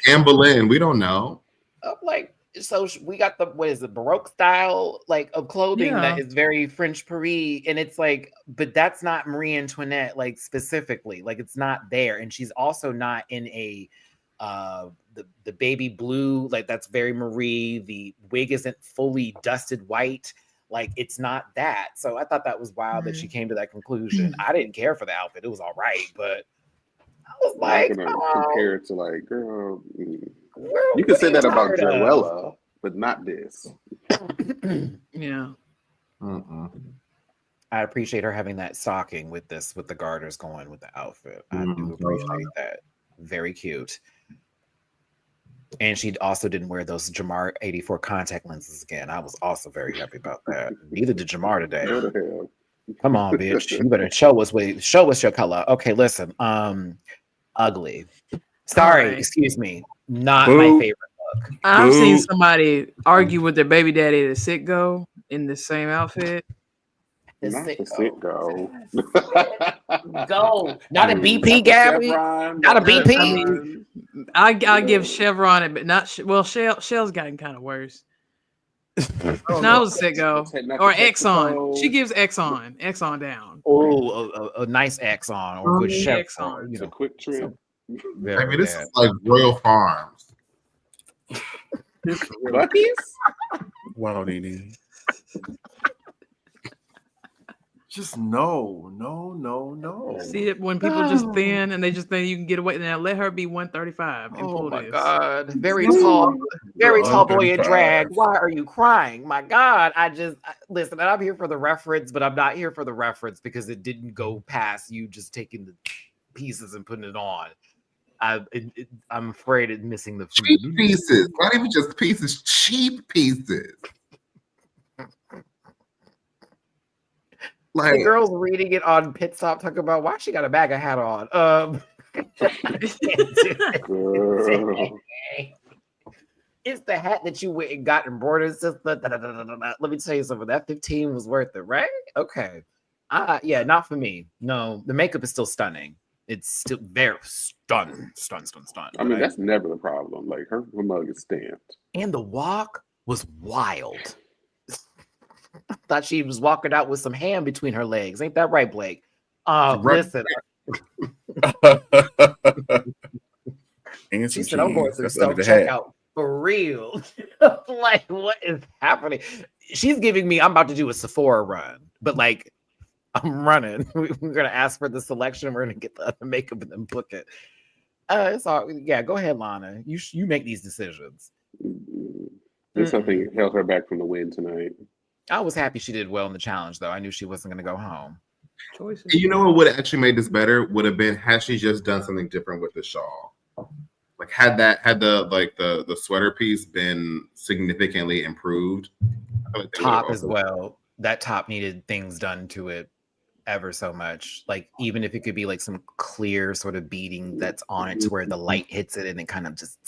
[SPEAKER 6] Anne Boleyn, we don't know.
[SPEAKER 1] I'm like, so we got the what is it, Baroque style like of clothing that
[SPEAKER 4] Yeah.
[SPEAKER 1] is very French Paris, and it's like, but that's not Marie Antoinette, like specifically, like it's not there, and she's also not in a the baby blue, like that's very Marie. The wig isn't fully dusted white, like it's not that. So I thought that was wild that she came to that conclusion. I didn't care for the outfit; it was all right, but I was
[SPEAKER 5] I'm
[SPEAKER 1] like,
[SPEAKER 5] not gonna
[SPEAKER 1] oh,
[SPEAKER 5] compare it to like, girl.
[SPEAKER 1] girl,
[SPEAKER 5] You can
[SPEAKER 1] what
[SPEAKER 5] say
[SPEAKER 1] are
[SPEAKER 5] that about
[SPEAKER 1] tired of?
[SPEAKER 5] Joella, but not this.
[SPEAKER 4] Yeah.
[SPEAKER 1] I appreciate her having that stocking with the garters going with the outfit. I do appreciate that. Very cute. And she also didn't wear those Jamar 84 contact lenses again. I was also very happy about that. Neither did Jamar today.
[SPEAKER 5] Go to hell.
[SPEAKER 1] Come on, bitch. You better show us your color. Okay, listen. Ugly. Sorry,
[SPEAKER 4] Right.
[SPEAKER 1] excuse me. Not
[SPEAKER 2] Boo.
[SPEAKER 1] my favorite look.
[SPEAKER 4] I've seen
[SPEAKER 2] Boo.
[SPEAKER 4] somebody argue with their baby daddy at a sit-go in the same outfit.
[SPEAKER 5] Not the sit go.
[SPEAKER 1] Go. Not a BP, Gabby. Not a BP.
[SPEAKER 4] I mean, I give Chevron it, but not Shell's gotten kind of worse. No, it was a sit-go or Exxon. She gives Exxon down.
[SPEAKER 1] Oh, a nice X on or good chef
[SPEAKER 4] X on.
[SPEAKER 1] on.
[SPEAKER 5] It's a quick trip.
[SPEAKER 6] I mean, this is like Royal Farms.
[SPEAKER 5] Bucky's?
[SPEAKER 2] Wow, Nene.
[SPEAKER 7] Just no.
[SPEAKER 4] See it when people just thin and they just think you can get away. Now let her be 135 and
[SPEAKER 1] Oh
[SPEAKER 4] pull
[SPEAKER 1] my
[SPEAKER 4] this.
[SPEAKER 1] God. Very tall boy in drag. Why are you crying? My God. Listen, I'm here for the reference, but I'm not here for the reference because it didn't go past you just taking the pieces and putting it on. I'm afraid of missing the
[SPEAKER 6] Cheap pieces. Not even just pieces, cheap pieces.
[SPEAKER 1] The
[SPEAKER 6] Like
[SPEAKER 1] girl's reading it on Pit Stop talking about why she got a bag of hat on.
[SPEAKER 5] Girl.
[SPEAKER 1] It's the hat that you went and got embroidered. Let me tell you something. That 15 was worth it, right? Okay. Yeah, not for me. No, the makeup is still stunning. It's still very stun.
[SPEAKER 5] I mean, that's never the problem. Like her mug is stamped.
[SPEAKER 1] And the walk was wild. I thought she was walking out with some ham between her legs. Ain't that right, Blake? Listen.
[SPEAKER 2] And
[SPEAKER 1] She
[SPEAKER 2] some
[SPEAKER 1] said, I'm going
[SPEAKER 2] cheese.
[SPEAKER 1] through
[SPEAKER 2] That's under the
[SPEAKER 1] self-checkout for real. Like, what is happening? She's giving me, I'm about to do a Sephora run, but like, I'm running. We're going to ask for the selection. We're going to get the other makeup and then book it. Yeah, go ahead, Lana. You make these decisions.
[SPEAKER 5] There's something held her back from the win tonight.
[SPEAKER 1] I was happy she did well in the challenge, though. I knew she wasn't going to go home.
[SPEAKER 4] Choices.
[SPEAKER 6] You know what would have actually made this better would have been had she just done something different with the shawl. Like had the sweater piece been significantly improved.
[SPEAKER 1] Top as well. that top needed things done to it ever so much. Like, even if it could be like some clear sort of beading that's on it to where the light hits it and it kind of just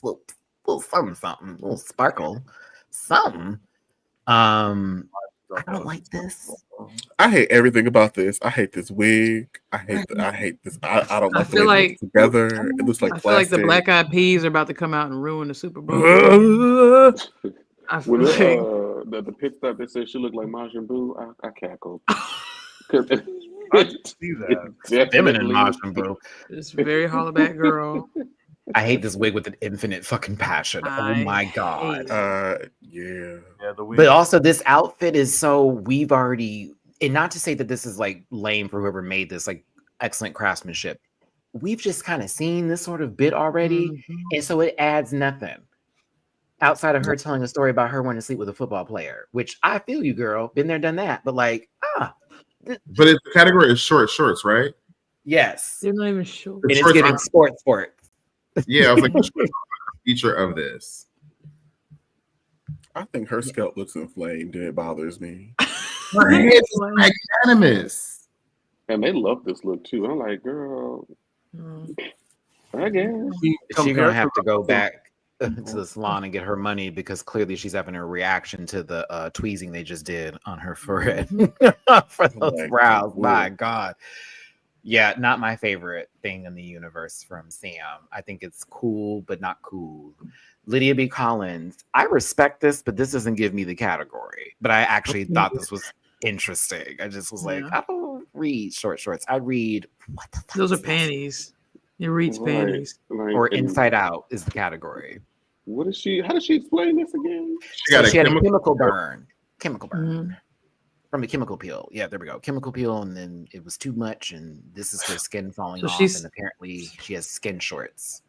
[SPEAKER 1] little something, little sparkle, something. I don't like this.
[SPEAKER 2] I hate everything about this. I hate this wig. I hate this. I don't like the way it looks together. It looks like
[SPEAKER 4] I
[SPEAKER 2] plastic.
[SPEAKER 4] feel like the Black Eyed Peas are about to come out and ruin the Super Bowl. I feel
[SPEAKER 5] like the pit stop that said she looked like Majin Buu, I cackled.
[SPEAKER 7] I can see that.
[SPEAKER 1] Feminine Majin Buu.
[SPEAKER 4] It's very hollaback girl.
[SPEAKER 1] I hate this wig with an infinite fucking passion. Oh my god.
[SPEAKER 2] Yeah.
[SPEAKER 7] The wig.
[SPEAKER 1] But also this outfit is so we've already, and not to say that this is like lame for whoever made this, like excellent craftsmanship. We've just kind of seen this sort of bit already, and so it adds nothing outside of her telling a story about her wanting to sleep with a football player, which I feel you, girl. Been there, done that. But like,
[SPEAKER 6] But the category is short shorts, right?
[SPEAKER 1] yes.
[SPEAKER 4] They're not even sure.
[SPEAKER 1] And it's giving sport.
[SPEAKER 6] Yeah, I was like, the feature of this.
[SPEAKER 2] I think her scalp looks inflamed and it bothers me.
[SPEAKER 6] Her head is magnanimous.
[SPEAKER 5] And they love this look too. I'm like, girl, I guess.
[SPEAKER 1] She's gonna have to go back to the salon and get her money because clearly she's having a reaction to the tweezing they just did on her forehead for those brows. My God. Yeah, not my favorite thing in the universe from Sam. I think it's cool, but not cool. Lydia B. Collins, I respect this, but this doesn't give me the category. But I actually thought this was interesting. I just was like, I don't read short shorts. I read, what the fuck?
[SPEAKER 4] Those are panties. It reads panties.
[SPEAKER 1] Or Inside Out is the category.
[SPEAKER 5] What is she? How does she explain this again?
[SPEAKER 1] She had a chemical burn. Chemical burn. From the chemical peel. Yeah, there we go. Chemical peel, and then it was too much, and this is her skin falling off, and apparently she has skin shorts.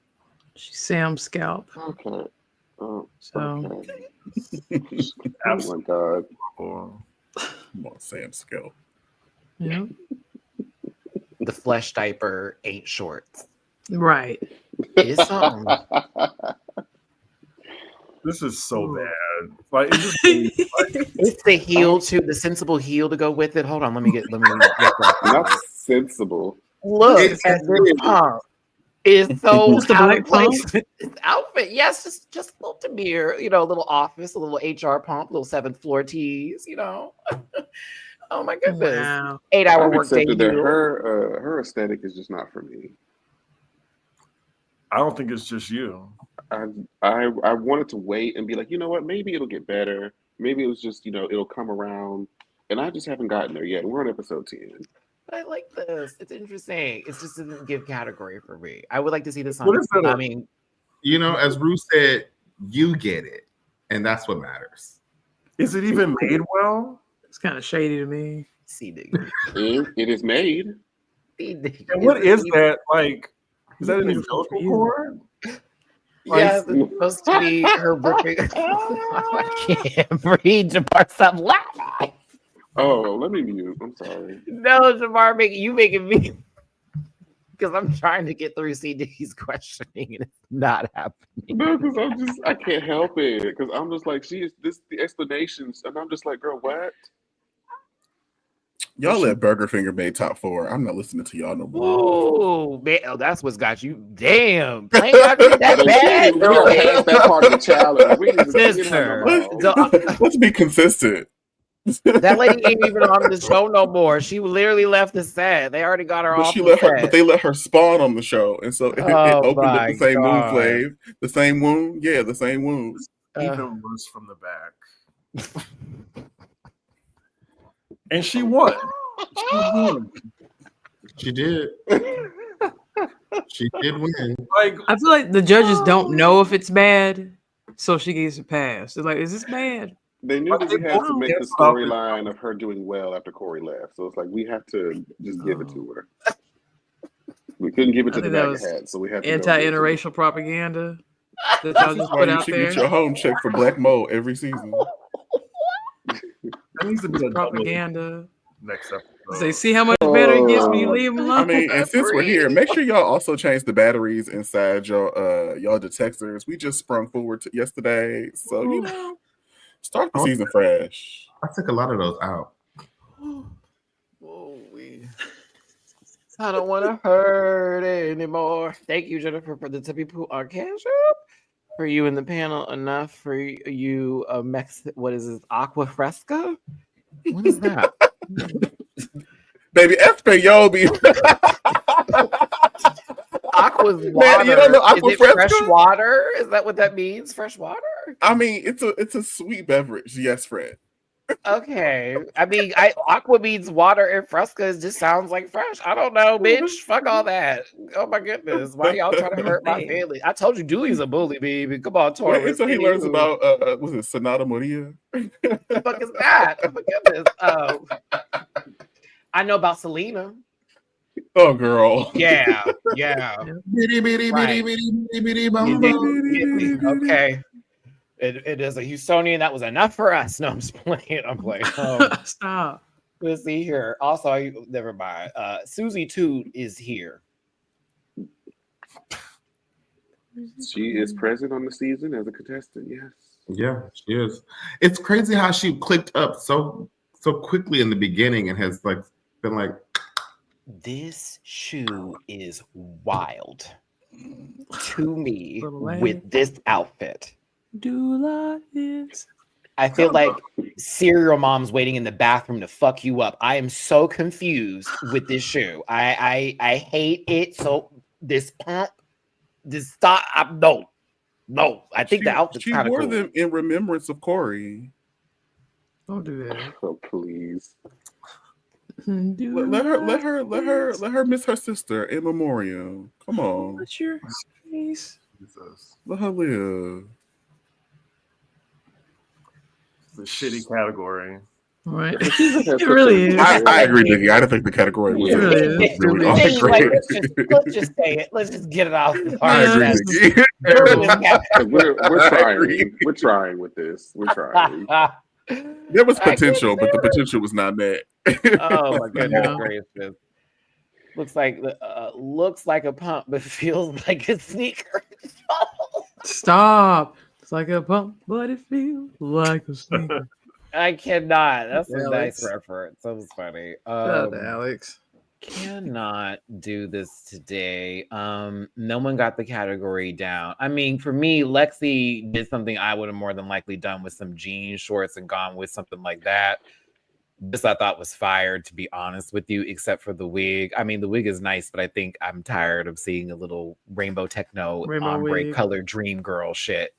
[SPEAKER 4] She's Sam's scalp.
[SPEAKER 5] Okay.
[SPEAKER 4] So.
[SPEAKER 5] Okay. Oh my God.
[SPEAKER 2] Come on, Sam's scalp.
[SPEAKER 4] Yeah.
[SPEAKER 2] The
[SPEAKER 1] flesh diaper ain't shorts.
[SPEAKER 4] Right.
[SPEAKER 1] It's something.
[SPEAKER 7] This is so bad. Like,
[SPEAKER 1] it's the heel too, the sensible heel to go with it. Hold on, let me get
[SPEAKER 5] not sensible.
[SPEAKER 1] Look at this pump. It's so
[SPEAKER 4] just a black pump.
[SPEAKER 1] Outfit. Yes, just a little demure, a little office, a little HR pump, little 7th floor tees, Oh my goodness.
[SPEAKER 4] Wow.
[SPEAKER 1] 8-hour work day.
[SPEAKER 5] Her aesthetic is just not for me.
[SPEAKER 7] I don't think it's just you.
[SPEAKER 5] I wanted to wait and be like, you know what? Maybe it'll get better. Maybe it was just, it'll come around. And I just haven't gotten there yet. We're on episode 10.
[SPEAKER 1] I like this. It's interesting. It just doesn't give category for me. I would like to see this on. I mean,
[SPEAKER 6] as Rue said, you get it, and that's what matters.
[SPEAKER 7] Is it even made well?
[SPEAKER 4] It's kind of shady to me.
[SPEAKER 5] It is made.
[SPEAKER 7] And what is that like? Is that an umbilical cord?
[SPEAKER 1] Yes, it's supposed to be her ripping. I can't breathe. Jamar, stop laughing.
[SPEAKER 5] Oh, let me mute. I'm sorry.
[SPEAKER 1] No, Jamar, making me because I'm trying to get through CD's questioning and it's not happening.
[SPEAKER 5] No, because I can't help it. Because I'm just like, the explanations, and I'm just like, girl, what?
[SPEAKER 2] Y'all let Burger Finger made top 4. I'm not listening to y'all no more.
[SPEAKER 1] Oh man, that's what's got you. Damn, playing that bad.
[SPEAKER 5] We don't have that part of the challenge. We
[SPEAKER 2] Let's be consistent.
[SPEAKER 1] That lady ain't even on the show no more. She literally left the set. They already got her off.
[SPEAKER 2] But they let her spawn on the show, and so it opened up the same wound, Flav. The same wound, yeah, the same wound.
[SPEAKER 7] Even worse from the back. And she won.
[SPEAKER 6] She did. She did win.
[SPEAKER 4] Like, I feel like the judges don't know if it's bad, so she gets a pass. They're like, "Is this bad?"
[SPEAKER 5] They knew that we had to make the storyline of her doing well after Corey left, so it's like we have to just give it to her. We couldn't give it to the bag of hats, so we had to
[SPEAKER 4] anti-interracial propaganda that y'all just put out there.
[SPEAKER 2] You should get your home check for black mold every season.
[SPEAKER 7] That needs to be
[SPEAKER 4] propaganda.
[SPEAKER 7] Next episode.
[SPEAKER 4] Say, see how much better it gets when you leave them alone.
[SPEAKER 2] I mean, and since we're here, make sure y'all also change the batteries inside y'all detectors. We just sprung forward to yesterday, so Start the season fresh.
[SPEAKER 6] I took a lot of those out.
[SPEAKER 1] I don't want to hurt anymore. Thank you, Jennifer, for the tippy poo on Cash App. For you in the panel, enough for you. What is this? Aqua Fresca? What is that?
[SPEAKER 2] Baby, Espanol be.
[SPEAKER 1] Aqua's water.
[SPEAKER 2] Man, you don't know Aqua
[SPEAKER 1] is it
[SPEAKER 2] Fresca?
[SPEAKER 1] fresh water? Is that what that means? Fresh water?
[SPEAKER 2] I mean, it's a sweet beverage. Yes, Fred.
[SPEAKER 1] Okay. I mean, Aqua means water and Fresca just sounds like fresh. I don't know, bitch. Fuck all that. Oh my goodness. Why y'all trying to hurt my family? I told you Dooley's a bully, baby. Come on, Taurus.
[SPEAKER 2] Wait until he learns about was it Sonata Maria?
[SPEAKER 1] The fuck is that? Oh my goodness. I know about Selena.
[SPEAKER 2] Oh, girl.
[SPEAKER 1] Yeah.
[SPEAKER 6] Bitty, bitty,
[SPEAKER 1] Right.
[SPEAKER 6] bitty, bitty, bitty, bum, bum.
[SPEAKER 1] Okay. It is a Houstonian. That was enough for us. No, I'm just playing. I'm playing.
[SPEAKER 4] Stop.
[SPEAKER 1] Let's see here. Also, never mind. Susie Toot is here.
[SPEAKER 5] She is present on the season as a contestant. Yes.
[SPEAKER 6] Yeah, she is. It's crazy how she clicked up so quickly in the beginning and has like been like.
[SPEAKER 1] This shoe is wild to me
[SPEAKER 4] Little
[SPEAKER 1] with this outfit.
[SPEAKER 4] Dula is.
[SPEAKER 1] I feel like serial mom's waiting in the bathroom to fuck you up. I am so confused with this shoe. I hate it. So this pump, this stop. No. I think the outfit's kind of cool.
[SPEAKER 2] She wore them in remembrance of Corey.
[SPEAKER 4] Don't do that.
[SPEAKER 5] Oh, please.
[SPEAKER 2] Let her miss her sister in memoriam. Come on.
[SPEAKER 4] What's your face?
[SPEAKER 2] Let her live.
[SPEAKER 7] It's a shitty category.
[SPEAKER 4] Right. It really is.
[SPEAKER 2] I agree, Nikki. I don't think the category was really all
[SPEAKER 1] Hey, like,
[SPEAKER 2] great.
[SPEAKER 1] let's just say it. Let's just get it off the
[SPEAKER 2] I
[SPEAKER 1] fire.
[SPEAKER 2] agree, Nikki.
[SPEAKER 5] We're trying. We're trying with this. We're trying.
[SPEAKER 2] There was potential, but the potential was not met.
[SPEAKER 1] Oh my goodness gracious! Looks like a pump, but feels like a sneaker.
[SPEAKER 4] Stop. It's like a pump, but it feels like a sneaker.
[SPEAKER 1] I cannot. That's a
[SPEAKER 4] Alex.
[SPEAKER 1] nice reference. That was funny.
[SPEAKER 4] Shut up, Alex.
[SPEAKER 1] Cannot do this today. No one got the category down. I mean, for me, Lexi did something I would have more than likely done with some jean shorts and gone with something like that. This I thought was fire, to be honest with you, except for the wig. I mean, the wig is nice, but I think I'm tired of seeing a little rainbow techno ombre color dream girl shit.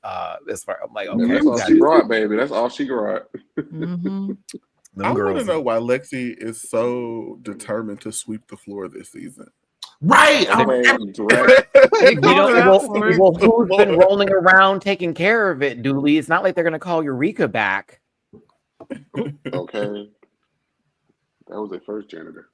[SPEAKER 1] As far I'm like, okay,
[SPEAKER 5] that's all she brought, baby. That's all she brought.
[SPEAKER 4] Mm-hmm.
[SPEAKER 2] I want to know why Lexi is so determined to sweep the floor this season.
[SPEAKER 6] Right.
[SPEAKER 1] Who's been rolling around taking care of it, Dooley? It's not like they're gonna call Eureka back.
[SPEAKER 5] Okay. That was their first janitor.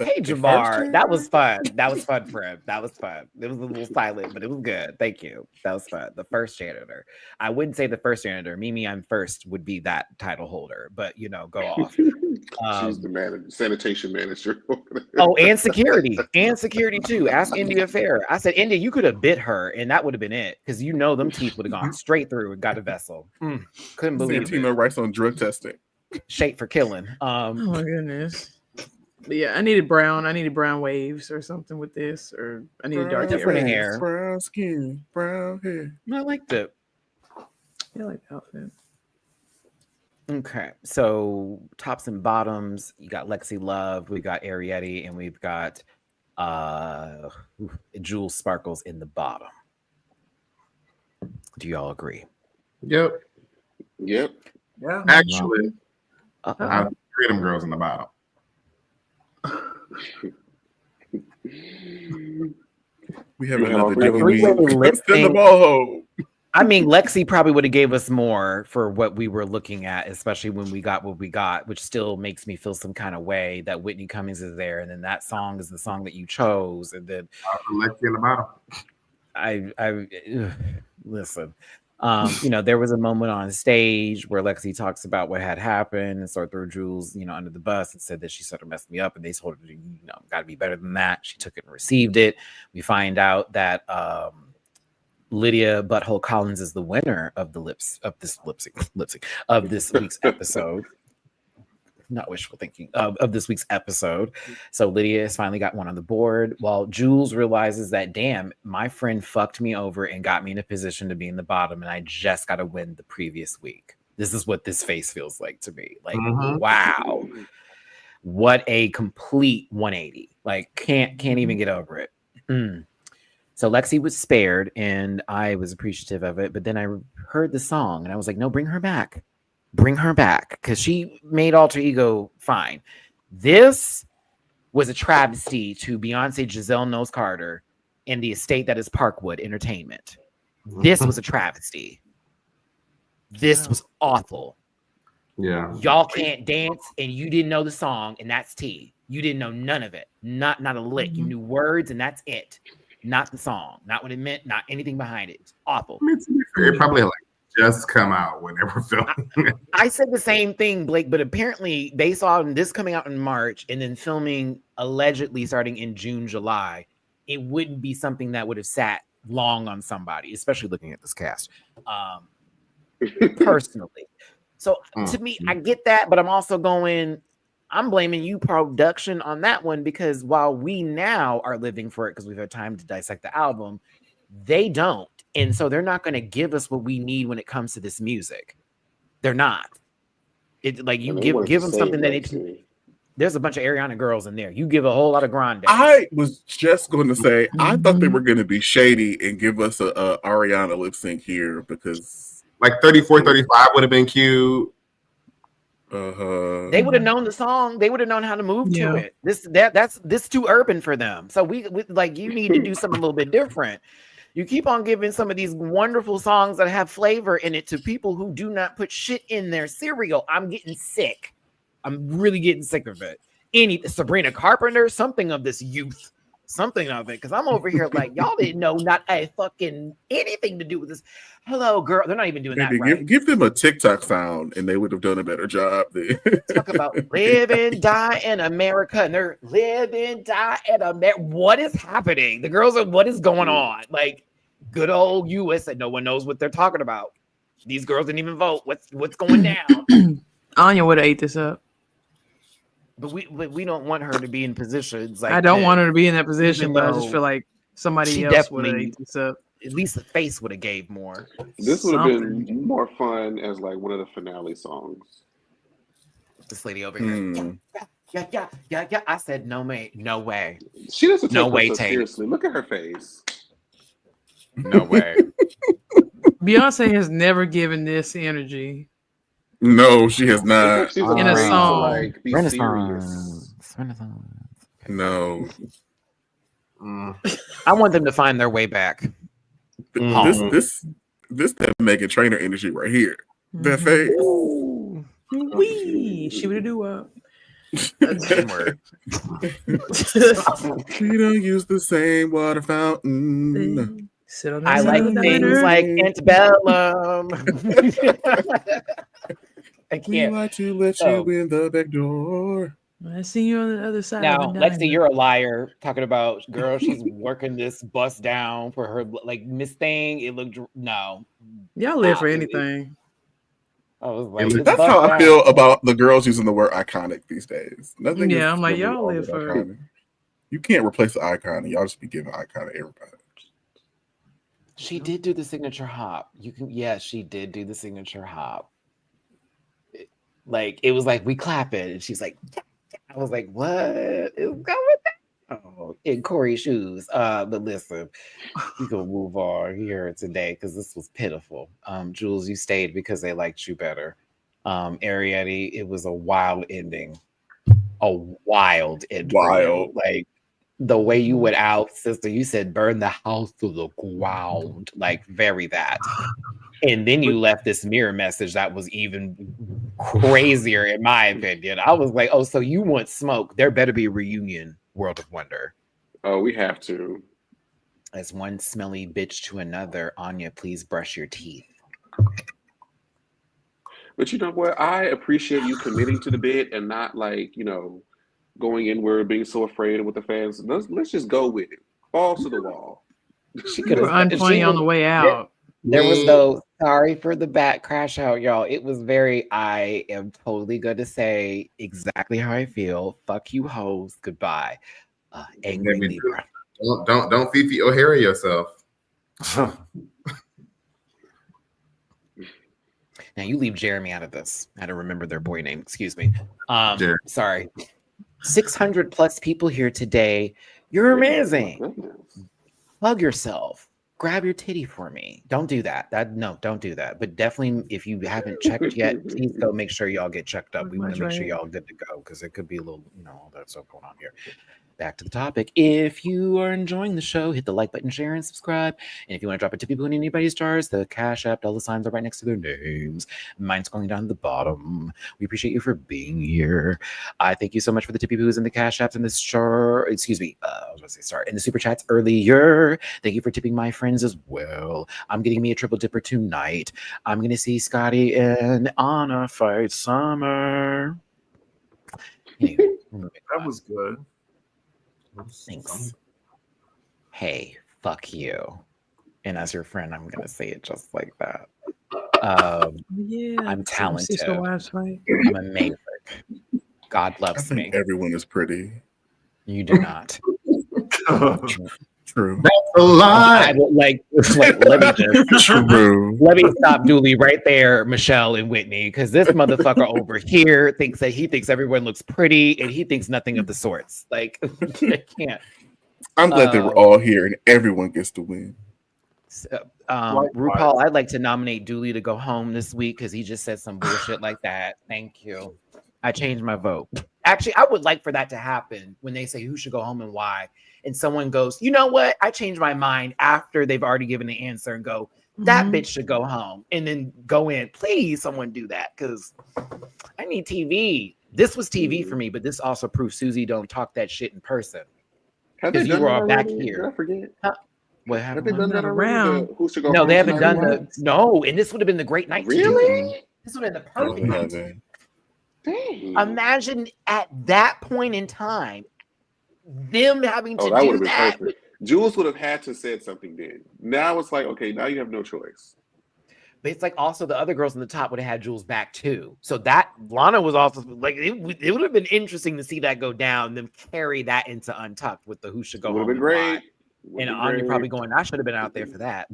[SPEAKER 1] Hey, Jamar, that was fun. That was fun, Fred. That was fun. It was a little silent, but it was good. Thank you. That was fun. The first janitor. I wouldn't say the first janitor. Mimi, I'm first would be that title holder, but go off.
[SPEAKER 5] She's the manager, sanitation manager.
[SPEAKER 1] Oh, and security too. Ask India Fair. I said, India, you could have bit her, and that would have been it, because them teeth would have gone straight through and got a vessel. Couldn't believe
[SPEAKER 2] Santino
[SPEAKER 1] it.
[SPEAKER 2] writes on drug testing.
[SPEAKER 1] Shape for killing.
[SPEAKER 4] Oh my goodness. But yeah, I needed brown waves or something with this, or I needed dark
[SPEAKER 1] different hair.
[SPEAKER 2] Brown skin, brown hair.
[SPEAKER 1] I liked it.
[SPEAKER 4] Yeah, I like the outfit.
[SPEAKER 1] Okay, so tops and bottoms, you got Lexi Love, we got Arietti, and we've got Jewel Sparkles in the bottom. Do y'all agree?
[SPEAKER 6] Yep.
[SPEAKER 5] Yep.
[SPEAKER 7] Yeah.
[SPEAKER 6] Actually, I have 3 of them girls in the bottom.
[SPEAKER 2] We have another
[SPEAKER 1] lip
[SPEAKER 2] Send the
[SPEAKER 1] sync.
[SPEAKER 2] ball home.
[SPEAKER 1] I mean, Lexi probably would have gave us more for what we were looking at, especially when we got what we got, which still makes me feel some kind of way that Whitney Cummings is there, and then that song is the song that you chose, and then
[SPEAKER 6] Lexi in the bottom.
[SPEAKER 1] Listen. There was a moment on stage where Lexi talks about what had happened and sort of threw Jules, under the bus and said that she sort of messed me up, and they told her, got to be better than that. She took it and received it. We find out that Lydia Butthole Collins is the winner of the lip sync of this week's episode. Not wishful thinking of this week's episode. So Lydia has finally got one on the board, while Jules realizes that, damn, my friend fucked me over and got me in a position to be in the bottom, and I just got to win the previous week. This is what this face feels like to me. Like, wow, what a complete 180. Like, can't even get over it. So Lexi was spared, and I was appreciative of it. But then I heard the song, and I was like, no, bring her back. Bring her back, because she made Alter Ego fine. This was a travesty to Beyonce Giselle Knowles Carter and the estate that is Parkwood Entertainment. This was a travesty. This was awful.
[SPEAKER 6] Yeah.
[SPEAKER 1] Y'all can't dance, and you didn't know the song, and that's T. You didn't know none of it. Not a lick. You knew words, and that's it. Not the song. Not what it meant. Not anything behind it. It's awful.
[SPEAKER 6] I mean, it probably just come out when they were filming.
[SPEAKER 1] I said the same thing, Blake, but apparently they saw this coming out in March and then filming allegedly starting in June, July. It wouldn't be something that would have sat long on somebody, especially looking at this cast. Personally. So to me, I get that, but I'm also I'm blaming you, production, on that one, because while we now are living for it because we've had time to dissect the album, they don't. And so they're not going to give us what we need when it comes to this music. They're not. It like you give them something that there's a bunch of Ariana girls in there. You give a whole lot of Grande.
[SPEAKER 2] I was just going to say, I thought they were going to be shady and give us a Ariana lip sync here, because
[SPEAKER 6] like 34, 35 would have been cute.
[SPEAKER 1] They would have known the song. They would have known how to move to it. That's too urban for them. So we like, you need to do something a little bit different. You keep on giving some of these wonderful songs that have flavor in it to people who do not put shit in their cereal. I'm getting sick. I'm really getting sick of it. Sabrina Carpenter, something of this youth, something of it. Because I'm over here like, y'all didn't know not a fucking anything to do with this. Hello, girl. They're not even doing that right.
[SPEAKER 2] Give them a TikTok sound and they would have done a better job there.
[SPEAKER 1] Talk about live and die in America, and they're live and die in America. What is happening? The girls are, what is going on? Like, good old US that no one knows what they're talking about. These girls didn't even vote. What's going down?
[SPEAKER 4] Anya would have ate this up.
[SPEAKER 1] But we don't want her to be in positions like
[SPEAKER 4] I don't want her to be in that position, but I just feel like somebody
[SPEAKER 1] she
[SPEAKER 4] else would have ate this up.
[SPEAKER 1] At least the face would have gave more.
[SPEAKER 5] This would have been more fun as like one of the finale songs.
[SPEAKER 1] This lady over here. Yeah. I said no way.
[SPEAKER 5] She doesn't take
[SPEAKER 1] no way,
[SPEAKER 5] seriously. Look at her face.
[SPEAKER 1] No way.
[SPEAKER 4] Beyonce has never given this energy.
[SPEAKER 2] No, she has not.
[SPEAKER 5] She's
[SPEAKER 4] in a song.
[SPEAKER 5] Like, be
[SPEAKER 1] Renaissance.
[SPEAKER 2] No.
[SPEAKER 1] I want them to find their way back.
[SPEAKER 2] This that Megan Trainor energy right here. That face.
[SPEAKER 4] Wee, she would do up.
[SPEAKER 2] We don't use the same water fountain.
[SPEAKER 1] I like things like antebellum. I can't.
[SPEAKER 2] We like to let you in the back door.
[SPEAKER 4] I see you on the other side.
[SPEAKER 1] Now, Lexi, you're a liar. Talking about, girl, she's working this bus down for her, like, Miss Thing. It looked, no.
[SPEAKER 4] Y'all live for anything.
[SPEAKER 1] I was like,
[SPEAKER 2] that's how I feel about the girls using the word iconic these days. Nothing.
[SPEAKER 4] Yeah, I'm like, y'all live for
[SPEAKER 2] iconic. You can't replace the icon. Y'all just be giving icon to everybody.
[SPEAKER 1] She did do the signature hop. She did do the signature hop. Like, it was like, we clap it. And she's like, I was like, what is going with that? Oh, in Corey's shoes. But listen, we gonna move on here today because this was pitiful. Jules, you stayed because they liked you better. Ariadne, it was a wild ending. Wild. Like, the way you went out, sister, you said burn the house to the ground. Like, very that. And then you left this mirror message that was even crazier, in my opinion. I was like, oh, so you want smoke. There better be a reunion, World of Wonder.
[SPEAKER 5] Oh, we have to.
[SPEAKER 1] As one smelly bitch to another, Anya, please brush your teeth.
[SPEAKER 5] But you know what? I appreciate you committing to the bit and not like, going inward, being so afraid of what the fans. Let's just go with it. Balls to the wall.
[SPEAKER 1] She
[SPEAKER 4] You
[SPEAKER 1] could
[SPEAKER 4] were
[SPEAKER 1] have.
[SPEAKER 4] unfunny on the way out.
[SPEAKER 1] There was no sorry for the bat crash out, y'all. It was very. I am totally going to say exactly how I feel. Fuck you, hoes. Goodbye. Angry
[SPEAKER 6] Maybe
[SPEAKER 1] Libra.
[SPEAKER 6] Don't Fifi O'Hara yourself.
[SPEAKER 1] Now you leave Jeremy out of this. I had to remember their boy name. Excuse me. Sorry. 600 plus people here today. You're amazing. Hug yourself. Grab your titty for me. Don't do that. No, don't do that. But definitely, if you haven't checked yet, please go make sure y'all get checked up. We want to make sure y'all good to go because it could be a little, all that stuff going on here. Back to the topic. If you are enjoying the show, hit the like button, share, and subscribe. And if you want to drop it to people in anybody's stars, the Cash App, dollar signs are right next to their names. Mine's scrolling down to the bottom. We appreciate you for being here. I thank you so much for the people who's in the Cash Apps and the star. Excuse me. I was going to say star in the super chats earlier. Thank you for tipping my friends as well. I'm getting me a triple dipper tonight. I'm going to see Scotty and Anna fight Summer. Anyway,
[SPEAKER 7] That was good.
[SPEAKER 1] Thanks. Hey, fuck you. And as your friend, I'm gonna say it just like that. I'm talented. I'm a maverick. God loves me.
[SPEAKER 2] Everyone is pretty.
[SPEAKER 1] You do not.
[SPEAKER 2] True.
[SPEAKER 6] That's a lie.
[SPEAKER 1] Like let me just
[SPEAKER 2] True.
[SPEAKER 1] let me stop Dooley right there, Michelle and Whitney, because this motherfucker over here thinks that he thinks everyone looks pretty and he thinks nothing of the sorts. Like I can't.
[SPEAKER 2] I'm glad they were all here and everyone gets to win.
[SPEAKER 1] RuPaul, I'd like to nominate Dooley to go home this week because he just said some bullshit like that. Thank you. I changed my vote. Actually, I would like for that to happen when they say who should go home and why. And someone goes, you know what? I changed my mind after they've already given the answer and go, that bitch should go home. And then go in. Please, someone do that because I need TV. This was TV for me, but this also proves Susie don't talk that shit in person. Because you were all back here.
[SPEAKER 5] I forget.
[SPEAKER 1] What happened?
[SPEAKER 5] Have they done that around? Who should go
[SPEAKER 1] no,
[SPEAKER 5] home
[SPEAKER 1] they haven't done
[SPEAKER 5] tonight?
[SPEAKER 1] no, and this would have been the great night.
[SPEAKER 5] Really?
[SPEAKER 1] This would have been the perfect night.
[SPEAKER 5] Dang.
[SPEAKER 1] Imagine at that point in time, them having to
[SPEAKER 5] that would
[SPEAKER 1] do
[SPEAKER 5] have
[SPEAKER 1] that.
[SPEAKER 5] been perfect. Jules would have had to said something then. Now it's like, okay, now you have no choice.
[SPEAKER 1] But it's like also the other girls on the top would have had Jules back too. So that Lana was also like it would have been interesting to see that go down, them carry that into Untucked with the who should go home.
[SPEAKER 5] Would have been great.
[SPEAKER 1] And Anya probably going, I should have been out there for that.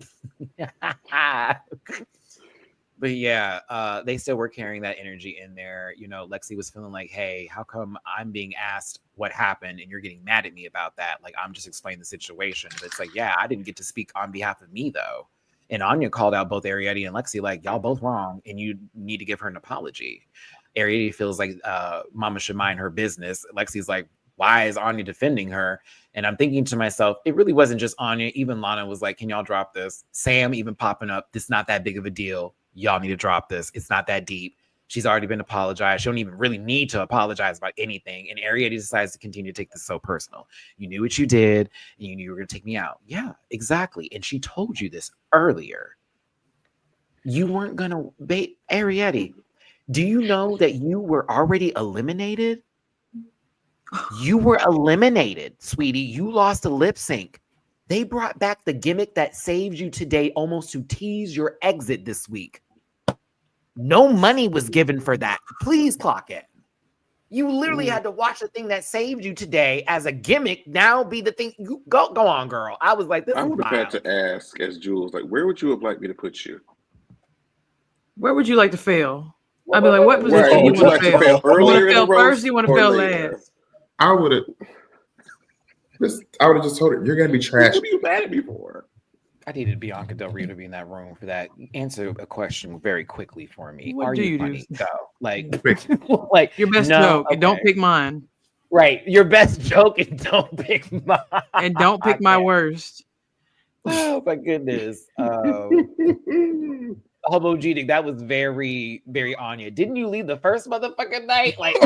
[SPEAKER 1] But yeah, they still were carrying that energy in there. Lexi was feeling like, hey, how come I'm being asked what happened and you're getting mad at me about that? Like, I'm just explaining the situation. But it's like, yeah, I didn't get to speak on behalf of me, though. And Anya called out both Ariette and Lexi, like, y'all both wrong, and you need to give her an apology. Ariette feels like Mama should mind her business. Lexi's like, why is Anya defending her? And I'm thinking to myself, it really wasn't just Anya. Even Lana was like, can y'all drop this? Sam even popping up, this is not that big of a deal. Y'all need to drop this. It's not that deep. She's already been apologized. She don't even really need to apologize about anything. And Ariette decides to continue to take this so personal. You knew what you did, and you knew you were going to take me out. Yeah, exactly. And she told you this earlier. You weren't going to bait Ariette. Do you know that you were already eliminated? You were eliminated, sweetie. You lost a lip sync. They brought back the gimmick that saved you today almost to tease your exit this week. No money was given for that. Please clock it. You literally had to watch the thing that saved you today as a gimmick now be the thing. You go on, girl. I was like, this
[SPEAKER 5] I
[SPEAKER 1] is
[SPEAKER 5] would have had
[SPEAKER 1] wild.
[SPEAKER 5] to ask as Jules, like, where would you have liked me to put you?
[SPEAKER 4] Where would you like to fail? I'd be like, what position
[SPEAKER 5] Right.
[SPEAKER 4] you
[SPEAKER 5] Would you
[SPEAKER 4] want
[SPEAKER 5] like
[SPEAKER 4] to
[SPEAKER 5] to
[SPEAKER 4] fail?
[SPEAKER 5] fail
[SPEAKER 4] You want
[SPEAKER 5] earlier
[SPEAKER 4] to
[SPEAKER 5] in the
[SPEAKER 4] fail first?
[SPEAKER 5] roast
[SPEAKER 4] You want to
[SPEAKER 5] or
[SPEAKER 4] fail
[SPEAKER 5] later?
[SPEAKER 4] last?
[SPEAKER 6] I would have just told her, you're gonna be trash.
[SPEAKER 5] What are you mad at me for?
[SPEAKER 1] I needed Bianca Del Rio to be in that room for that. Answer a question very quickly for me.
[SPEAKER 4] What
[SPEAKER 1] Are
[SPEAKER 4] do
[SPEAKER 1] you
[SPEAKER 4] you
[SPEAKER 1] funny?
[SPEAKER 4] do?
[SPEAKER 1] Go. Like,
[SPEAKER 4] Like your best joke.
[SPEAKER 1] Okay.
[SPEAKER 4] And don't pick mine.
[SPEAKER 1] Right. Your best joke and don't pick mine.
[SPEAKER 4] And don't pick my worst.
[SPEAKER 1] Oh my goodness. Homogenic. That was very, very Anya. Didn't you leave the first motherfucking night? Like,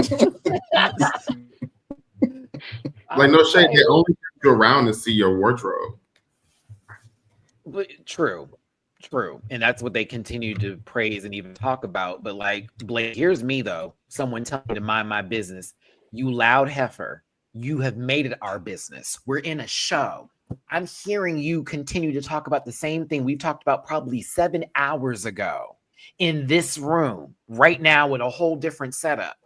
[SPEAKER 6] like no shade, they only take you around to see your wardrobe.
[SPEAKER 1] But true. And that's what they continue to praise and even talk about. But like, Blake, here's me though. Someone tell me to mind my business. You loud heifer. You have made it our business. We're in a show. I'm hearing you continue to talk about the same thing we've talked about probably 7 hours ago in this room right now with a whole different setup.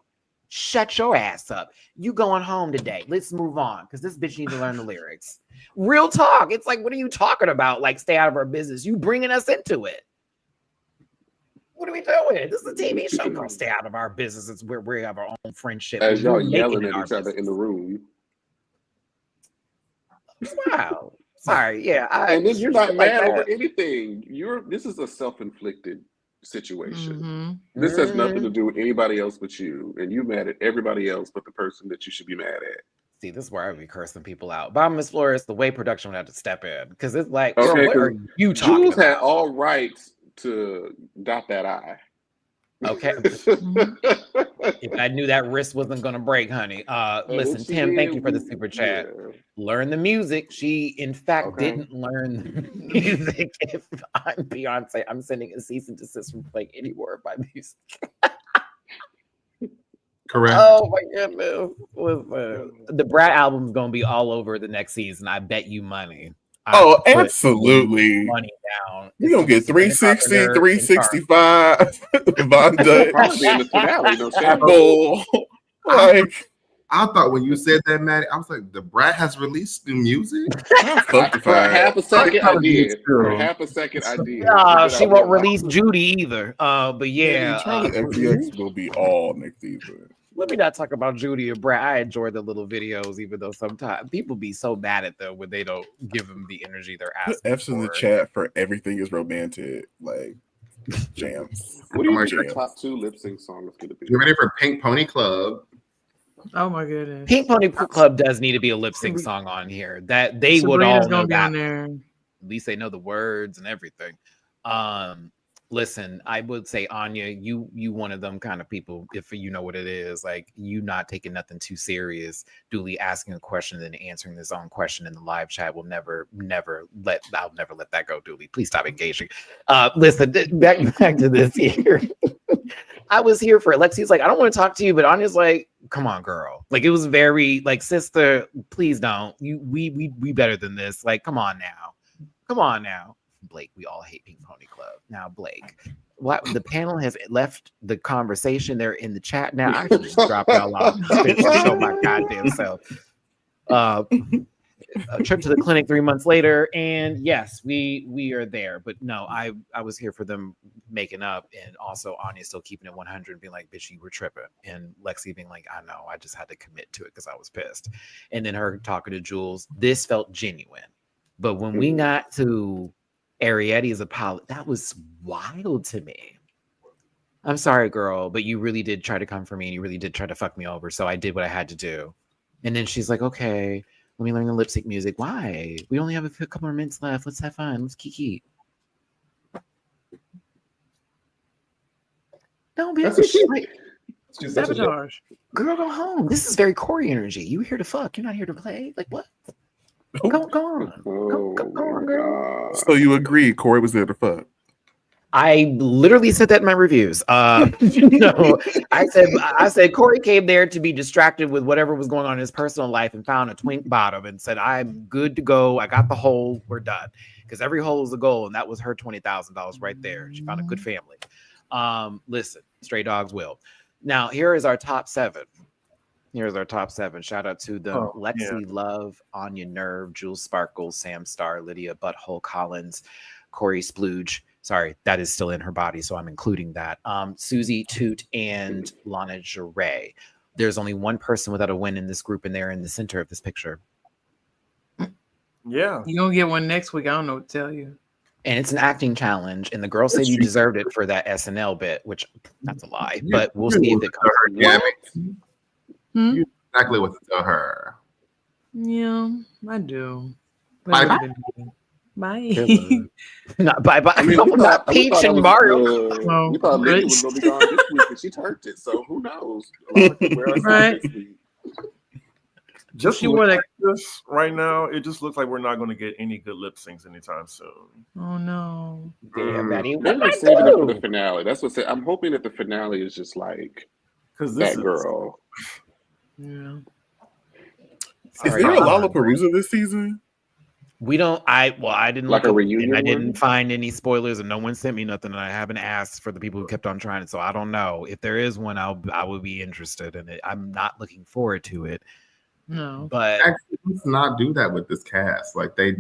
[SPEAKER 1] Shut your ass up. You going home today. Let's move on because this bitch needs to learn the lyrics. Real talk. It's like, what are you talking about? Like, stay out of our business. You bringing us into it. What are we doing? This is a TV show. Girl, stay out of our business. It's where we have our own friendship.
[SPEAKER 5] As y'all
[SPEAKER 1] We're
[SPEAKER 5] yelling
[SPEAKER 1] making
[SPEAKER 5] at
[SPEAKER 1] it
[SPEAKER 5] each
[SPEAKER 1] our
[SPEAKER 5] other in
[SPEAKER 1] business.
[SPEAKER 5] the room.
[SPEAKER 1] Wow. Sorry. Yeah.
[SPEAKER 5] And then you're not
[SPEAKER 1] like
[SPEAKER 5] mad over
[SPEAKER 1] that.
[SPEAKER 5] anything. This is a self-inflicted situation.
[SPEAKER 4] Mhm.
[SPEAKER 5] This has nothing to do with anybody else but you. And you mad at everybody else but the person that you should be mad at.
[SPEAKER 1] See, this is where I would be cursing people out. But Miss Flores, the way production would have to step in because it's like,
[SPEAKER 5] Okay,
[SPEAKER 1] girl, what are you talking
[SPEAKER 5] Jules had
[SPEAKER 1] about?
[SPEAKER 5] all rights to dot that I.
[SPEAKER 1] Okay. If I knew that wrist wasn't going to break, honey. Listen, Tim, thank you for the super chat.
[SPEAKER 5] Yeah.
[SPEAKER 1] Learn the music. She, in fact,
[SPEAKER 5] Okay.
[SPEAKER 1] didn't learn the music. If I'm Beyonce, I'm sending a cease and desist from playing any more of my music.
[SPEAKER 6] Correct.
[SPEAKER 1] Oh my goodness. Listen, the Brat album's going to be all over the next season. I bet you money.
[SPEAKER 2] Oh,
[SPEAKER 1] I put
[SPEAKER 2] absolutely.
[SPEAKER 1] money down.
[SPEAKER 2] You're going to get 360,
[SPEAKER 1] Carpenter,
[SPEAKER 2] 365,
[SPEAKER 5] Probably in the finale, no shame.
[SPEAKER 2] Apple. Like,
[SPEAKER 6] I thought when you said that, Matty, I was like, the Brat has released new music?
[SPEAKER 5] For half a second, I did.
[SPEAKER 6] True.
[SPEAKER 5] For half a second, I did.
[SPEAKER 1] She won't release Judy either. But yeah.
[SPEAKER 2] Charlie FTX will be all next season.
[SPEAKER 1] Let me not talk about Judy and Brad. I enjoy the little videos, even though sometimes people be so mad at them when they don't give them the energy they're
[SPEAKER 2] Put
[SPEAKER 1] asking
[SPEAKER 2] F's in the
[SPEAKER 1] for.
[SPEAKER 2] chat for everything is romantic. Like, jams.
[SPEAKER 5] What do you think
[SPEAKER 2] Jams.
[SPEAKER 5] your top 2 lip sync song is going to be?
[SPEAKER 6] You ready for Pink Pony Club?
[SPEAKER 4] Oh my goodness.
[SPEAKER 1] Pink Pony Club does need to be a lip sync song on here. That they would
[SPEAKER 4] Sabrina's
[SPEAKER 1] all know
[SPEAKER 4] gonna be
[SPEAKER 1] that.
[SPEAKER 4] on there.
[SPEAKER 1] At least they know the words and everything. Listen, I would say Anya, you one of them kind of people, if you know what it is, like you not taking nothing too serious, duly asking a question and then answering this own question in the live chat will I'll never let that go, Dooley. Please stop engaging. Listen, back to this here. I was here for it. Lexi's like, I don't want to talk to you, but Anya's like, come on, girl. Like it was very like, sister, please don't. We better than this. Like, come on now. Blake, we all hate Pink Pony Club. Now, Blake, what the panel has left the conversation. They're in the chat now. I should just drop y'all off. Show my goddamn self. A trip to the clinic 3 months later, and yes, we are there. But no, I was here for them making up, and also Anya still keeping it 100, being like, "Bitch, you were tripping," and Lexi being like, "I know, I just had to commit to it because I was pissed," and then her talking to Jules. This felt genuine, but when we got to Arietti's apology, that was wild to me. I'm sorry, girl, but you really did try to come for me and you really did try to fuck me over. So I did what I had to do. And then she's like, okay, let me learn the lip sync music. Why? We only have a couple more minutes left. Let's have fun. Let's kiki. No, bitch. Like,
[SPEAKER 4] Sabotage.
[SPEAKER 1] girl, go home. This is very Corey energy. You here to fuck. You're not here to play. Like, what? Go on. Go on, girl.
[SPEAKER 5] God.
[SPEAKER 2] So you agree Corey was there to fuck?
[SPEAKER 1] I literally said that in my reviews. No, I said Corey came there to be distracted with whatever was going on in his personal life and found a twink bottom and said, I'm good to go. I got the hole. We're done. Because every hole is a goal. And that was her $20,000 right there. She found a good family. Listen, stray dogs will. Now, here is our top 7. Here's our top 7. Shout out to them. Lexi Love, Anya Nerve, Jules Sparkles, Sam Star, Lydia Butthole Collins, Corey Splooge. Sorry, that is still in her body, so I'm including that. Susie Toot and Lana Jarre. There's only one person without a win in this group, and they're in the center of this picture.
[SPEAKER 7] Yeah.
[SPEAKER 4] You're gonna get one next week. I don't know what to tell you.
[SPEAKER 1] And it's an acting challenge, and the girl said you deserved it for that SNL bit, which that's a lie, but we'll see if it comes.
[SPEAKER 6] Exactly what to tell her.
[SPEAKER 4] Yeah, I do.
[SPEAKER 6] Bye.
[SPEAKER 4] Bye.
[SPEAKER 1] Not bye.
[SPEAKER 5] I mean,
[SPEAKER 1] Not Peach and Mario.
[SPEAKER 5] We thought Lydia was going to be gone this week, and she turned it. So who knows? A lot of people wear us out this week.
[SPEAKER 7] Just
[SPEAKER 4] She
[SPEAKER 7] look
[SPEAKER 4] wore
[SPEAKER 7] at
[SPEAKER 4] that-
[SPEAKER 7] this right now, it just looks like we're not going to get any good lip syncs anytime soon.
[SPEAKER 4] Oh no.
[SPEAKER 1] Damn, Matty.
[SPEAKER 5] Maybe they're saving it for the finale. That's what I'm hoping that the finale is just like
[SPEAKER 7] Because
[SPEAKER 5] that girl.
[SPEAKER 4] Yeah.
[SPEAKER 2] Is there a Lollapalooza this season?
[SPEAKER 1] We don't. I didn't
[SPEAKER 5] Like
[SPEAKER 1] look
[SPEAKER 5] a
[SPEAKER 1] up,
[SPEAKER 5] reunion
[SPEAKER 1] and I
[SPEAKER 5] one?
[SPEAKER 1] didn't find any spoilers, and no one sent me nothing. And I haven't asked for the people who kept on trying it, so I don't know if there is one. I would be interested in it. I'm not looking forward to it,
[SPEAKER 4] No.
[SPEAKER 1] but
[SPEAKER 6] Actually, let's not do that with this cast. Like they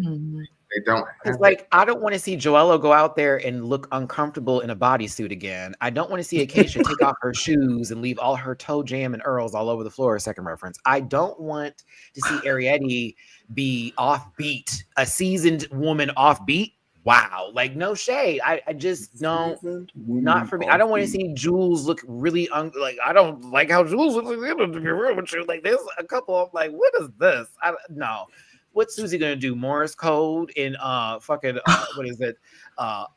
[SPEAKER 6] don't
[SPEAKER 1] it's
[SPEAKER 6] have
[SPEAKER 1] like I don't want to see Joella go out there and look uncomfortable in a bodysuit again. I don't want to see Acacia take off her shoes and leave all her toe jam and earls all over the floor. Second reference. I don't want to see Ariette be offbeat, a seasoned woman offbeat. Wow, like no shade. I just don't. Not for me. I don't want to see Jules look really like I don't like how Jules looks. To be real with you, like there's a couple of like, what is this? No. What's Susie gonna do? Morse code in fucking what is it? All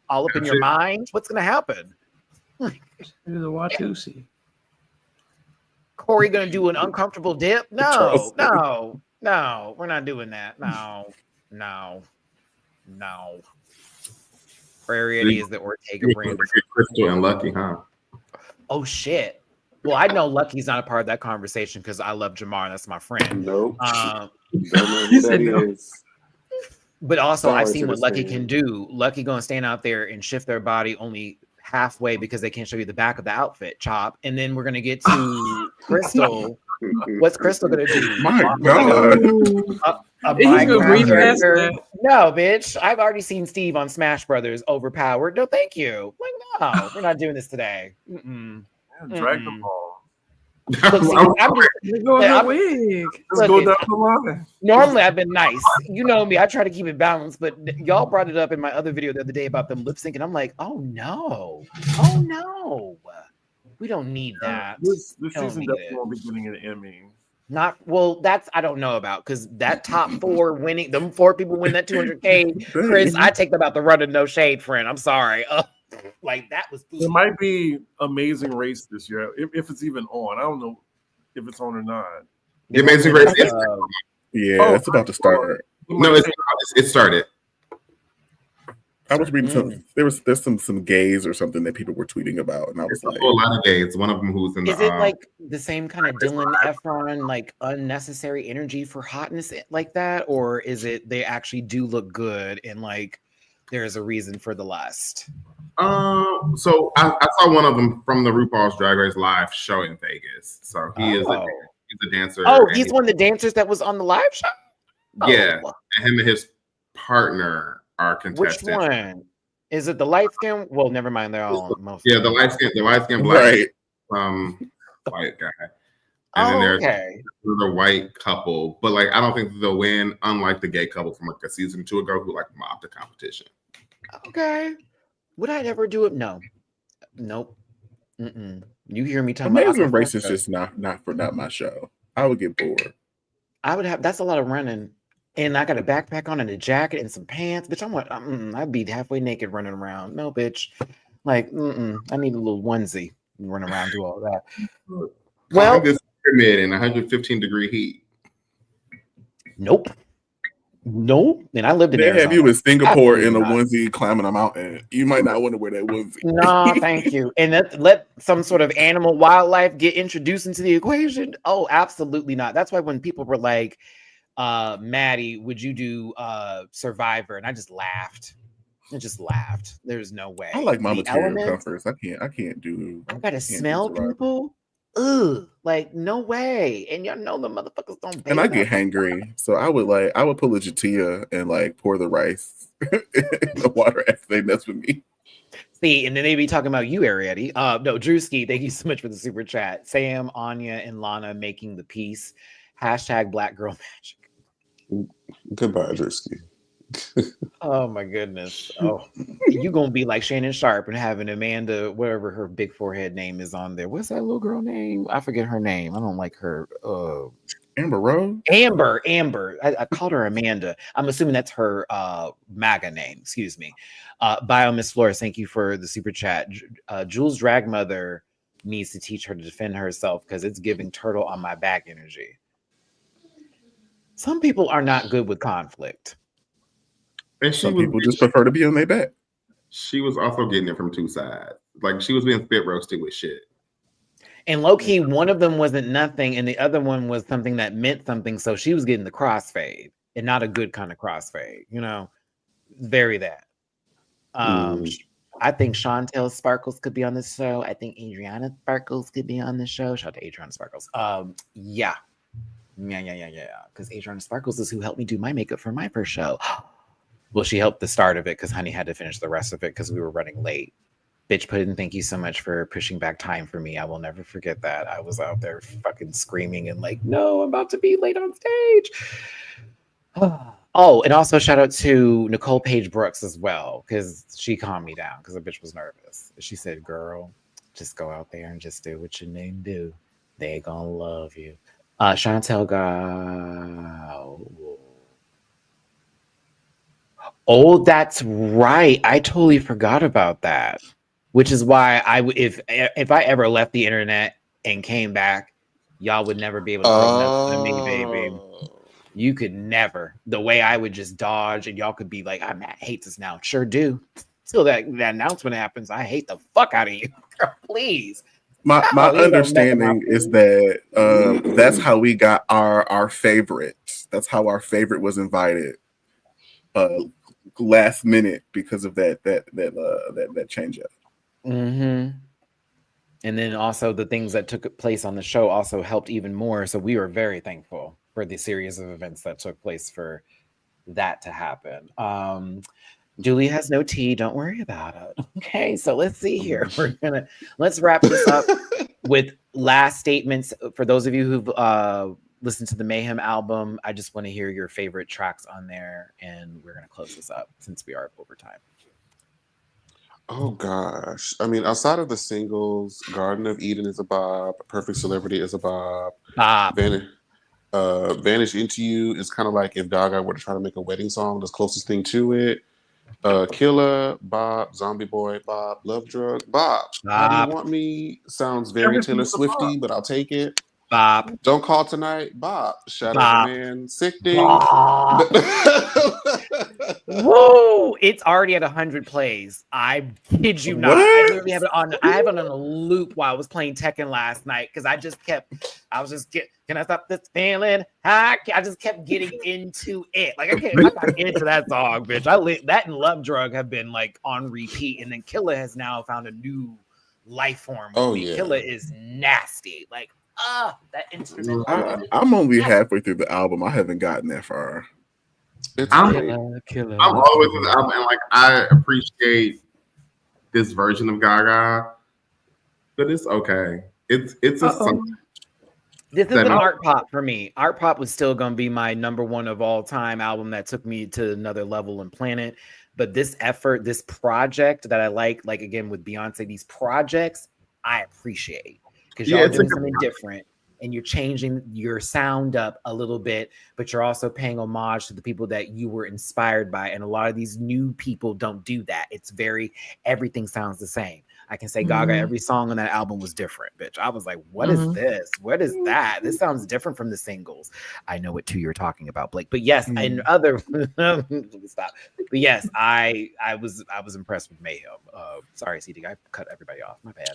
[SPEAKER 1] up in your mind? What's gonna happen?
[SPEAKER 4] The Watusi.
[SPEAKER 1] Corey gonna do an uncomfortable dip? No, we're not doing that. No. Ariette is the Ortega brand.
[SPEAKER 6] Crystal and Lucky, huh?
[SPEAKER 1] Oh shit. Well, I know Lucky's not a part of that conversation because I love Jamar. That's my friend.
[SPEAKER 5] Nope. Don't know
[SPEAKER 4] He
[SPEAKER 5] who
[SPEAKER 4] said
[SPEAKER 5] that
[SPEAKER 4] no.
[SPEAKER 5] is.
[SPEAKER 1] But also,
[SPEAKER 5] Sorry
[SPEAKER 1] I've
[SPEAKER 5] to
[SPEAKER 1] seen what
[SPEAKER 5] the
[SPEAKER 1] Lucky
[SPEAKER 5] stand.
[SPEAKER 1] can do. Lucky gonna stand out there and shift their body only halfway because they can't show you the back of the outfit, Chop. And then we're gonna get to Crystal. What's Crystal gonna do?
[SPEAKER 2] My God.
[SPEAKER 1] A
[SPEAKER 4] He's gonna
[SPEAKER 1] Minecraft
[SPEAKER 4] breathe past
[SPEAKER 1] character?
[SPEAKER 4] that.
[SPEAKER 1] No, bitch. I've already seen Steve on Smash Brothers overpowered. No, thank you. Like, no, we're not doing this today. Mm-mm.
[SPEAKER 7] Dragon Ball.
[SPEAKER 1] Look, see, I'm just,
[SPEAKER 4] Go in
[SPEAKER 1] I'm-
[SPEAKER 4] her wig.
[SPEAKER 7] Let's
[SPEAKER 1] Look,
[SPEAKER 7] go
[SPEAKER 1] it-
[SPEAKER 7] down the line.
[SPEAKER 1] normally I've been nice. You know me. I try to keep it balanced, but y'all brought it up in my other video the other day about them lip sync, and I'm like, oh no. We don't need that.
[SPEAKER 7] This
[SPEAKER 1] Don't
[SPEAKER 7] season
[SPEAKER 1] need
[SPEAKER 7] definitely
[SPEAKER 1] it.
[SPEAKER 7] won't be getting an Emmy.
[SPEAKER 1] Not well, that's I don't know about because that top four winning, them 4 people win that 200K. Chris, I take them out the run of no shade, friend. I'm sorry. Like that was
[SPEAKER 7] It might be Amazing Race this year, if it's even on. I don't know if it's on or not.
[SPEAKER 6] The Amazing Race.
[SPEAKER 2] Yeah, it's about to start.
[SPEAKER 6] No, it started.
[SPEAKER 2] I was reading some. There's some gays or something that people were tweeting about, and I was
[SPEAKER 6] It's a
[SPEAKER 2] like,
[SPEAKER 6] whole lot of gays. One of them who's in the.
[SPEAKER 1] Is it like the same kind of Dylan Efron, like unnecessary energy for hotness like that? Or is it they actually do look good and like there's a reason for the lust?
[SPEAKER 6] So I saw one of them from the RuPaul's Drag Race live show in Vegas. So he's a dancer.
[SPEAKER 1] Oh,
[SPEAKER 6] and
[SPEAKER 1] he's one of the dancers that was on the live show?
[SPEAKER 6] Yeah.
[SPEAKER 1] Oh,
[SPEAKER 6] And him and his partner are
[SPEAKER 1] which
[SPEAKER 6] contestants.
[SPEAKER 1] one? Is it the light skin? Well, never mind. They're all most.
[SPEAKER 6] Yeah, the light skin black
[SPEAKER 2] right.
[SPEAKER 6] white guy. And then there's
[SPEAKER 1] okay.
[SPEAKER 6] the white couple, but like I don't think they'll win, unlike the gay couple from like a season 2 ago who like mobbed the competition.
[SPEAKER 1] Okay. Would I ever do it? No. Nope. Mm-mm. You hear me talking
[SPEAKER 2] Amazing
[SPEAKER 1] about
[SPEAKER 2] Race is just not my show. I would get bored.
[SPEAKER 1] I would have. That's a lot of running, and I got a backpack on and a jacket and some pants. Bitch, I'd be halfway naked running around. No, bitch. Like, I need a little onesie and run around, do all that. Well,
[SPEAKER 6] this pyramid in 115-degree heat.
[SPEAKER 1] Nope. And I lived in
[SPEAKER 2] They
[SPEAKER 1] Arizona.
[SPEAKER 2] have you in Singapore
[SPEAKER 1] Absolutely
[SPEAKER 2] in a
[SPEAKER 1] not.
[SPEAKER 2] onesie climbing a mountain. You might not want to wear that onesie.
[SPEAKER 1] No, thank you. And let some sort of animal wildlife get introduced into the equation. Oh, absolutely not. That's why when people were like, Maddie, would you do Survivor? And I just laughed. There's no way.
[SPEAKER 2] I like Mama
[SPEAKER 1] The
[SPEAKER 2] Terry
[SPEAKER 1] elements,
[SPEAKER 2] comforts. I can't do.
[SPEAKER 1] I gotta
[SPEAKER 2] do
[SPEAKER 1] smell
[SPEAKER 2] Survivor.
[SPEAKER 1] people. Ugh, like no way. And y'all know the motherfuckers don't.
[SPEAKER 2] And I
[SPEAKER 1] bathe
[SPEAKER 2] get
[SPEAKER 1] on-
[SPEAKER 2] hangry, so I would pull a Jatia and like pour the rice in the water after they mess with me.
[SPEAKER 1] See, and then they be talking about you, Ariette. No, Drewski, thank you so much for the super chat. Sam, Anya, and Lana making the peace. # Black Girl Magic.
[SPEAKER 5] Goodbye, Drisky.
[SPEAKER 1] Oh my goodness. Oh, you gonna be like Shannon Sharp and having Amanda, whatever her big forehead name is on there. What's that little girl name? I forget her name. I don't like her.
[SPEAKER 2] Amber Rose.
[SPEAKER 1] Amber. I called her Amanda. I'm assuming that's her MAGA name. Excuse me. Bio Miss Flores, thank you for the super chat. Jules' drag mother needs to teach her to defend herself because it's giving turtle on my back energy. Some people are not good with conflict.
[SPEAKER 6] And
[SPEAKER 2] Some people just prefer to be on their back.
[SPEAKER 6] She was also getting it from two sides. Like she was being spit roasted with shit.
[SPEAKER 1] And low key, one of them wasn't nothing, and the other one was something that meant something. So she was getting the crossfade. and not a good kind of crossfade, you know, very that. I think Chantel Sparkles could be on this show. I think Adriana Sparkles could be on the show. Shout out to Adriana Sparkles. Yeah. Because Adriana Sparkles is who helped me do my makeup for my first show. Well, she helped the start of it because Honey had to finish the rest of it because we were running late. Bitch Puddin', thank you so much for pushing back time for me. I will never forget that. I was out there fucking screaming and like, no, I'm about to be late on stage. Oh, and also shout out to Nicole Page Brooks as well, because she calmed me down because the bitch was nervous. She said, girl, just go out there and just do what your name do. They gonna love you. Chantel Oh, that's right. I totally forgot about that. Which is why if I ever left the internet and came back, y'all would never be able to throw nothing at me, baby. You could never. The way I would just dodge and y'all could be like, I hate this now. Sure do. Till that announcement happens, I hate the fuck out of you. Please.
[SPEAKER 2] My understanding is that that's how we got our favorite. That's how our favorite was invited last minute because of that change up.
[SPEAKER 1] Mm-hmm. And then also the things that took place on the show also helped even more. So we were very thankful for the series of events that took place for that to happen. Julie has no tea. Don't worry about it. Okay, so let's see here. Let's wrap this up with last statements. For those of you who've listened to the Mayhem album, I just want to hear your favorite tracks on there, and we're gonna close this up since we are over time.
[SPEAKER 5] Oh gosh. I mean, outside of the singles, Garden of Eden is a bop, Perfect Celebrity is a bop. Vanish Into You is kind of like if Gaga were to try to make a wedding song, that's closest thing to it. Killer, bop, Zombie Boy, bop, Love Drug, bop. How Do You Want Me sounds very Taylor Swifty, but I'll take it.
[SPEAKER 1] Bop.
[SPEAKER 5] Don't Call Tonight, bop. Shadow of a Man, Sickening.
[SPEAKER 1] Whoa! It's already at 100 plays. I kid you not. I literally have it on. I have it on a loop while I was playing Tekken last night because I was just can I stop this feeling? I just kept getting into it. Like I got into that song, bitch. That and Love Drug have been like on repeat, and then Killa has now found a new life form.
[SPEAKER 5] Yeah.
[SPEAKER 1] Killa is nasty. Like that instrument.
[SPEAKER 2] I'm only halfway through the album. I haven't gotten that far.
[SPEAKER 6] I'm always in the album, and like I appreciate this version of Gaga, but it's okay. It's a song.
[SPEAKER 1] This is an art pop for me. Art pop was still gonna be my number one of all time album that took me to another level and planet. But this effort, this project that I like again with Beyonce, these projects I appreciate because y'all are doing something different. And you're changing your sound up a little bit, but you're also paying homage to the people that you were inspired by. And a lot of these new people don't do that. It's everything sounds the same. I can say Gaga, every song on that album was different, bitch. I was like, what is this? What is that? This sounds different from the singles. I know what two you're talking about, Blake. But yes, in other stop. But yes, I was impressed with Mayhem. Sorry, CD, I cut everybody off. My bad.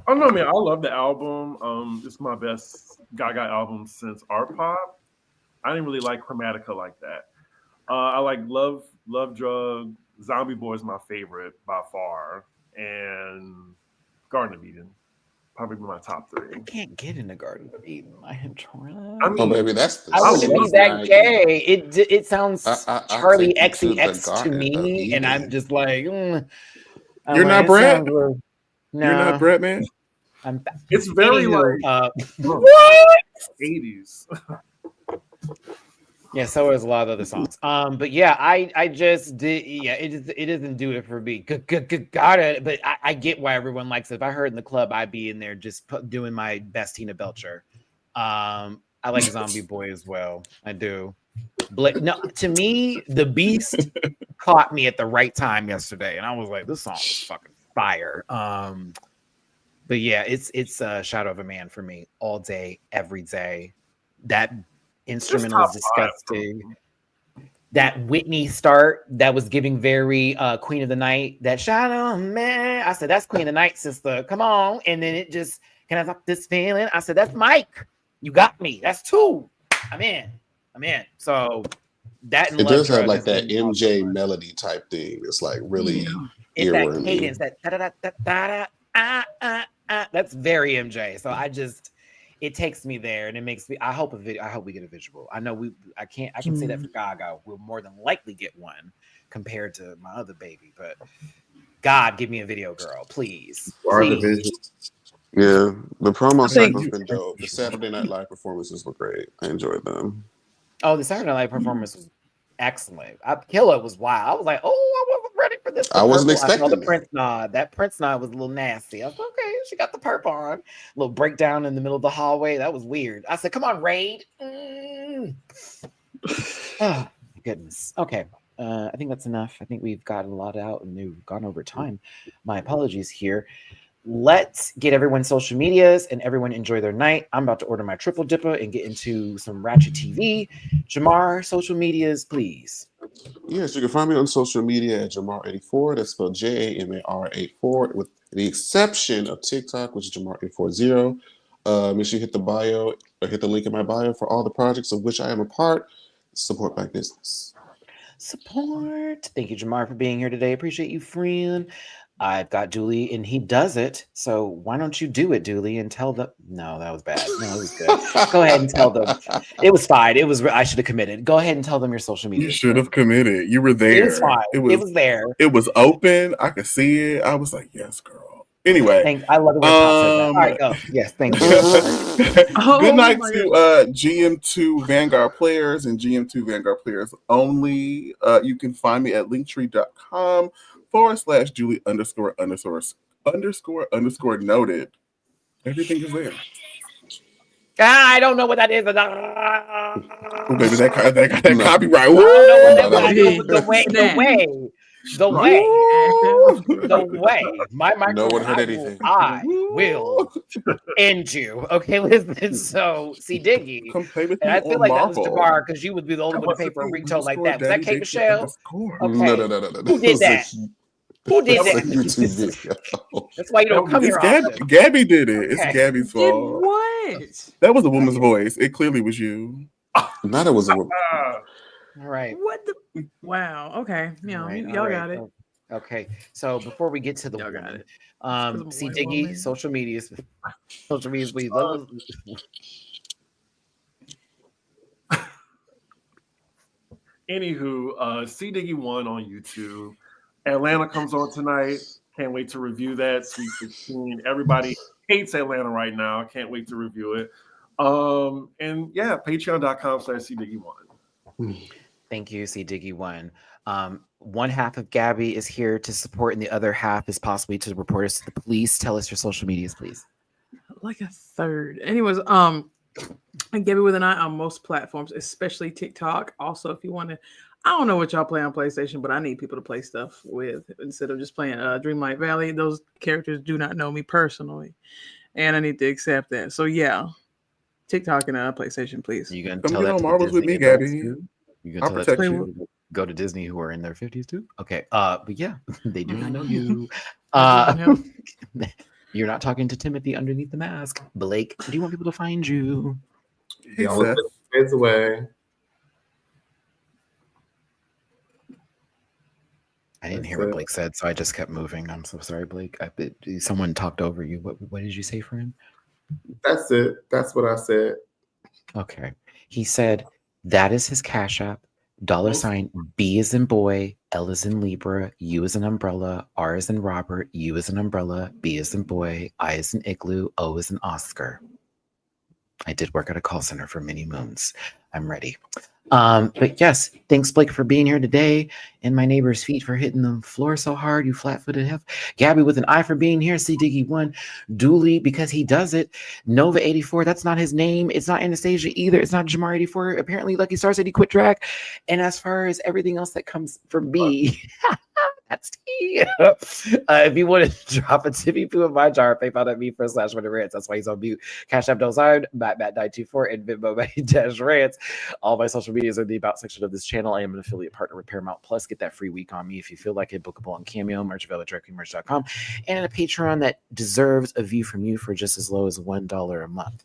[SPEAKER 7] Oh no, man! I love the album. It's my best Gaga album since Art Pop. I didn't really like Chromatica like that. I like Love Drug. Zombie Boy is my favorite by far, and Garden of Eden probably my top three.
[SPEAKER 1] I can't get into Garden of Eden. I am trying.
[SPEAKER 5] I mean, baby, that's
[SPEAKER 1] I wouldn't be that gay. It sounds Charlie XCX to me, and I'm just like,
[SPEAKER 2] you're not Brett. No. You're not Brett, man.
[SPEAKER 7] It's very like
[SPEAKER 1] what
[SPEAKER 7] 80s.
[SPEAKER 1] Yeah, so is a lot of other songs. But yeah, I just did. Yeah, it doesn't do it for me. Got it. But I get why everyone likes it. If I heard in the club, I'd be in there just doing my best Tina Belcher. I like Zombie Boy as well. I do. No, to me, The Beast caught me at the right time yesterday, and I was like, this song is fucking fire. But yeah, it's Shadow of a Man for me all day, every day. That instrumental is disgusting. That Whitney start that was giving very Queen of the Night. That Shadow of a Man. I said, that's Queen of the Night, sister. Come on. And then it just, can I stop this feeling? I said, that's Mike. You got me. That's two. I'm in. I'm in. So that and
[SPEAKER 5] It
[SPEAKER 1] Love
[SPEAKER 5] does have
[SPEAKER 1] Drug
[SPEAKER 5] like
[SPEAKER 1] has
[SPEAKER 5] that
[SPEAKER 1] been
[SPEAKER 5] MJ melody type thing. It's like really
[SPEAKER 1] it's that
[SPEAKER 5] earwormy.
[SPEAKER 1] cadence, that da da da da da that's very MJ. So it takes me there, and it makes me. I hope we get a visual. I know I can say that for Gaga. We'll more than likely get one compared to my other baby, but God, give me a video, girl, please.
[SPEAKER 5] Yeah, the promo
[SPEAKER 4] think-
[SPEAKER 5] cycle's been dope. The Saturday Night Live performances were great. I enjoyed them.
[SPEAKER 1] Oh, the Saturday Night Live performance was excellent. Killer was wild. I was like, oh, I wasn't ready for this.
[SPEAKER 5] I wasn't
[SPEAKER 1] I saw
[SPEAKER 5] expecting
[SPEAKER 1] the
[SPEAKER 5] that.
[SPEAKER 1] Prince nod. That Prince nod was a little nasty. I was like, okay, she got the perp on. A little breakdown in the middle of the hallway. That was weird. I said, come on, Raid. Oh, goodness. Okay. I think that's enough. I think we've gotten a lot out and we've gone over time. My apologies here. Let's get everyone's social medias and everyone enjoy their night. I'm about to order my triple dipper and get into some Ratchet TV. Jamar, social medias, please.
[SPEAKER 5] Yes, you can find me on social media at Jamar84. That's spelled JAMAR84, with the exception of TikTok, which is Jamar840. Make sure you hit the bio or hit the link in my bio for all the projects of which I am a part. Support my business.
[SPEAKER 1] Support. Thank you, Jamar, for being here today. Appreciate you, friend. I've got Dooley, and he does it. So why don't you do it, Dooley, and tell them? No, that was bad. No, it was good. Go ahead and tell them. It was fine. I should have committed. Go ahead and tell them your social media.
[SPEAKER 2] You should have committed. You were there.
[SPEAKER 1] It was fine. It was there.
[SPEAKER 2] It was open. I could see it. I was like, yes, girl. Anyway.
[SPEAKER 1] I love it when Top says that. All right, go. Yes, thank you.
[SPEAKER 2] Good night to GM2 Vanguard players and GM2 Vanguard players only. You can find me at linktree.com/Julie___noted. Everything is there.
[SPEAKER 1] I don't know what that is.
[SPEAKER 2] Oh, baby, that copyright.
[SPEAKER 1] The way. My microphone.
[SPEAKER 5] No one heard anything.
[SPEAKER 1] I will end you. Okay, listen. So, see, Diggy. And I feel like that was Jamar because you would be the only one to pay for a ringtone like that. Was that Kate Michelle? Okay.
[SPEAKER 5] No.
[SPEAKER 1] Who did that? Who did that?
[SPEAKER 5] YouTube video.
[SPEAKER 1] That's why you don't come here often.
[SPEAKER 2] Gabby did it.
[SPEAKER 1] Okay.
[SPEAKER 2] It's Gabby's fault.
[SPEAKER 4] What?
[SPEAKER 2] That was a woman's voice. It clearly was you.
[SPEAKER 5] Not it was a woman.
[SPEAKER 1] All right.
[SPEAKER 4] What the? Wow. Okay. Yeah,
[SPEAKER 1] All right,
[SPEAKER 4] y'all
[SPEAKER 1] all right.
[SPEAKER 4] got it.
[SPEAKER 1] Okay. So before we get to the
[SPEAKER 4] Y'all got
[SPEAKER 1] woman,
[SPEAKER 4] it.
[SPEAKER 1] see
[SPEAKER 4] White
[SPEAKER 1] Diggy,
[SPEAKER 4] woman.
[SPEAKER 1] social medias, please.
[SPEAKER 7] Anywho, C Diggy 1 on YouTube. Atlanta comes on tonight. Can't wait to review that. Sweet 16. Everybody hates Atlanta right now. Can't wait to review it. And yeah, patreon.com/CDiggy1.
[SPEAKER 1] Thank you, C Diggy 1. One half of Gabby is here to support, and the other half is possibly to report us to the police. Tell us your social medias, please.
[SPEAKER 4] Like a third. Anyways, and Gabby with an eye on most platforms, especially TikTok. Also, if you want to, I don't know what y'all play on PlayStation, but I need people to play stuff with instead of just playing Dreamlight Valley. Those characters do not know me personally, and I need to accept that. So yeah, TikTok and PlayStation, please.
[SPEAKER 1] You gonna
[SPEAKER 2] Come
[SPEAKER 1] tell
[SPEAKER 2] get
[SPEAKER 1] that
[SPEAKER 2] on
[SPEAKER 1] to
[SPEAKER 2] Marbles with
[SPEAKER 1] Disney
[SPEAKER 2] me,
[SPEAKER 1] adults
[SPEAKER 2] Gabby.
[SPEAKER 1] too? You
[SPEAKER 2] I'll
[SPEAKER 1] gonna tell that
[SPEAKER 2] protect
[SPEAKER 1] to
[SPEAKER 2] you.
[SPEAKER 1] people go to Disney who are in their 50s too? Okay. But yeah, they do not know you. You're not talking to Timothy underneath the mask. Blake, do you want people to find you?
[SPEAKER 2] Hey,
[SPEAKER 6] Y'all
[SPEAKER 2] Seth.
[SPEAKER 6] put the kids away.
[SPEAKER 1] I didn't hear what Blake said, so I just kept moving. I'm so sorry, Blake. Someone talked over you. What did you say for him?
[SPEAKER 6] That's it. That's what I said.
[SPEAKER 1] Okay. He said that is his Cash App. $, B is in boy, L is in Libra, U is an umbrella, R is in Robert, U is an umbrella, B is in boy, I is in igloo, O is in Oscar. I did work at a call center for many moons. I'm ready. But yes, thanks, Blake, for being here today. And my neighbor's feet for hitting the floor so hard, you flat-footed hef. Gabby with an eye for being here. C Diggy 1. Dooley, because he does it. Nova 84, that's not his name. It's not Anastasia either. It's not Jamar 84. Apparently, Lucky Star said he quit drag. And as far as everything else that comes from me, That's if you want to drop a tippy poo in my jar, PayPal.me/MattyRants. That's why he's on mute. Cash App Dozard, Matt924, and Venmo Matty-Rants. All my social medias are in the About section of this channel. I am an affiliate partner with Paramount Plus. Get that free week on me if you feel like it. Bookable on Cameo, merch available at directlymerch.com, and a Patreon that deserves a view from you for just as low as $1 a month.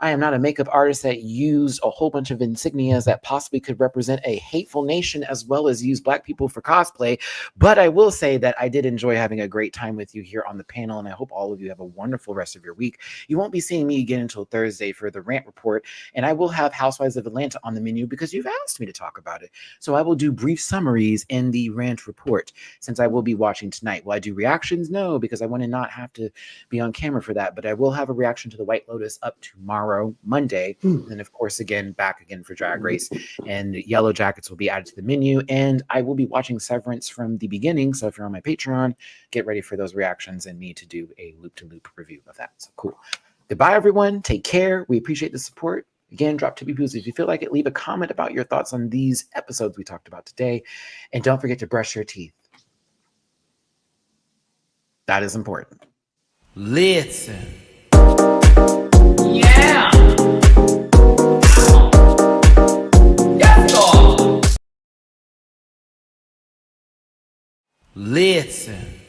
[SPEAKER 1] I am not a makeup artist that used a whole bunch of insignias that possibly could represent a hateful nation as well as use Black people for cosplay, but I will say that I did enjoy having a great time with you here on the panel, and I hope all of you have a wonderful rest of your week. You won't be seeing me again until Thursday for the rant report, and I will have Housewives of Atlanta on the menu because you've asked me to talk about it. So I will do brief summaries in the rant report since I will be watching tonight. Will I do reactions? No, because I want to not have to be on camera for that, but I will have a reaction to the White Lotus up tomorrow, Monday, and of course, back again for Drag Race, and Yellow Jackets will be added to the menu, and I will be watching Severance from the beginning. So if you're on my Patreon, get ready for those reactions and me to do a loop-to-loop review of that. So cool. Goodbye, everyone. Take care. We appreciate the support. Again, drop tippy poos if you feel like it. Leave a comment about your thoughts on these episodes we talked about today. And don't forget to brush your teeth. That is important.
[SPEAKER 8] Listen. Yeah. Yes, Lord. Listen.